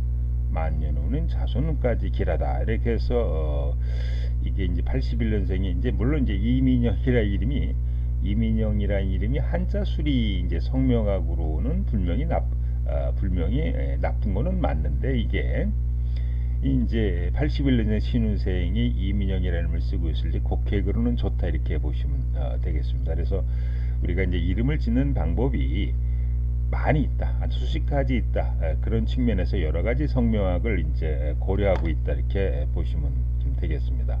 만년 후는 자손까지 길하다. 이렇게 해서 이게 이제 81년생이 이제 물론 이제 이민영이라는 이름이 한자 수리 이제 성명학으로는 불명이 나쁜 거는 맞는데, 이게 이제 81년생 신우생이 이민영이라는 이름을 쓰고 있을 때 곡획으로는 좋다 이렇게 보시면 되겠습니다. 그래서 우리가 이제 이름을 짓는 방법이 많이 있다, 아주 수십 가지 있다. 그런 측면에서 여러 가지 성명학을 이제 고려하고 있다 이렇게 보시면 좀 되겠습니다.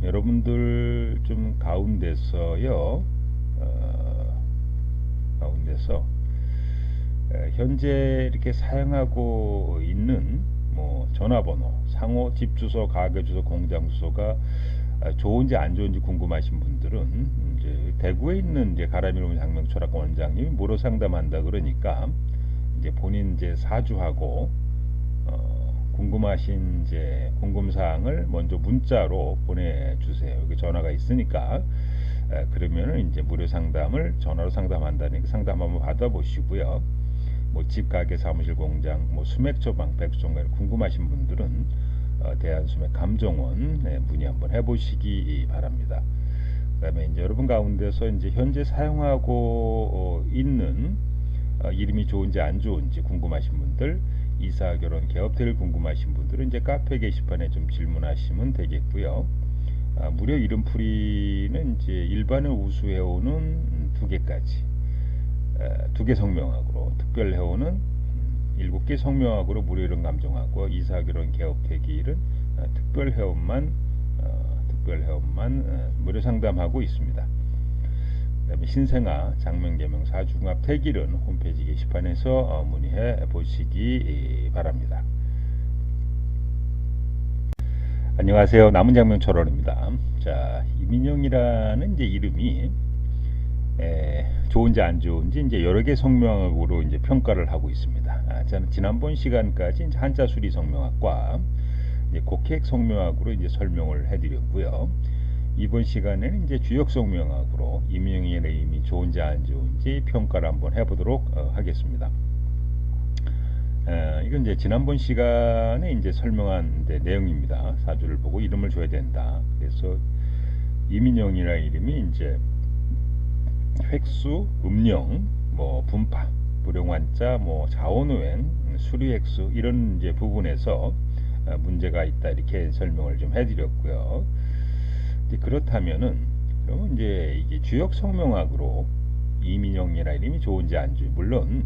여러분들 좀 가운데서 현재 이렇게 사용하고 있는 뭐 전화번호, 상호, 집주소, 가게주소, 공장주소가 좋은지 안 좋은지 궁금하신 분들은 이제 대구에 있는 이제 가라미로운 장명철학 원장님이 무료 상담한다 그러니까 이제 본인 이제 사주하고 궁금하신 이제 궁금사항을 먼저 문자로 보내주세요. 여기 전화가 있으니까. 그러면은 이제 무료 상담을 전화로 상담한다니까 상담 한번 받아보시고요. 뭐 집, 가게, 사무실, 공장, 뭐 수맥 처방, 백수종말 궁금하신 분들은 대한수맥 감정원 문의 한번 해보시기 바랍니다. 그다음에 이제 여러분 가운데서 이제 현재 사용하고 있는 이름이 좋은지 안 좋은지 궁금하신 분들, 이사, 결혼, 개업태를 궁금하신 분들은 이제 카페 게시판에 좀 질문하시면 되겠고요. 무료 이름풀이는 이제 일반을 우수해오는 2개까지, 2개 성명학으로, 특별해오는 7개 성명학으로 무료 이름 감정하고, 이사, 결혼, 개업태기일은 특별회원만 무료 상담하고 있습니다. 그다음에 신생아, 장명계명, 사중합 태기일은 홈페이지 게시판에서 문의해 보시기 바랍니다. 안녕하세요. 남은장명철원입니다. 자, 이민영이라는 이제 이름이 좋은지 안 좋은지 이제 여러 개 성명학으로 이제 평가를 하고 있습니다. 저는 지난번 시간까지 이제 한자 수리 성명학과 이제 곡획 성명학으로 이제 설명을 해드렸고요. 이번 시간에는 이제 주역 성명학으로 이민영이라는 이름이 좋은지 안 좋은지 평가를 한번 해보도록 하겠습니다. 이건 이제 지난번 시간에 이제 설명한 내용입니다. 사주를 보고 이름을 줘야 된다. 그래서 이민영이라는 이름이 이제 획수, 음령, 뭐 분파, 불용환자, 뭐 자원우행, 수리획수 이런 이제 부분에서 문제가 있다 이렇게 설명을 좀 해드렸고요. 이제 그렇다면은 그러면 이제 이게 주역 성명학으로 이민영이라는 이름이 좋은지 안 좋은지, 물론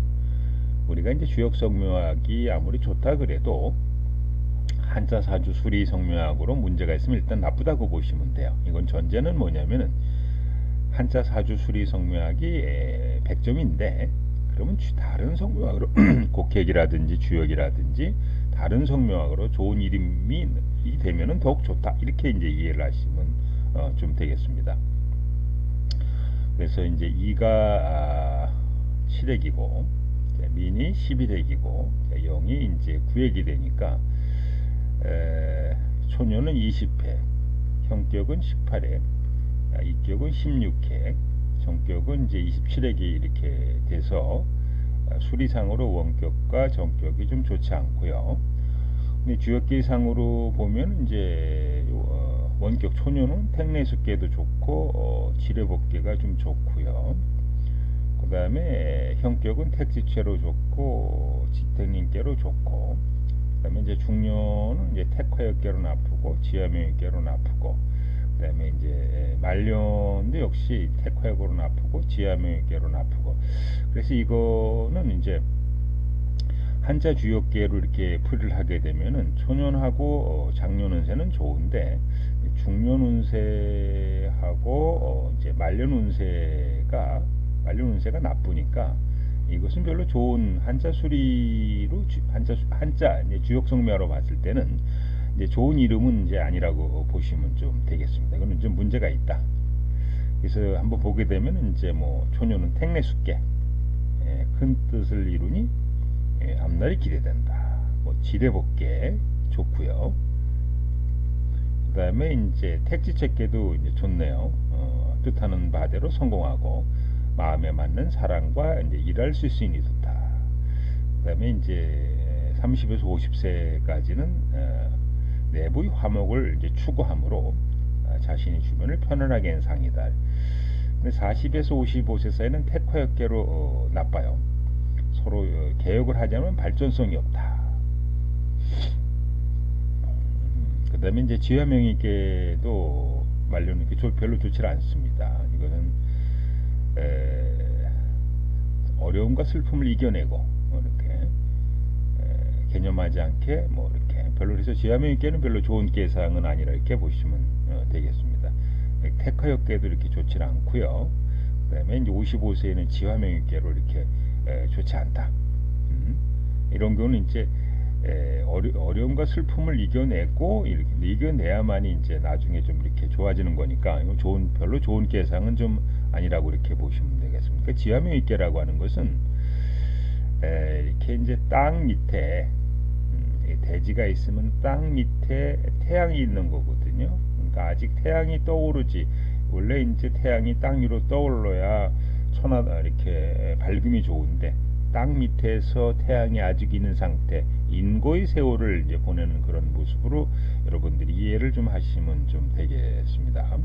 우리가 이제 주역 성명학이 아무리 좋다 그래도 한자 사주 수리 성명학으로 문제가 있으면 일단 나쁘다고 보시면 돼요. 이건 전제는 뭐냐면은 한자 사주 수리 성명학이 100점인데 그러면 다른 성명학으로 곡획이라든지 주역이라든지 다른 성명학으로 좋은 이름이 되면은 더욱 좋다 이렇게 이제 이해를 하시면 좀 되겠습니다. 그래서 이제 2가 7액이고, 민이 11액이고, 0이 이제 9액이 되니까 초년은 20액, 형격은 18액, 이격은 16액, 정격은 이제 27액이 이렇게 돼서 수리상으로 원격과 정격이 좀 좋지 않고요. 근데 주역기상으로 보면 이제 원격 초년은 택내수계도 좋고 지뢰복계가 좀 좋고요. 그 다음에 형격은 택지체로 좋고 지택님께로 좋고, 그 다음에 이제 중년은 이제 택화역계로 나쁘고 지하명역계로 나쁘고, 그 다음에 이제 말년도 역시 택화역으로 나쁘고 지하명역계로 나쁘고. 그래서 이거는 이제 한자 주역계로 이렇게 풀이를 하게 되면은 초년하고 장년운세는 좋은데, 중년운세하고 이제 말년운세가 나쁘니까 이것은 별로 좋은 한자 수리로 한자 이제 주역성묘로 봤을 때는 이제 좋은 이름은 이제 아니라고 보시면 좀 되겠습니다. 이거는 좀 문제가 있다. 그래서 한번 보게 되면 이제 뭐 초년은 택내숙계, 큰 뜻을 이루니 앞날이 기대된다. 뭐 지대복계 좋고요. 그 다음에 이제 택지책계도 이제 좋네요. 뜻하는 바대로 성공하고 마음에 맞는 사랑과 이제 일할 수 있으니 좋다. 그 다음에 이제 30에서 50세까지는 내부의 화목을 이제 추구함으로 자신의 주변을 편안하게 하는 상이다. 근데 40에서 55세 사이는 택화역계로 나빠요. 서로 개혁을 하자면 발전성이 없다. 그 다음에 이제 지화명의계도 말로는 별로 좋지 않습니다. 이거는 어려움과 슬픔을 이겨내고 이렇게 개념하지 않게 뭐 이렇게 별로, 그래서 지화명의계는 별로 좋은 계상은 아니라 이렇게 보시면 되겠습니다. 택화역계도 이렇게 좋지 않고요. 그 다음에 이제 55세에는 지화명의계로 이렇게 좋지 않다. 이런 경우는 이제 어려움과 슬픔을 이겨내고 이렇게 이겨내야만이 이제 나중에 좀 이렇게 좋아지는 거니까, 이거 별로 좋은 계상은 좀 아니라고 이렇게 보시면 되겠습니다. 그러니까 지화명의계라고 하는 것은 이렇게 이제 땅 밑에 대지가 있으면 땅 밑에 태양이 있는 거거든요. 그러니까 아직 태양이 떠오르지, 원래 이제 태양이 땅 위로 떠올라야 이렇게 밝음이 좋은데, 땅 밑에서 태양이 아직 있는 상태, 인고의 세월을 이제 보내는 그런 모습으로 여러분들이 이해를 좀 하시면 좀 되겠습니다.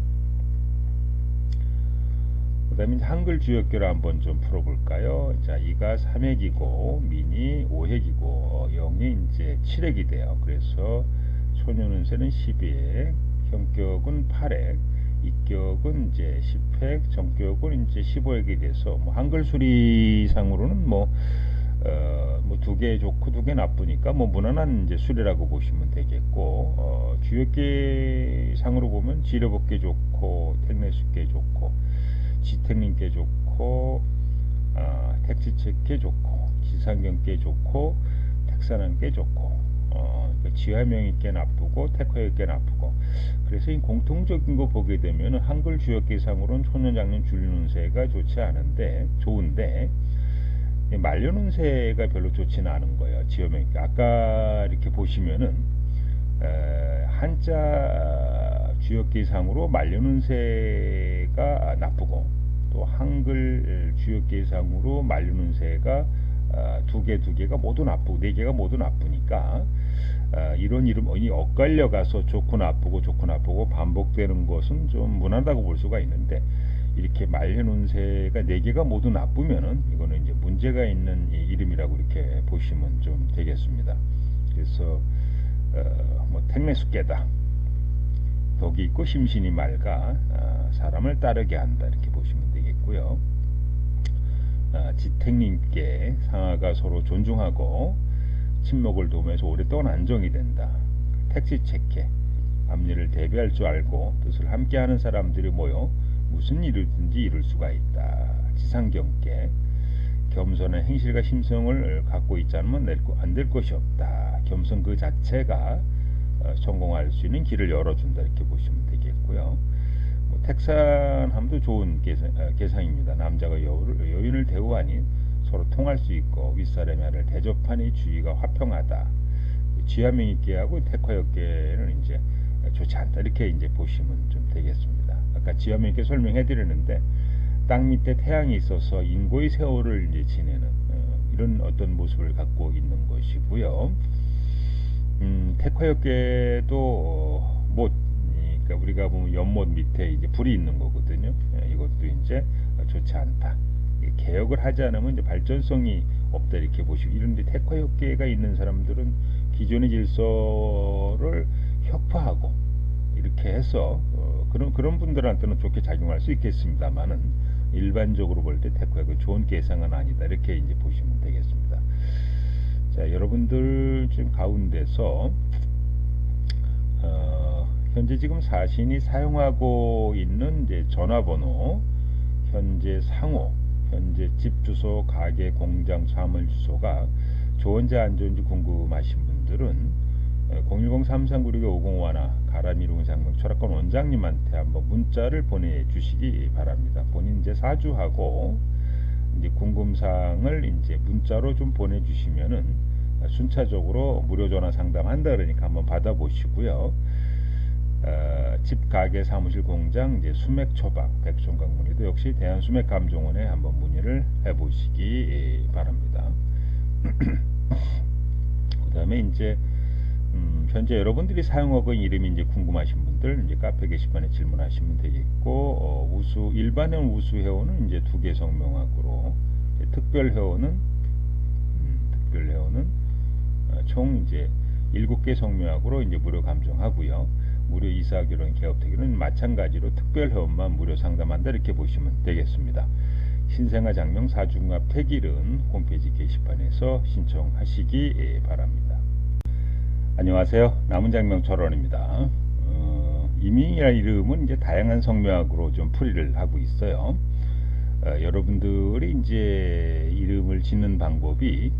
그 다음에 한글 주역계를 한번 좀 풀어볼까요? 자, 이가 3액이고 민이 5액이고 0이 이제 7액이 돼요. 그래서 초년운세는 12액, 형격은 8액, 이격은 이제 10획, 정격은 이제 15획이 돼서 뭐 한글 수리상으로는 뭐 두 개 좋고 두 개 나쁘니까 뭐 무난한 이제 수리라고 보시면 되겠고, 주역계 상으로 보면 지뢰복계 좋고 택내수계 좋고 지택님께 좋고 택지책계 좋고 지상경계 좋고 택산한계 좋고 지화명의계 나쁘고 택화역계 나쁘고. 그래서 이 공통적인 거 보게 되면 한글 주역계상으로는 초년장년 줄눈세가 좋지 않은데 좋은데, 말년운세가 별로 좋지는 않은 거예요. 지화명의계 아까 이렇게 보시면은 한자 주역계상으로 말년운세가 나쁘고, 또 한글 주역계상으로 말년운세가 두 개가 모두 나쁘고 네 개가 모두 나쁘니까 이런 이름이 엇갈려 가서 좋고 나쁘고 반복되는 것은 좀 무난하다고 볼 수가 있는데, 이렇게 말년운세가 네 개가 모두 나쁘면은 이거는 이제 문제가 있는 이름이라고 이렇게 보시면 좀 되겠습니다. 그래서 뭐 택내숙계다, 덕이 있고 심신이 맑아 사람을 따르게 한다, 이렇게 보시면 되겠고요. 지택님께 상하가 서로 존중하고 친목을 도우면서 오랫동안 안정이 된다. 택지책계, 앞일을 대비할 줄 알고 뜻을 함께하는 사람들이 모여 무슨 일이든지 이룰 수가 있다. 지상경계, 겸손한 행실과 심성을 갖고 있지 않으면 안 될 것이 없다. 겸손 그 자체가 성공할 수 있는 길을 열어준다, 이렇게 보시면 되겠고요. 택산함도 좋은 계상입니다. 남자가 여인을 대우하니 서로 통할 수 있고 윗사람이 하를 대접하니 주의가 화평하다. 지화명익계하고 택화역계는 이제 좋지 않다. 이렇게 이제 보시면 좀 되겠습니다. 아까 지화명익계 설명해 드렸는데 땅 밑에 태양이 있어서 인고의 세월을 이제 지내는 이런 어떤 모습을 갖고 있는 것이고요. 택화역계도 못, 그러니까 우리가 보면 연못 밑에 이제 불이 있는 거거든요. 이것도 이제 좋지 않다. 개혁을 하지 않으면 이제 발전성이 없다 이렇게 보시고, 이런데 택화역계가 있는 사람들은 기존의 질서를 혁파하고 이렇게 해서 그런 분들한테는 좋게 작용할 수 있겠습니다만은 일반적으로 볼 때 택화역은 좋은 계상은 아니다 이렇게 이제 보시면 되겠습니다. 자, 여러분들 지금 가운데서 현재 지금 사신이 사용하고 있는 이제 전화번호, 현재 상호, 현재 집 주소, 가게, 공장, 사물 주소가 좋은지 안 좋은지 궁금하신 분들은 010-3396-5051 가람이룬 장명 철학관 원장님한테 한번 문자를 보내주시기 바랍니다. 본인 이제 사주하고 이제 궁금사항을 이제 문자로 좀 보내주시면은 순차적으로 무료 전화 상담한다 그러니까 한번 받아보시고요. 집, 가게, 사무실, 공장, 이제 수맥 처방, 백촌강 문의도 역시 대한수맥감정원에 한번 문의를 해보시기 바랍니다. 그 다음에 이제 현재 여러분들이 사용하고 있는 이름이 이제 궁금하신 분들 이제 카페 게시판에 질문하시면 되겠고, 우수 일반형 우수 회원은 이제 2개 성명학으로, 특별 회원은 총 이제 7개 성명학으로 이제 무료 감정하고요. 무료 이사 결혼 개업 대결은 마찬가지로 특별 회원만 무료 상담한다 이렇게 보시면 되겠습니다. 신생아 장명 사중합 택일은 홈페이지 게시판에서 신청하시기 바랍니다. 안녕하세요. 남은장명 철원입니다. 이민이라는 이름은 이제 다양한 성명학으로 좀 풀이를 하고 있어요. 여러분들이 이제 이름을 짓는 방법이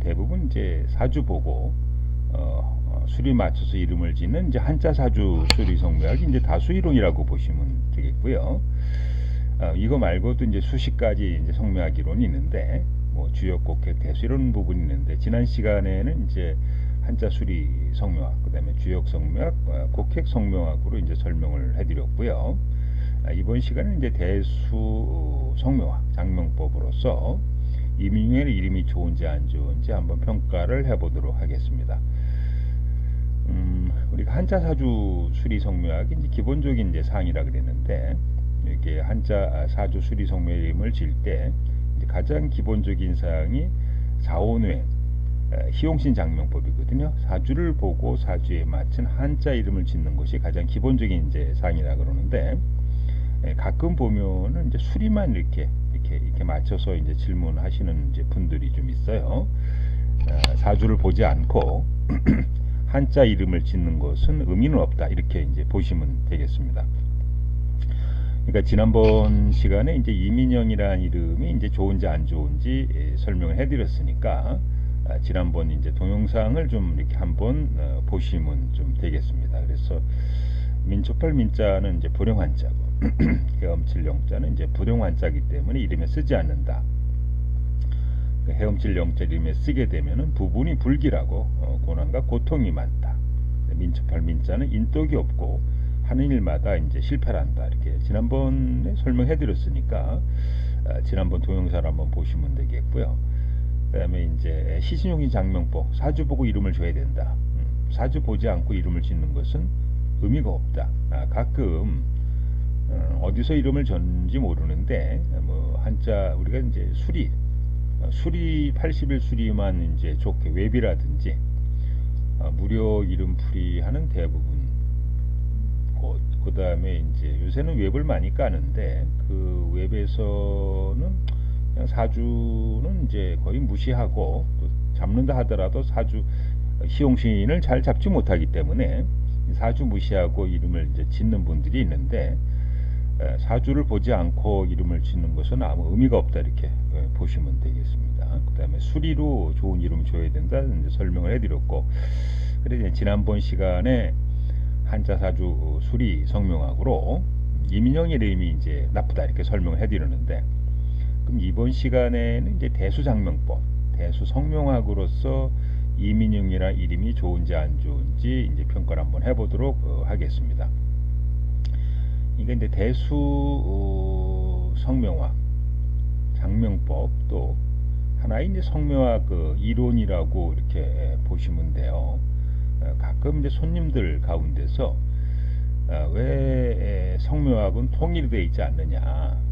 대부분 이제 사주 보고 수리 맞춰서 이름을 짓는 이제 한자 사주 수리 성명학이 이제 다수이론이라고 보시면 되겠고요. 이거 말고도 이제 수십 가지 이제 성명학 이론이 있는데, 뭐 주역, 곡획, 대수 이런 부분이 있는데, 지난 시간에는 이제 한자 수리 성명학, 그 다음에 주역 성명학, 곡획 성명학으로 이제 설명을 해드렸고요. 이번 시간은 이제 대수 성명학, 장명법으로서 이민용의 이름이 좋은지 안 좋은지 한번 평가를 해보도록 하겠습니다. 우리가 한자 사주 수리 성명학이 이제 기본적인 이제 사항이라 그랬는데, 이렇게 한자 사주 수리 성명의 이름을 질 때 가장 기본적인 사항이 사원외 희용신 장명법이거든요. 사주를 보고 사주에 맞춘 한자 이름을 짓는 것이 가장 기본적인 이제 사항이라 그러는데, 가끔 보면은 이제 수리만 이렇게 맞춰서 이제 질문하시는 이제 분들이 좀 있어요. 사주를 보지 않고 한자 이름을 짓는 것은 의미는 없다 이렇게 이제 보시면 되겠습니다. 그러니까 지난번 시간에 이제 이민영이라는 이름이 이제 좋은지 안 좋은지 설명을 해드렸으니까 지난번 이제 동영상을 좀 이렇게 한번 보시면 좀 되겠습니다. 그래서 민초팔 민자는 이제 불용한자고 해엄칠 영자는 이제 불용한자이기 때문에 이름에 쓰지 않는다. 해엄칠 영자 이름에 쓰게 되면은 부분이 불길하고 고난과 고통이 많다. 민초팔 민자는 인덕이 없고 하는 일마다 이제 실패를 한다. 이렇게 지난번에 설명해 드렸으니까 지난번 동영상을 한번 보시면 되겠고요. 그 다음에 이제 시신용신 장명법, 사주 보고 이름을 줘야 된다. 사주 보지 않고 이름을 짓는 것은 의미가 없다. 가끔 어디서 이름을 줬는지 모르는데, 뭐 한자 우리가 이제 수리 80일 수리만 이제 좋게 웹이라든지 무료 이름 풀이하는 대부분 곳, 그 다음에 이제 요새는 웹을 많이 까는데 그 웹에서는 그냥 사주는 이제 거의 무시하고, 또 잡는다 하더라도 사주 희용신을 잘 잡지 못하기 때문에 사주 무시하고 이름을 이제 짓는 분들이 있는데, 사주를 보지 않고 이름을 짓는 것은 아무 의미가 없다 이렇게 보시면 되겠습니다. 그 다음에 수리로 좋은 이름을 줘야 된다 이제 설명을 해드렸고, 그래서 지난번 시간에 한자 사주 수리 성명학으로 이민영 이름이 이제 나쁘다 이렇게 설명을 해드렸는데, 그럼 이번 시간에는 이제 대수장명법, 대수성명학으로서 이민영이라 이름이 좋은지 안 좋은지 이제 평가를 한번 해보도록 하겠습니다. 이게 이제 대수 성명학, 장명법 또 하나의 이제 성명학 이론이라고 이렇게 보시면 돼요. 가끔 이제 손님들 가운데서 왜 성명학은 통일이 되어 있지 않느냐,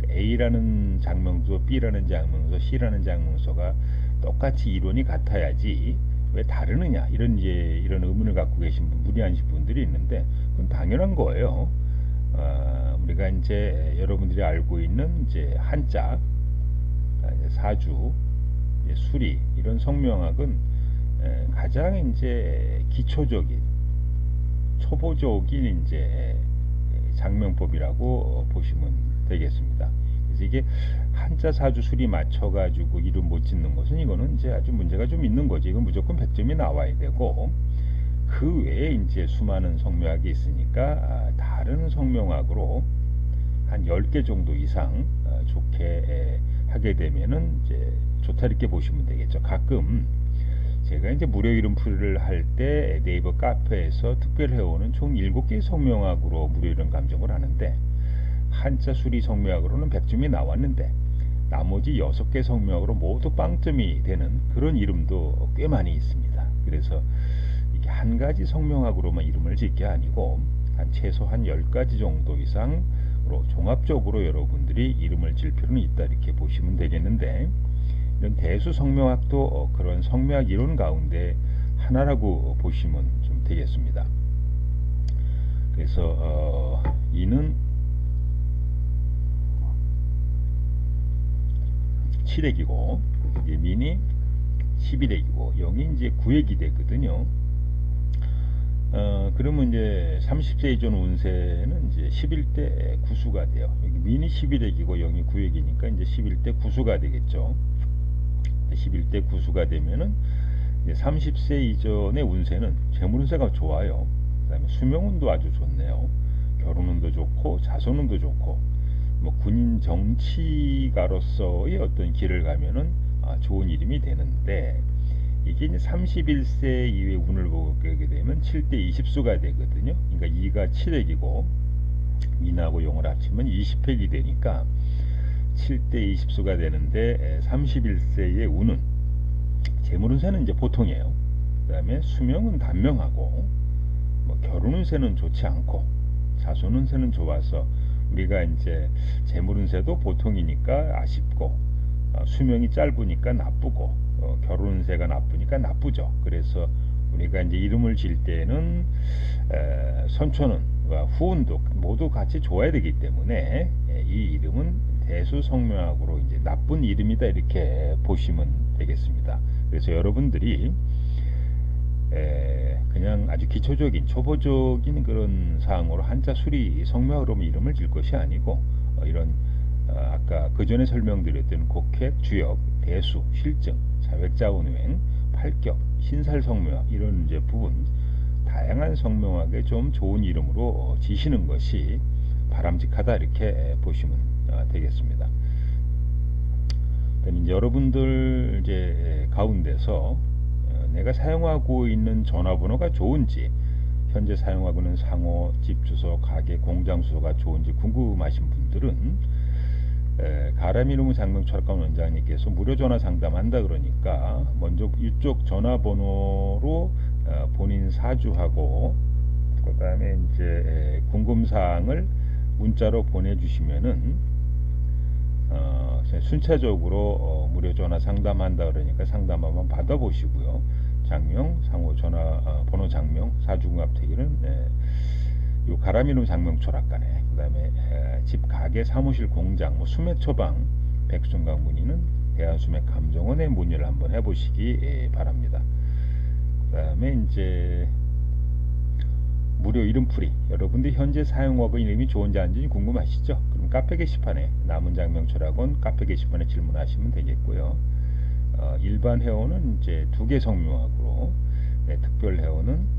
A라는 장명소, B라는 장명소, C라는 장명소가 똑같이 이론이 같아야지 왜 다르느냐, 이런 의문을 갖고 계신 문의하신 분들이 있는데, 그건 당연한 거예요. 우리가 이제 여러분들이 알고 있는 이제 한자, 사주, 수리, 이런 성명학은 가장 이제 기초적인, 초보적인 이제 장명법이라고 보시면 되겠습니다. 그래서 이게 한자, 사주, 수리 맞춰가지고 이름 못 짓는 것은 이거는 이제 아주 문제가 좀 있는 거지. 이건 무조건 100점이 나와야 되고, 그 외에 이제 수많은 성명학이 있으니까 다른 성명학으로 한 10개 정도 이상 좋게 하게 되면은 이제 좋다, 이렇게 보시면 되겠죠. 가끔 제가 이제 무료 이름풀이를 할 때 네이버 카페에서 특별 회원은 총 7개의 성명학으로 무료 이름 감정을 하는데, 한자 수리 성명학으로는 100점이 나왔는데 나머지 6개 성명학으로 모두 빵점이 되는 그런 이름도 꽤 많이 있습니다. 그래서 이게 한 가지 성명학으로만 이름을 짓게 아니고 한 최소한 10가지 정도 이상으로 종합적으로 여러분들이 이름을 질 필요는 있다, 이렇게 보시면 되겠는데, 이런 대수 성명학도 그런 성명학 이론 가운데 하나라고 보시면 좀 되겠습니다. 그래서 이는 7액이고 민이 11액이고 0이 이제 9액이 되거든요. 그러면 이제 30세 이전 운세는 이제 11대 구수가 돼요. 여기 민이 11액이고 0이 9액이니까 이제 11대 구수가 되겠죠. 11대 구수가 되면은 이제 30세 이전의 운세는 재물운세가 좋아요. 그 다음에 수명운도 아주 좋네요. 결혼운도 좋고 자손운도 좋고, 뭐 군인 정치가로서의 어떤 길을 가면은 좋은 이름이 되는데, 이게 이제 31세 이후의 운을 보게 되면 7대 20수가 되거든요. 그러니까 2가 7액이고 민하고 용을 합치면 20액이 되니까 7대 20수가 되는데, 31세의 운은 재물운세는 이제 보통이에요. 그 다음에 수명은 단명하고, 뭐 결혼운세는 좋지 않고, 자손운세는 좋아서 우리가 이제 재물운세도 보통이니까 아쉽고, 수명이 짧으니까 나쁘고, 결혼운세가 나쁘니까 나쁘죠. 그래서 우리가 이제 이름을 질 때는 선초는과 후운도 모두 같이 좋아야 되기 때문에 이 이름은 대수성명학으로 이제 나쁜 이름이다, 이렇게 보시면 되겠습니다. 그래서 여러분들이 그냥 아주 기초적인, 초보적인 그런 사항으로 한자 수리 성명으로 이름을 질 것이 아니고, 이런 아까 그 전에 설명드렸던 곡획, 주역, 대수, 실증, 자획자운행, 팔격, 신살성명학, 이런 이제 부분 다양한 성명학에 좀 좋은 이름으로 지시는 것이 바람직하다, 이렇게 보시면 되겠습니다. 그다음에 이제 여러분들 이제 가운데서 내가 사용하고 있는 전화번호가 좋은지, 현재 사용하고 있는 상호, 집 주소, 가게, 공장 주소가 좋은지 궁금하신 분들은 가람이루무 장명철학관 원장님께서 무료 전화 상담한다 그러니까 먼저 이쪽 전화번호로 본인 사주하고, 그 다음에 이제 궁금사항을 문자로 보내주시면은 순차적으로 무료 전화 상담한다 그러니까 상담 한번 받아보시고요. 장명, 상호, 전화 번호 장명, 사주궁합태기는 요 가람이룸 장명철학관에, 그 다음에 집, 가게, 사무실, 공장, 뭐 수매 처방, 백순강 문의는 대한수매 감정원에 문의를 한번 해보시기 바랍니다. 그 다음에 이제 무료 이름풀이, 여러분들이 현재 사용하고 이름이 좋은지 안 좋은지 궁금하시죠? 그럼 카페 게시판에, 남은 장명철학원 카페 게시판에 질문하시면 되겠고요. 일반 회원은 이제 2개 성명학으로, 특별 회원은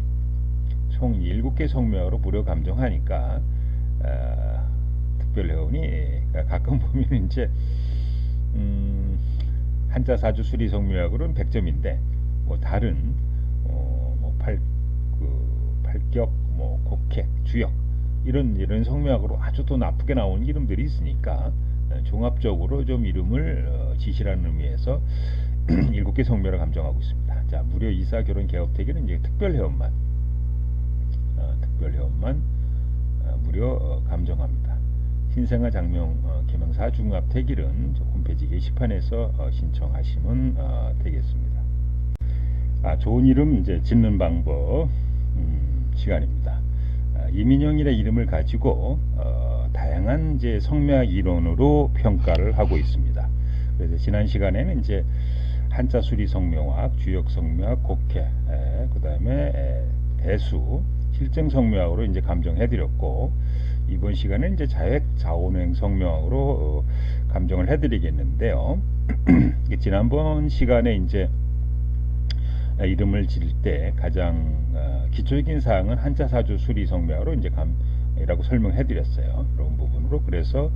총 7개 성명학으로 무료 감정하니까 특별 회원이 가끔 보면 이제 한자 사주 수리 성묘학으로는 100점인데 뭐 다른 뭐 팔격, 뭐 곡획, 주역 이런 성묘학으로 아주 또 나쁘게 나오는 이름들이 있으니까 종합적으로 좀 이름을 지시라는 의미에서 7개 성묘를 감정하고 있습니다. 자, 무려 이사 결혼 개업 대기는 이제 특별 회원만 무료 감정합니다. 신생아 장명 계명사 중합 태길은 홈페이지 게시판에서 신청하시면 되겠습니다. 좋은 이름 이제 짓는 방법 시간입니다. 이민영이라 이름을 가지고 다양한 이제 성묘학 이론으로 평가를 하고 있습니다. 그래서 지난 시간에는 이제 한자 수리 성묘학, 주역 성묘학, 곡회, 그 다음에 대수, 실증 성묘학으로 이제 감정해드렸고, 이번 시간은 이제 자획 자원행 성묘학으로 감정을 해드리겠는데요. 지난번 시간에 이제 이름을 지을 때 가장 기초적인 사항은 한자 사주 수리 성묘학으로 이제 이라고 설명해드렸어요. 그런 부분으로 그래서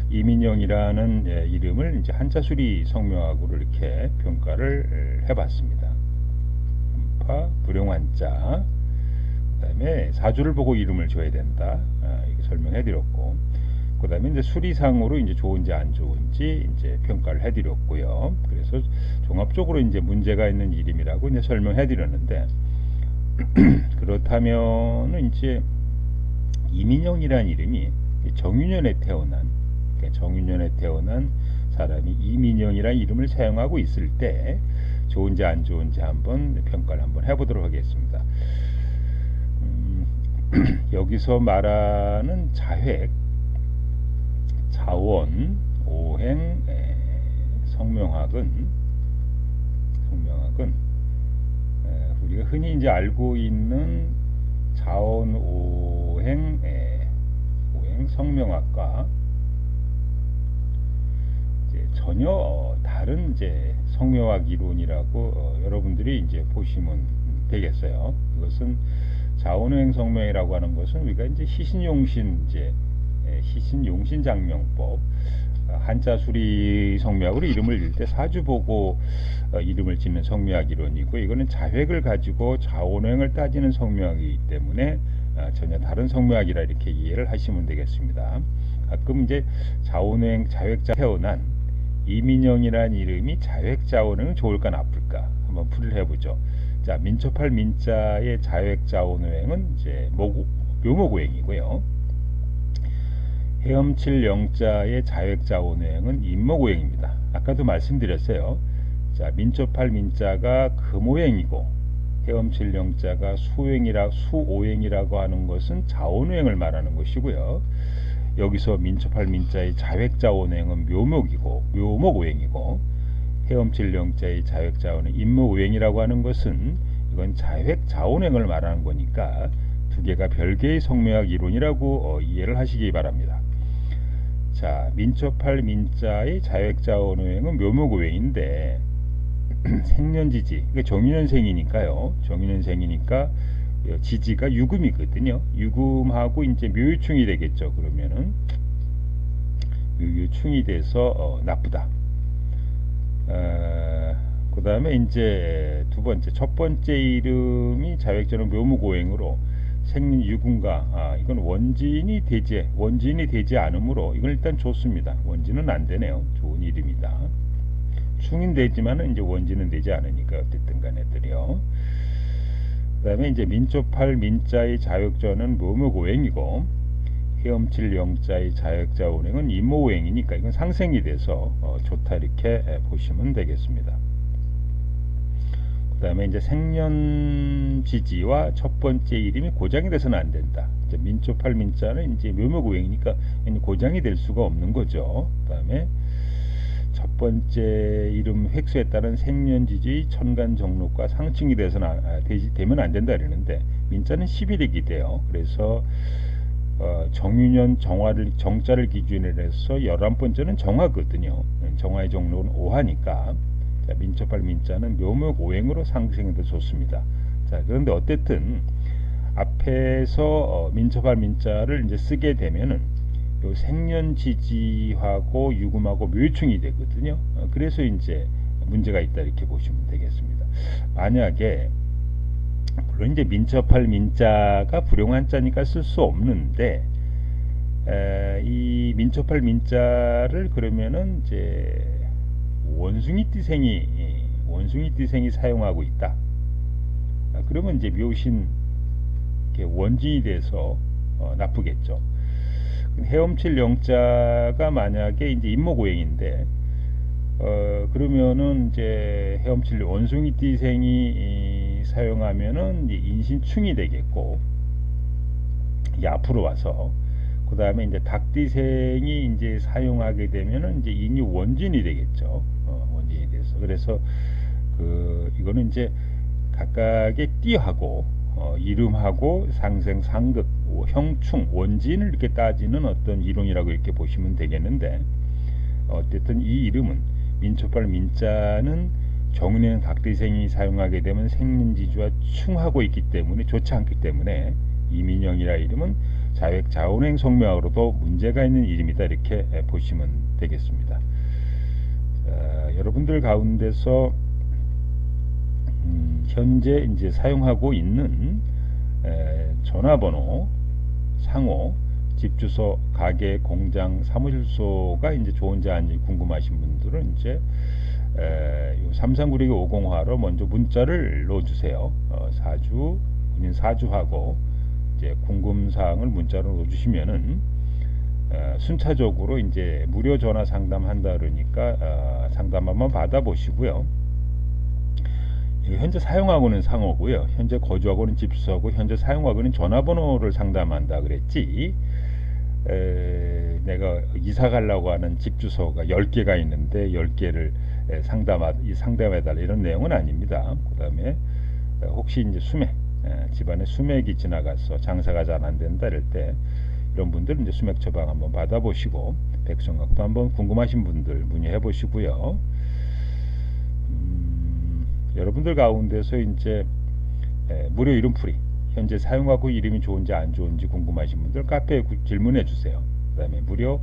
이민영이라는 이름을 이제 한자 수리 성묘학으로 이렇게 평가를 해봤습니다. 음파, 불용한자, 그다음에 사주를 보고 이름을 줘야 된다. 이렇게 설명해드렸고, 그다음에 이제 수리상으로 이제 좋은지 안 좋은지 이제 평가를 해드렸고요. 그래서 종합적으로 이제 문제가 있는 이름이라고 이제 설명해드렸는데, 그렇다면은 이제 이민영이라는 이름이 정유년에 태어난 사람이 이민영이라는 이름을 사용하고 있을 때 좋은지 안 좋은지 한번 평가를 한번 해보도록 하겠습니다. 여기서 말하는 자획, 자원, 오행, 성명학은 우리가 흔히 이제 알고 있는 자원, 오행, 성명학과 전혀 다른 이제 성묘학 이론이라고 여러분들이 이제 보시면 되겠어요. 이것은 자원오행 성묘이라고 하는 것은 우리가 이제 시신용신 장명법, 한자 수리 성묘학으로 이름을 질 때 사주 보고 이름을 짓는 성묘학 이론이고, 이거는 자획을 가지고 자원오행을 따지는 성묘학이기 때문에 전혀 다른 성묘학이라 이렇게 이해를 하시면 되겠습니다. 가끔 이제 자원오행 자획자 태어난 이민영이라는 이름이 자획자원오행은 좋을까 나쁠까 한번 풀이를 해보죠. 자, 민초팔 민자의 자획자원오행은 이제 묘목오행이고요. 헤엄칠 영자의 자획자원오행은 임목오행입니다. 아까도 말씀드렸어요. 자, 민초팔 민자가 금오행이고 헤엄칠 영자가 수오행이라고 하는 것은 자원오행을 말하는 것이고요. 여기서 민초팔 민자의 자획자원오행은 묘목오행이고 헤엄칠 영자의 자획자원은 임목오행이라고 하는 것은 이건 자획자원오행을 말하는 거니까 두 개가 별개의 성묘학 이론이라고 이해를 하시기 바랍니다. 자, 민초팔 민자의 자획자원오행은 묘목오행인데 생년지지, 그러니까 정유년생이니까요. 정유년생이니까 지지가 유금이거든요. 유금하고 이제 묘유충이 되겠죠. 그러면은 묘유충이 돼서 나쁘다. 그 다음에 이제 첫 번째 이름이 자획자는 묘목오행으로 생년 유금과 이건 원진이 되지 않으므로 이건 일단 좋습니다. 원진은 안 되네요. 좋은 이름이다. 충인 되지만은 이제 원진은 되지 않으니까 어쨌든 간에들이요. 그 다음에 이제 민초팔 민자의 자획자는 묘목오행이고 헤엄칠 영자의 자획자원행은 임목오행이니까 이건 상생이 돼서 좋다 이렇게 보시면 되겠습니다. 그 다음에 이제 생년지지와 첫 번째 이름이 고장이 돼서는 안 된다. 이제 민초팔 민자는 이제 묘목오행이니까 고장이 될 수가 없는 거죠. 그 다음에 첫 번째 이름 획수에 따른 생년지지 천간정록과 상충이 되면 안 된다 이러는데 민자는 11일이 돼요. 그래서 정유년 정자를 기준으로 해서 11번째는 정화거든요. 정화의 정록은 5화니까 민초팔 민자는 묘목오행으로 상승해도 좋습니다. 자, 그런데 어쨌든 앞에서 민초팔 민자를 이제 쓰게 되면은 요 생년지지하고 유금하고 묘충이 되거든요. 그래서 이제 문제가 있다 이렇게 보시면 되겠습니다. 만약에 물론 이제 민첩할 민자가 불용한 자니까 쓸 수 없는데 이 민첩할 민자를 그러면은 이제 원숭이띠생이 사용하고 있다. 그러면 이제 묘신 원진이 돼서 나쁘겠죠. 헤엄칠 영자가 만약에 이제 임목오행인데 그러면은 이제 헤엄칠 원숭이띠생이 사용하면은 이제 인신충이 되겠고, 이 앞으로 와서 그 다음에 이제 닭띠생이 이제 사용하게 되면은 이제 인이 원진이 되겠죠. 원진이 돼서. 그래서 이거는 이제 각각의 띠하고 이름하고 상생, 상극, 형충, 원진을 이렇게 따지는 어떤 이론이라고 이렇게 보시면 되겠는데, 어쨌든 이 이름은 민초발 민자는 정운에는 각띠생이 사용하게 되면 생년지주와 충하고 있기 때문에 좋지 않기 때문에 이민영이라 이름은 자획 자운행 성묘학으로도 문제가 있는 이름이다 이렇게 보시면 되겠습니다. 여러분들 가운데서 현재 이제 사용하고 있는 전화번호, 상호, 집주소, 가게, 공장, 사무실소가 이제 좋은지 아닌지 궁금하신 분들은 이제 3396-50화로 먼저 문자를 넣어주세요. 사주, 본인 사주하고 이제 궁금사항을 문자로 넣어주시면은 순차적으로 이제 무료 전화 상담한다 그러니까 상담 한번 받아보시고요. 현재 사용하고는 상호고요. 현재 거주하고는 집주소하고 현재 사용하고는 전화번호를 상담한다 그랬지. 내가 이사 가려고 하는 집주소가 10개가 있는데 10개를 상담해달라 이런 내용은 아닙니다. 그 다음에 혹시 이제 집안에 수맥이 지나가서 장사가 잘 안 된다 이럴 때 이런 분들 이제 수맥 처방 한번 받아보시고 백성각도 한번 궁금하신 분들 문의해 보시고요. 여러분들 가운데서 이제 무료 이름풀이 현재 사용하고 이름이 좋은지 안 좋은지 궁금하신 분들 카페에 질문해 주세요. 그 다음에 무료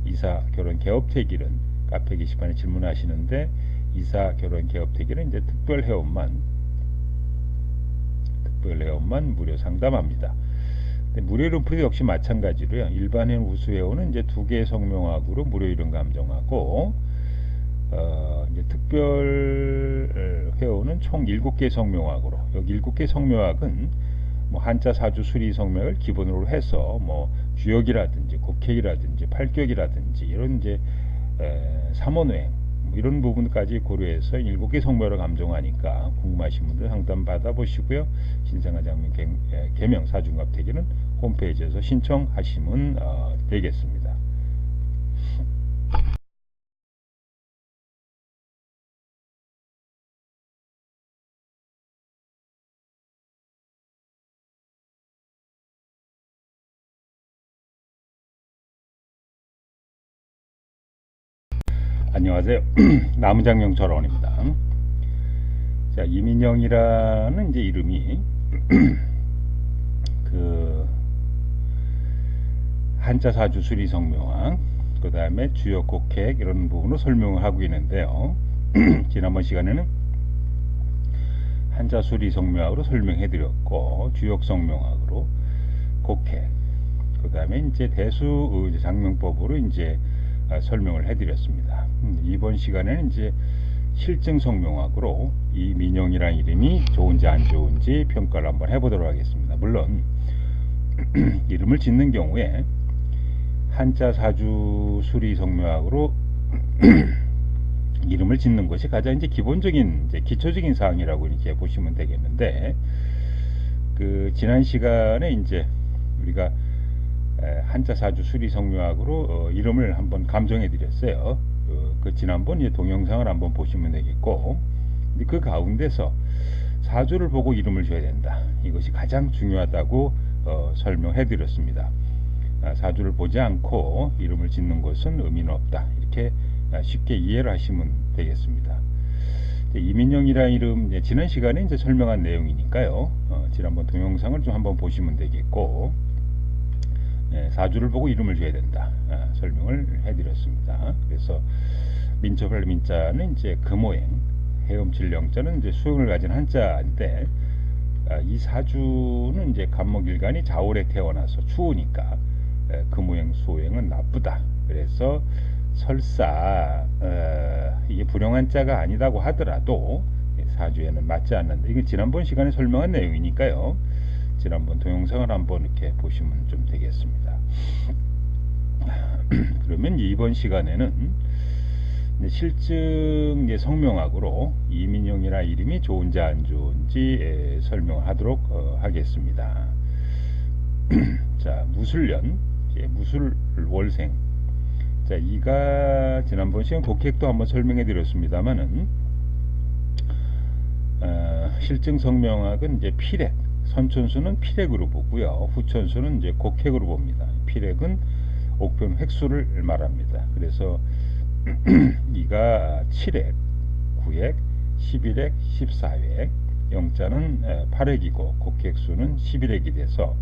이사 결혼 개업택일은 카페 게시판에 질문하시는데, 이사 결혼 개업택일은 이제 특별 회원만 무료 상담합니다. 무료 이름풀이 역시 마찬가지로요. 일반 회원, 우수 회원은 이제 2개의 성명학으로 무료 이름 감정하고 이제 특별 회원은 총 7개 성명학으로, 여기 7개 성명학은 뭐 한자 사주 수리 성명을 기본으로 해서 뭐 주역이라든지 곡획이라든지 팔격이라든지 이런 이제 삼원회행 뭐 이런 부분까지 고려해서 7개 성명을 감정하니까 궁금하신 분들 상담 받아보시고요. 신생아 장면 개명 사중갑 대기는 홈페이지에서 신청하시면 되겠습니다. 안녕하세요. 나무장명철원입니다. 자, 이민영이라는 이제 이름이 한자 사주 수리 성명학, 그 다음에 주역 곡획 이런 부분으로 설명을 하고 있는데요. 지난번 시간에는 한자 수리 성명학으로 설명해 드렸고, 주역 성명학으로 곡획, 그 다음에 이제 대수 장명법으로 이제 설명을 해드렸습니다. 이번 시간에는 이제 실증 성명학으로 이 민영이라는 이름이 좋은지 안 좋은지 평가를 한번 해보도록 하겠습니다. 물론 이름을 짓는 경우에 한자 사주 수리 성명학으로 이름을 짓는 것이 가장 이제 기본적인 이제 기초적인 사항이라고 이렇게 보시면 되겠는데, 지난 시간에 이제 우리가 한자 사주 수리 성명학으로 이름을 한번 감정해 드렸어요. 지난번 이제 동영상을 한번 보시면 되겠고, 그 가운데서 사주를 보고 이름을 줘야 된다, 이것이 가장 중요하다고 설명해 드렸습니다. 사주를 보지 않고 이름을 짓는 것은 의미는 없다, 이렇게 쉽게 이해를 하시면 되겠습니다. 이민영이라는 이름 지난 시간에 이제 설명한 내용이니까요. 지난번 동영상을 좀 한번 보시면 되겠고, 사주를 보고 이름을 줘야 된다. 설명을 해드렸습니다. 그래서 민초별 민자는 이제 금오행, 헤엄칠 영자는 이제 수용을 가진 한자인데, 이 사주는 이제 간목일간이 자월에 태어나서 추우니까 금오행 수오행은 나쁘다. 그래서 설사 이게 불용한 자가 아니다고 하더라도 사주에는 맞지 않는데, 이게 지난번 시간에 설명한 내용이니까요. 지난번 동영상을 한번 이렇게 보시면 좀 되겠습니다. 그러면 이번 시간에는 실증 성명학으로 이민용이라 이름이 좋은지 안 좋은지 설명하도록 하겠습니다. 자, 무술년, 무술월생. 자, 이가 지난번 시간 곡획도 한번 설명해 드렸습니다만은, 실증 성명학은 이제 필액, 선천수는 필액으로 보고요. 후천수는 이제 곡획으로 봅니다. 필액은 옥편 획수를 말합니다. 그래서 이가 7액, 9액, 11액, 14액, 영자는 8액이고 곡획수는 11액이 돼서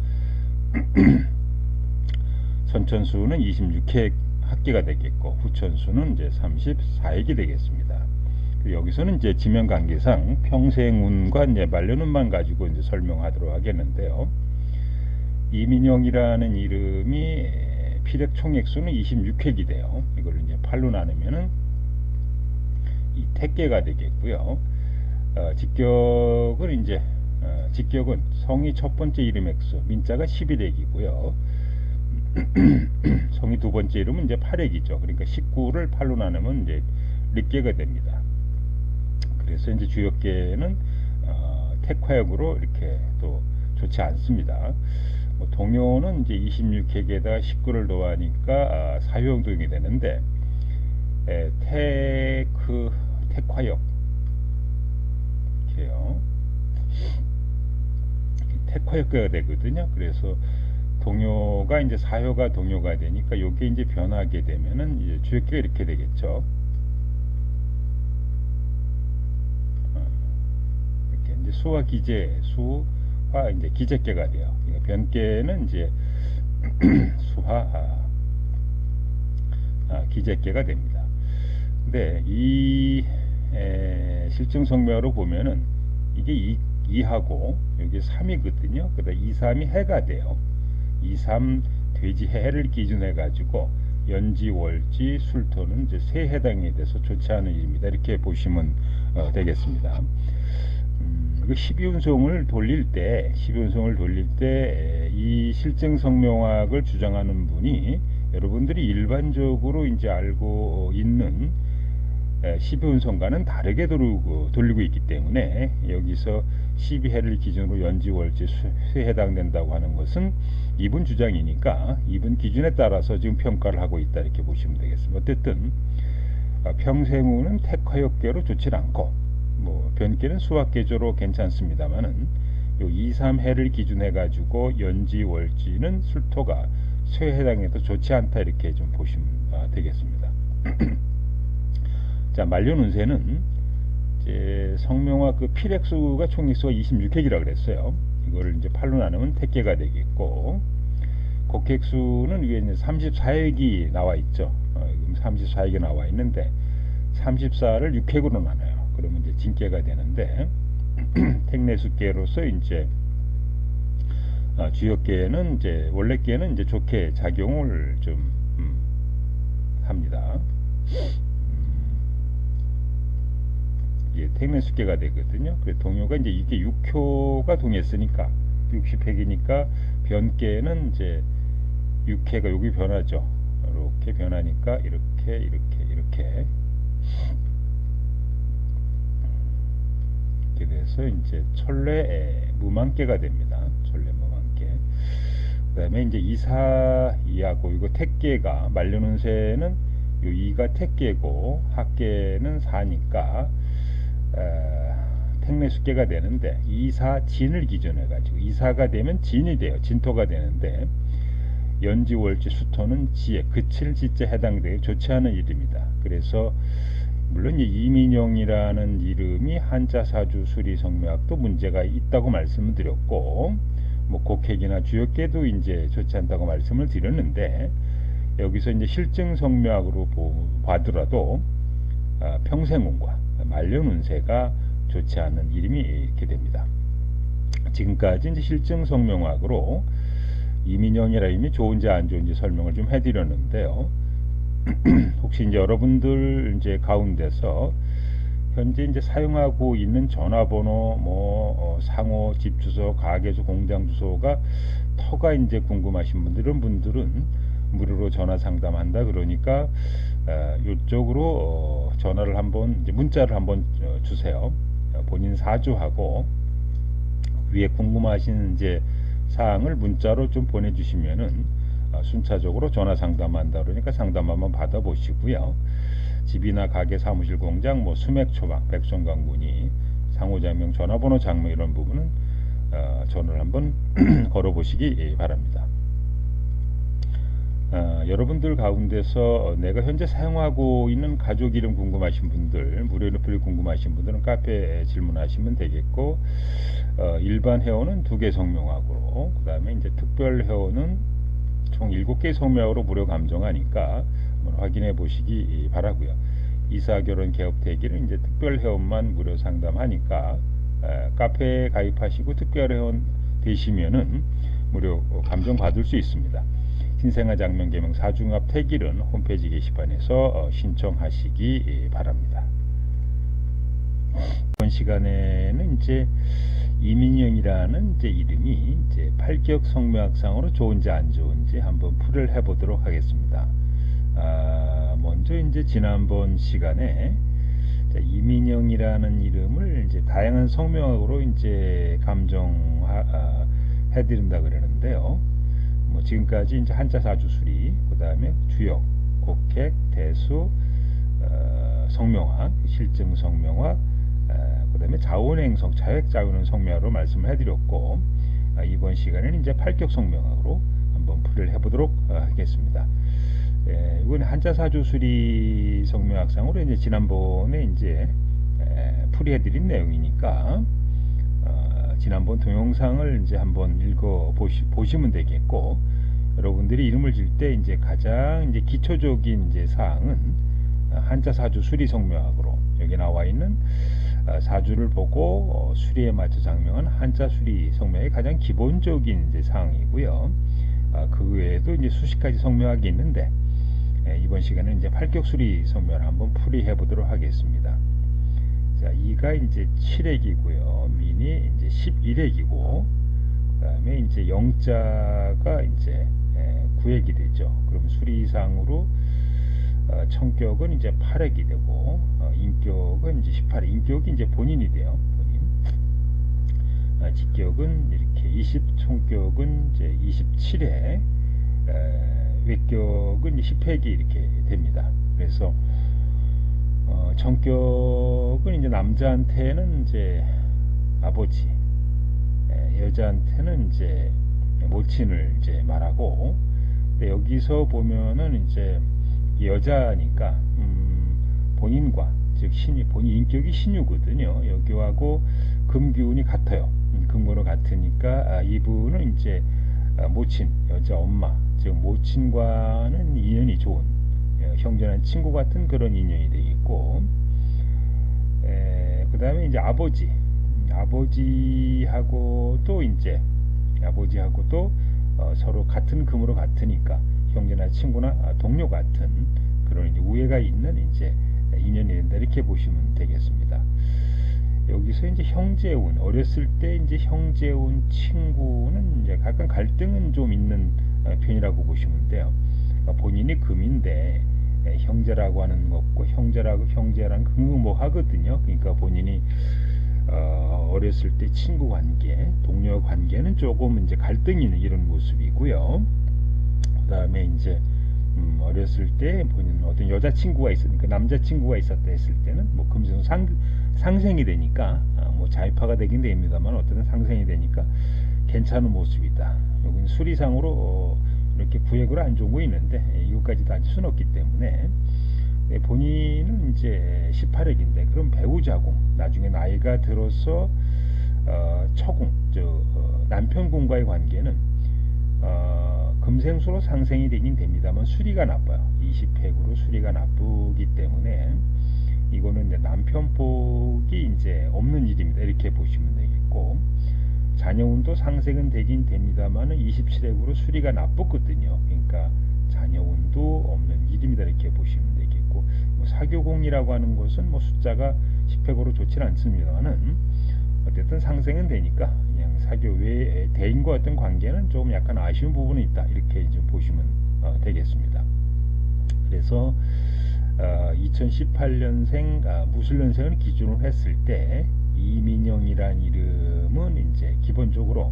선천수는 26액 합계가 되겠고, 후천수는 이제 34액이 되겠습니다. 여기서는 이제 지면관계상 평생운과 이제 말년운만 가지고 이제 설명하도록 하겠는데요. 이민영이라는 이름이 필액 총액수는 26획이 돼요. 이걸 이제 8로 나누면은 이 택계가 되겠고요. 직격은 이제 직격은 성이 첫 번째 이름 액수 민자가 11액이고요. 성이 두 번째 이름은 이제 8액이죠. 그러니까 19를 8로 나누면 이제 릿계가 됩니다. 그래서 이제 주역계는 택화역으로 이렇게 또 좋지 않습니다. 동요는 이제 26획에다가 19를 더하니까 사효용동이 되는데, 택화역 이렇게요. 택화역계가 되거든요. 그래서 동요가 이제 사효가 동요가 되니까 이게 이제 변하게 되면은 이제 주역계가 이렇게 되겠죠. 이렇게 이제 수와 기재, 수화 이제 기재계가 돼요. 변계는 이제 수화 기재계가 됩니다. 근데 이 실증성명으로 보면은 이게 2하고 여기 3이거든요. 그러다 2, 3이 해가 돼요. 2, 3 돼지 해를 기준해 가지고 연지, 월지, 술토는 이제 세 해당이 돼서 좋지 않은 일입니다. 이렇게 보시면 되겠습니다. 12운송을 돌릴 때 이 실증성명학을 주장하는 분이 여러분들이 일반적으로 이제 알고 있는 12운송과는 다르게 돌리고 있기 때문에, 여기서 12해를 기준으로 연지월지 수에 해당된다고 하는 것은 이분 주장이니까 이분 기준에 따라서 지금 평가를 하고 있다, 이렇게 보시면 되겠습니다. 어쨌든 평생우는 택화역계로 좋지 않고, 변계는 수학계조로 괜찮습니다만은 요 2, 3해를 기준해 가지고 연지월지는 술토가 수에 해당해서 좋지 않다, 이렇게 좀 보시면 되겠습니다. 자, 말년운세는 이제 성명화 그 필액수가 총액수가 26획이라고 그랬어요. 이거를 이제 8로 나누면 택계가 되겠고, 곡획수는 위에 이제 34획이 나와 있죠. 34획이 나와 있는데 34를 6획으로 나눠요. 그러면 이제 진계가 되는데, 택내수계로서 이제 주역계는 이제 원래계는 이제 좋게 작용을 좀 합니다. 이게 택내수계가 되거든요. 그래서 동요가 이제 이게 6효가 동했으니까 60획이니까 변계는 이제 6회가 여기 변하죠. 이렇게 변하니까 이렇게 돼서 이제 천례 무만계가 됩니다. 천례 무만계. 그 다음에 이제 이하고 이거 택계가 말년운세는 요 2가 택계고 합계는 4니까 택내수계가 되는데, 2사 진을 기준해 가지고 2사가 되면 진이 돼요. 진토가 되는데, 연지월지 수토는 지에 그칠 지째 해당되어 좋지 않은 일입니다. 그래서 물론 이민영이라는 이름이 한자 사주 수리 성명학도 문제가 있다고 말씀을 드렸고, 뭐 곡핵이나 주역계도 이제 좋지 않다고 말씀을 드렸는데, 여기서 이제 실증 성묘학으로 봐더라도 평생운과 말년 운세가 좋지 않은 이름이 이렇게 됩니다. 지금까지 이제 실증 성묘학으로 이민영이라 이름이 좋은지 안 좋은지 설명을 좀 해드렸는데요. 혹시 이제 여러분들 이제 가운데서 현재 이제 사용하고 있는 전화번호, 상호, 집 주소, 가게주, 공장 주소가 터가 이제 궁금하신 분들은 무료로 전화 상담한다. 그러니까 이쪽으로 전화를 한번, 이제 문자를 한번 주세요. 본인 사주하고 위에 궁금하신 이제 사항을 문자로 좀 보내주시면은 순차적으로 전화 상담한다. 그러니까 상담 한번 받아보시고요. 집이나 가게, 사무실, 공장, 수맥, 초박, 백성강, 문의, 상호작명, 전화번호 장명 이런 부분은 전화를 한번 걸어보시기 바랍니다. 여러분들 가운데서 내가 현재 사용하고 있는 가족 이름 궁금하신 분들, 무료 리필 궁금하신 분들은 카페에 질문하시면 되겠고, 일반 회원은 2개 성명학으로, 그 다음에 이제 특별 회원은 총 7개 성명학으로 무료 감정하니까 한번 확인해 보시기 바라고요. 이사, 결혼, 개업, 대기를 이제 특별 회원만 무료 상담하니까 카페에 가입하시고 특별 회원 되시면은 무료 감정 받을 수 있습니다. 신생아 장명 개명 사중합 태길은 홈페이지 게시판에서 신청하시기 바랍니다. 이번 시간에는 이제 이민영이라는 이제 이름이 이제 팔격 성묘학상으로 좋은지 안 좋은지 한번 풀을 해보도록 하겠습니다. 먼저 이제 지난번 시간에 이민영이라는 이름을 이제 다양한 성묘학으로 이제 감정해드린다 그러는데요. 지금까지 이제 한자 사주 수리, 그 다음에 주역, 곡핵, 대수, 성명학, 실증 성명학, 그 다음에 자원행성, 자획 자원은 성명학으로 말씀을 해드렸고, 이번 시간에는 이제 팔격 성명학으로 한번 풀이를 해보도록 하겠습니다. 이건 한자 사주 수리 성명학상으로 이제 지난번에 이제 풀이해드린 내용이니까. 지난번 동영상을 이제 한번 보시면 되겠고, 여러분들이 이름을 질 때 이제 가장 이제 기초적인 이제 사항은 한자 사주 수리 성묘학으로 여기 나와 있는 사주를 보고 수리에 맞춰 장명한 한자 수리 성묘학이 가장 기본적인 이제 사항이고요. 그 외에도 이제 수십 가지 성묘학이 있는데 이번 시간에는 이제 팔격 수리 성묘를 한번 풀이해 보도록 하겠습니다. 자, 2가 이제 7핵이고요. 민이 이제 11핵이고, 그 다음에 이제 영자가 이제 9핵이 되죠. 그럼 수리상으로 청격은 이제 8핵이 되고, 인격은 이제 18핵. 인격이 이제 본인이 돼요. 본인. 직격은 이렇게 20, 총격은 이제 27핵, 외격은 10핵이 이렇게 됩니다. 그래서 정격은 이제 남자한테는 이제 아버지, 여자한테는 이제 모친을 이제 말하고, 근데 여기서 보면은 이제 여자니까 본인과 즉 본인 인격이 신유거든요. 여기하고 금기운이 같아요. 금고로 같으니까 이분은 이제 모친, 여자 엄마, 즉 모친과는 인연이 좋은 형제나 친구 같은 그런 인연이 되겠고, 그 다음에 이제 아버지하고 또 이제 아버지하고 또 서로 같은 금으로 같으니까 형제나 친구나 동료 같은 그런 이제 우애가 있는 이제 인연이 된다, 이렇게 보시면 되겠습니다. 여기서 이제 형제운, 어렸을 때 이제 형제운 친구는 이제 가끔 갈등은 좀 있는 편이라고 보시면 돼요. 그러니까 본인이 금인데 형제라고 하는 것고 형제랑 극무모하거든요. 그러니까 본인이 어렸을 때 친구 관계, 동료 관계는 조금 이제 갈등이 있는 이런 모습이고요. 그 다음에 이제 어렸을 때 본인은 어떤 여자친구가 있으니까 남자친구가 있었다 했을 때는 금수 상생이 되니까 자이파가 되긴 됩니다만 어떤 상생이 되니까 괜찮은 모습이다. 여기는 수리상으로 이렇게 구획으로 안 좋은 거 있는데 이것까지 다 알 수는 없기 때문에 본인은 이제 18핵인데 그럼 배우자공, 나중에 나이가 들어서 처공, 남편군과의 관계는 금생수로 상생이 되긴 됩니다만 수리가 나빠요. 20획으로 수리가 나쁘기 때문에 이거는 이제 남편복이 이제 없는 일입니다. 이렇게 보시면 되겠고, 자녀운도 상생은 되긴 됩니다만은 27획으로 수리가 나쁘거든요. 그러니까 자녀운도 없는 일입니다. 이렇게 보시면 되겠고, 뭐 사교공이라고 하는 것은 뭐 숫자가 10획으로 좋지는 않습니다만은 어쨌든 상생은 되니까 그냥 사교 외에 대인과 어떤 관계는 조금 약간 아쉬운 부분이 있다. 이렇게 좀 보시면 되겠습니다. 그래서 2018년생 무술년생을 기준으로 했을 때 이민영이란 이름은 이제 기본적으로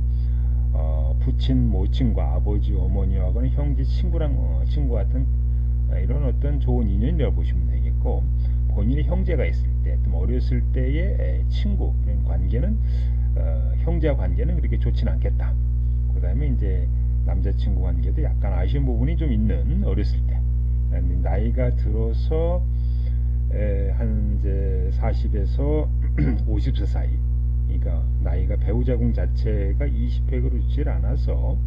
부친, 모친과 아버지, 어머니하고는 형제, 친구랑 친구 같은 이런 어떤 좋은 인연이라고 보시면 되겠고, 본인의 형제가 있을 때, 좀 어렸을 때의 친구 이런 관계는 형제와 관계는 그렇게 좋지는 않겠다. 그 다음에 이제 남자친구 관계도 약간 아쉬운 부분이 좀 있는 어렸을 때. 나이가 들어서 한 이제 40에서 50세 사이, 그러니까 나이가 배우자궁 자체가 20획으로 있질 않아서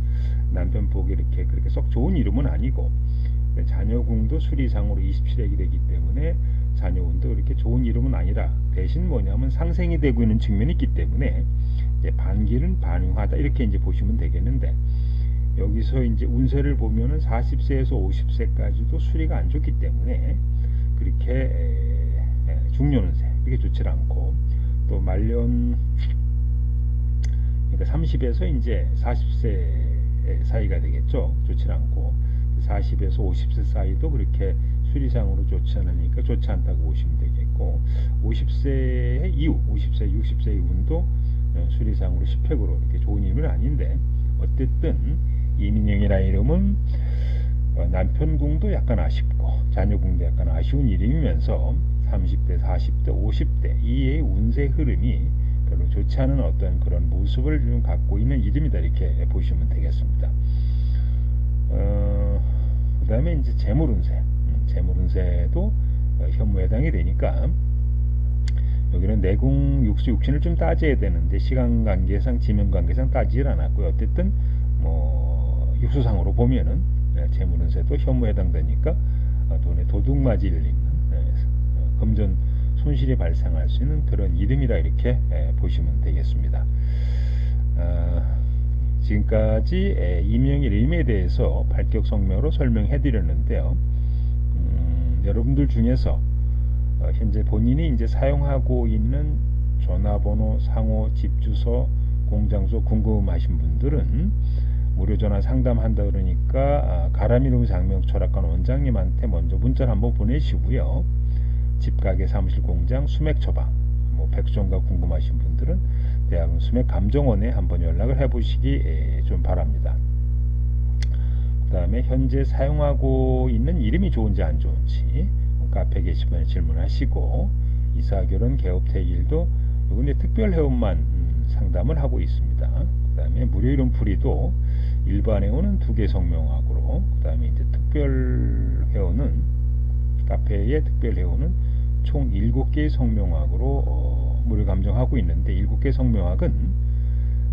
남편 보기 이렇게 그렇게 썩 좋은 이름은 아니고, 자녀궁도 수리상으로 27획이 되기 때문에 자녀운도 그렇게 좋은 이름은 아니라, 대신 뭐냐면 상생이 되고 있는 측면이 있기 때문에 이제 반기는 반응하다 이렇게 이제 보시면 되겠는데, 여기서 이제 운세를 보면은 40세에서 50세까지도 수리가 안 좋기 때문에 그렇게 중년운세 그렇게 좋지 않고, 또 말년 그러니까 30에서 이제 40세 사이가 되겠죠. 좋지 않고 40에서 50세 사이도 그렇게 수리상으로 좋지 않으니까 좋지 않다고 보시면 되겠고, 50세 이후 50세 60세 이후도 수리상으로 10획으로 이렇게 좋은 이름은 아닌데, 어쨌든 이민영이라는 이름은 남편궁도 약간 아쉽고 자녀궁도 약간 아쉬운 이름이면서 30대, 40대, 50대 이의 운세 흐름이 별로 좋지 않은 어떤 그런 모습을 좀 갖고 있는 이름이다. 이렇게 보시면 되겠습니다. 그 다음에 이제 재물운세, 재물운세도 현무에 해당이 되니까 여기는 내궁, 육수, 육신을 좀 따져야 되는데 시간 관계상, 지면 관계상 따지질 않았고요. 어쨌든 뭐 육수상으로 보면은 재물운세도 현무에 해당되니까 돈에 도둑맞이를 입는 금전 손실이 발생할 수 있는 그런 이름이라 이렇게 보시면 되겠습니다. 지금까지 이민영의 이름에 대해서 발격성명으로 설명해 드렸는데요. 여러분들 중에서 현재 본인이 이제 사용하고 있는 전화번호, 상호, 집주소, 공장소 궁금하신 분들은 무료 전화 상담한다 그러니까 가람이동 장명 철학관 원장님한테 먼저 문자를 한번 보내시고요. 집가게, 사무실, 공장, 수맥 처방, 뭐 백수전가 궁금하신 분들은 대학원 수맥 감정원에 한번 연락을 해보시기 좀 바랍니다. 그 다음에 현재 사용하고 있는 이름이 좋은지 안 좋은지 카페 게시판에 질문하시고, 이사, 결혼, 개업, 퇴일도 요건 특별 회원만 상담을 하고 있습니다. 그 다음에 무료 이름 풀이도 일반 회원은 2개 성명학으로, 그 다음에 이제 특별 회원은 카페의 특별 회원은 총 7개의 성명학으로 무료 감정하고 있는데, 7개 성명학은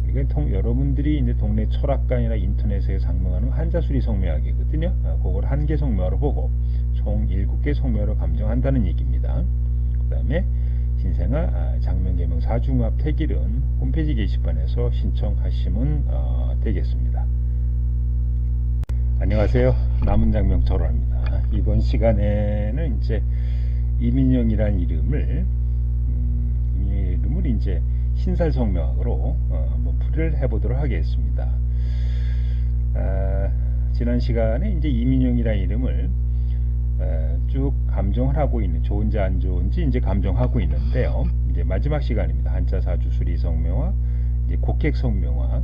그러니까 여러분들이 이제 동네 철학관이나 인터넷에 상명하는 한자수리 성명학이거든요. 그걸 1개 성명학으로 보고 총 7개 성명학으로 감정한다는 얘기입니다. 그 다음에 신생아 장명개명 사중합 태길은 홈페이지 게시판에서 신청하시면 되겠습니다. 안녕하세요. 남은장명 철호입니다. 이번 시간에는 이제 이민영이라는 이름을 이제 신살성명학으로 한번 풀이를 해보도록 하겠습니다. 지난 시간에 이제 이민영이라는 이름을 쭉 감정을 하고 있는, 좋은지 안 좋은지 이제 감정하고 있는데요. 이제 마지막 시간입니다. 한자 사주 수리 성명학, 이제 곡획 성명학,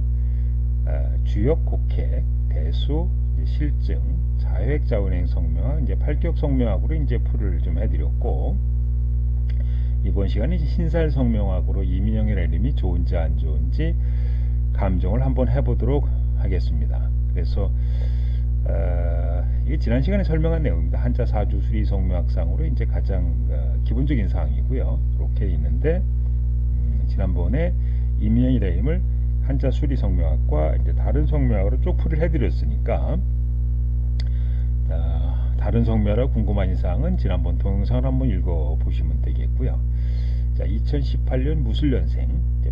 주역 곡획, 대수, 이제 실증, 자획 자운행 성명학, 이제 팔격 성명학으로 이제 풀을 좀 해드렸고, 이번 시간에 신살 성명학으로 이민영이라는 이름이 좋은지 안 좋은지 감정을 한번 해보도록 하겠습니다. 그래서 이게 지난 시간에 설명한 내용입니다. 한자 사주 수리 성명학상으로 이제 가장 기본적인 사항이고요. 이렇게 있는데, 지난번에 이민영이라는 이름을 한자 수리 성명학과 이제 다른 성명학으로 쪽풀이를 해드렸으니까 다른 성명학 궁금한 사항은 지난번 동영상을 한번 읽어보시면 되겠고요. 자, 2018년 무술년생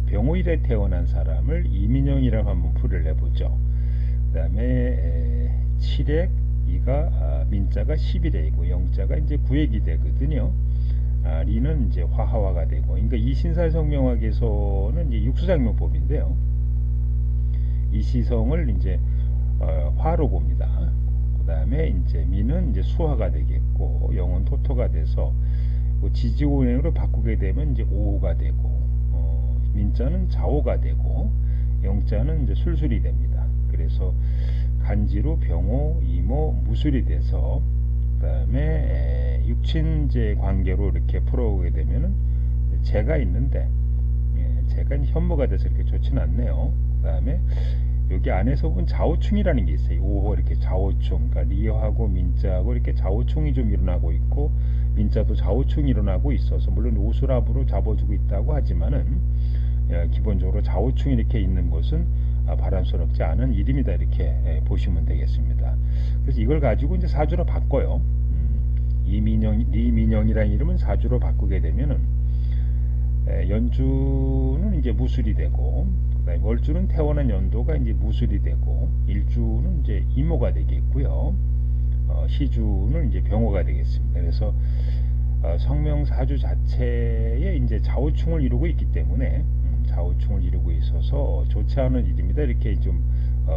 병호일에 태어난 사람을 이민영이라고 한번 풀이를 해보죠. 그 다음에 칠액 이가 민자가 11액이고 영자가 이제 9액이 되거든요. 리는 이제 화하화가 되고, 그러니까 이 신살성명학에서는 이제 육수장명법인데요. 이 시성을 이제 화로 봅니다. 그 다음에 이제 미는 이제 수화가 되겠고, 영은 토토가 돼서 지지오행으로 바꾸게 되면 이제 오호가 되고, 민자는 자오가 되고, 영자는 이제 술술이 됩니다. 그래서 간지로 병호, 이모, 무술이 돼서 그 다음에 육친제 관계로 이렇게 풀어오게 되면은 재가 있는데, 재가 현무가 돼서 이렇게 좋지는 않네요. 그 다음에 여기 안에서 본 좌우충이라는 게 있어요. 오호 이렇게 좌우충, 그러니까 리하고 민자하고 이렇게 좌우충이 좀 일어나고 있고, 민자도 좌우충이 일어나고 있어서 물론 오수랍으로 잡아주고 있다고 하지만은 기본적으로 좌우충이 이렇게 있는 것은 바람스럽지 않은 이름이다, 이렇게 보시면 되겠습니다. 그래서 이걸 가지고 이제 사주로 바꿔요. 리민영이라는 이름은 사주로 바꾸게 되면은 연주는 이제 무술이 되고, 그다음에 월주는 태어난 연도가 이제 무술이 되고, 일주는 이제 이모가 되겠고요. 시주는 이제 병호가 되겠습니다. 그래서 성명사주 자체에 이제 좌우충을 이루고 있기 때문에 좌우충을 이루고 있어서 좋지 않은 일입니다, 이렇게 좀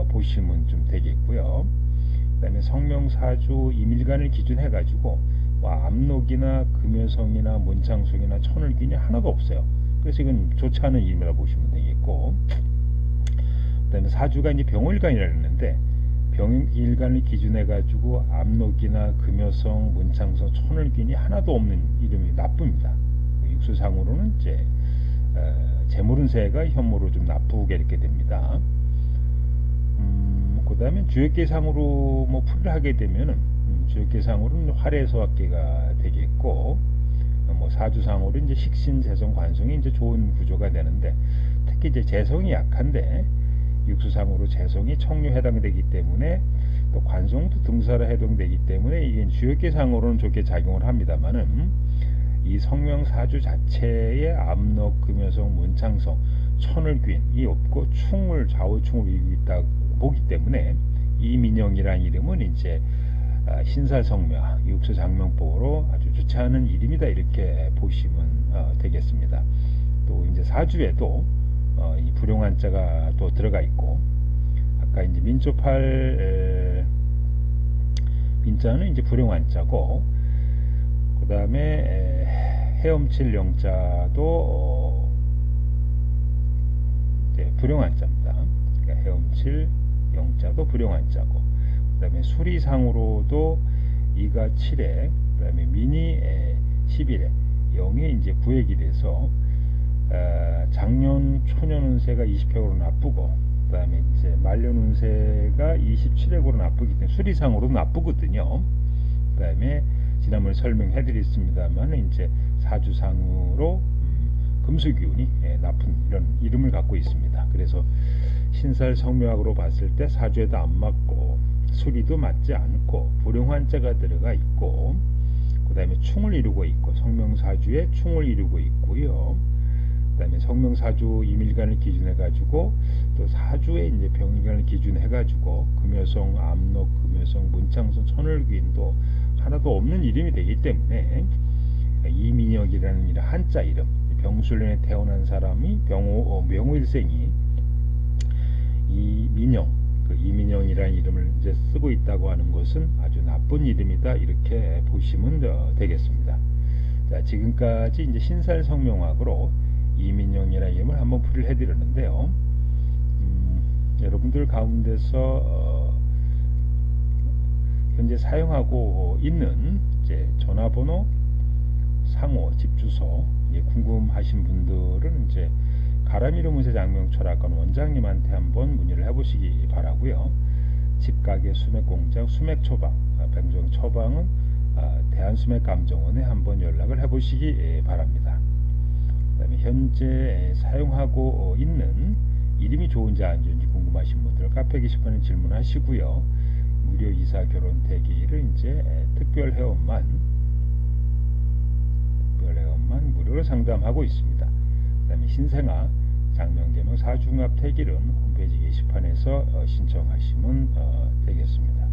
보시면 좀 되겠고요. 그 다음에 성명사주 임일간을 기준해 가지고 압록이나 금여성이나 문창성이나 천을균이 하나도 없어요. 그래서 이건 좋지 않은 일이라고 보시면 되겠고, 그 다음에 사주가 이제 병일간이라고 했는데, 병일간을 기준해 가지고 압록이나 금여성, 문창성, 천을균이 하나도 없는 이름이 나쁩니다. 육수상으로는 이제 재물운세가 현무로 좀 나쁘게 이렇게 됩니다. 그 다음에 주역계상으로 뭐 풀이를 하게 되면은 주역계상으로는 활해소학계가 되겠고, 뭐 사주상으로 이제 식신, 재성, 관성이 이제 좋은 구조가 되는데, 특히 이제 재성이 약한데 육수상으로 재성이 청류에 해당되기 때문에, 또 관성도 등사로 해당되기 때문에 이게 주역계상으로는 좋게 작용을 합니다만은, 이 성명사주 자체에 압록, 금여성, 문창성, 천을균이 없고 충을, 좌우충을 이루고 있다고 보기 때문에 이민영이라는 이름은 이제 신살성명, 육수장명법으로 아주 좋지 않은 이름이다, 이렇게 보시면 되겠습니다. 또 이제 사주에도 이 불용한자가 또 들어가 있고, 아까 이제 민조팔 민자는 이제 불용한자고, 그 다음에 해엄칠 영자도 불용한자입니다. 그러니까 해엄칠 영자도 불용한자고, 그 다음에 수리상으로도 이가 7에, 그 다음에 민이 11에, 영이 이제 9액이 돼서 작년 초년 운세가 20획으로 나쁘고, 그 다음에 이제 말년 운세가 27액으로 나쁘기 때문에 수리상으로 나쁘거든요. 그 다음에 지난번에 설명해 드렸습니다만 이제 사주상으로 금수기운이 나쁜 이런 이름을 갖고 있습니다. 그래서 신살 성묘학으로 봤을 때 사주에도 안 맞고 수리도 맞지 않고 불용한자가 들어가 있고, 그 다음에 충을 이루고 있고, 성명사주에 충을 이루고 있고요. 그 다음에 성명사주 임일간을 기준해 가지고 또 사주에 이제 병일간을 기준해 가지고 금여성, 압록, 금여성, 문창성, 천을귀인도 하나도 없는 이름이 되기 때문에 이민혁이라는 이름, 한자 이름, 병술년에 태어난 사람이 명호일생이 이민영, 그 이민영이라는 이름을 이제 쓰고 있다고 하는 것은 아주 나쁜 이름이다, 이렇게 보시면 되겠습니다. 자, 지금까지 이제 신살성명학으로 이민영이라는 이름을 한번 풀이를 해드렸는데요. 여러분들 가운데서 현재 사용하고 있는 이제 전화번호, 상호, 집주소 궁금하신 분들은 이제 가람이름 운세 장명철학관 원장님한테 한번 문의를 해보시기 바라고요. 집가게 수맥공장 수맥처방, 병정 처방은 대한수맥감정원에 한번 연락을 해보시기 바랍니다. 그 다음에 현재 사용하고 있는 이름이 좋은지 안 좋은지 궁금하신 분들 카페 게시판에 질문하시고요. 무료 이사 결혼 대기를 이제 특별 회원만 무료로 상담하고 있습니다. 그 다음에 신생아 장명개명 사중합 태기는 홈페이지 게시판에서 신청하시면 되겠습니다.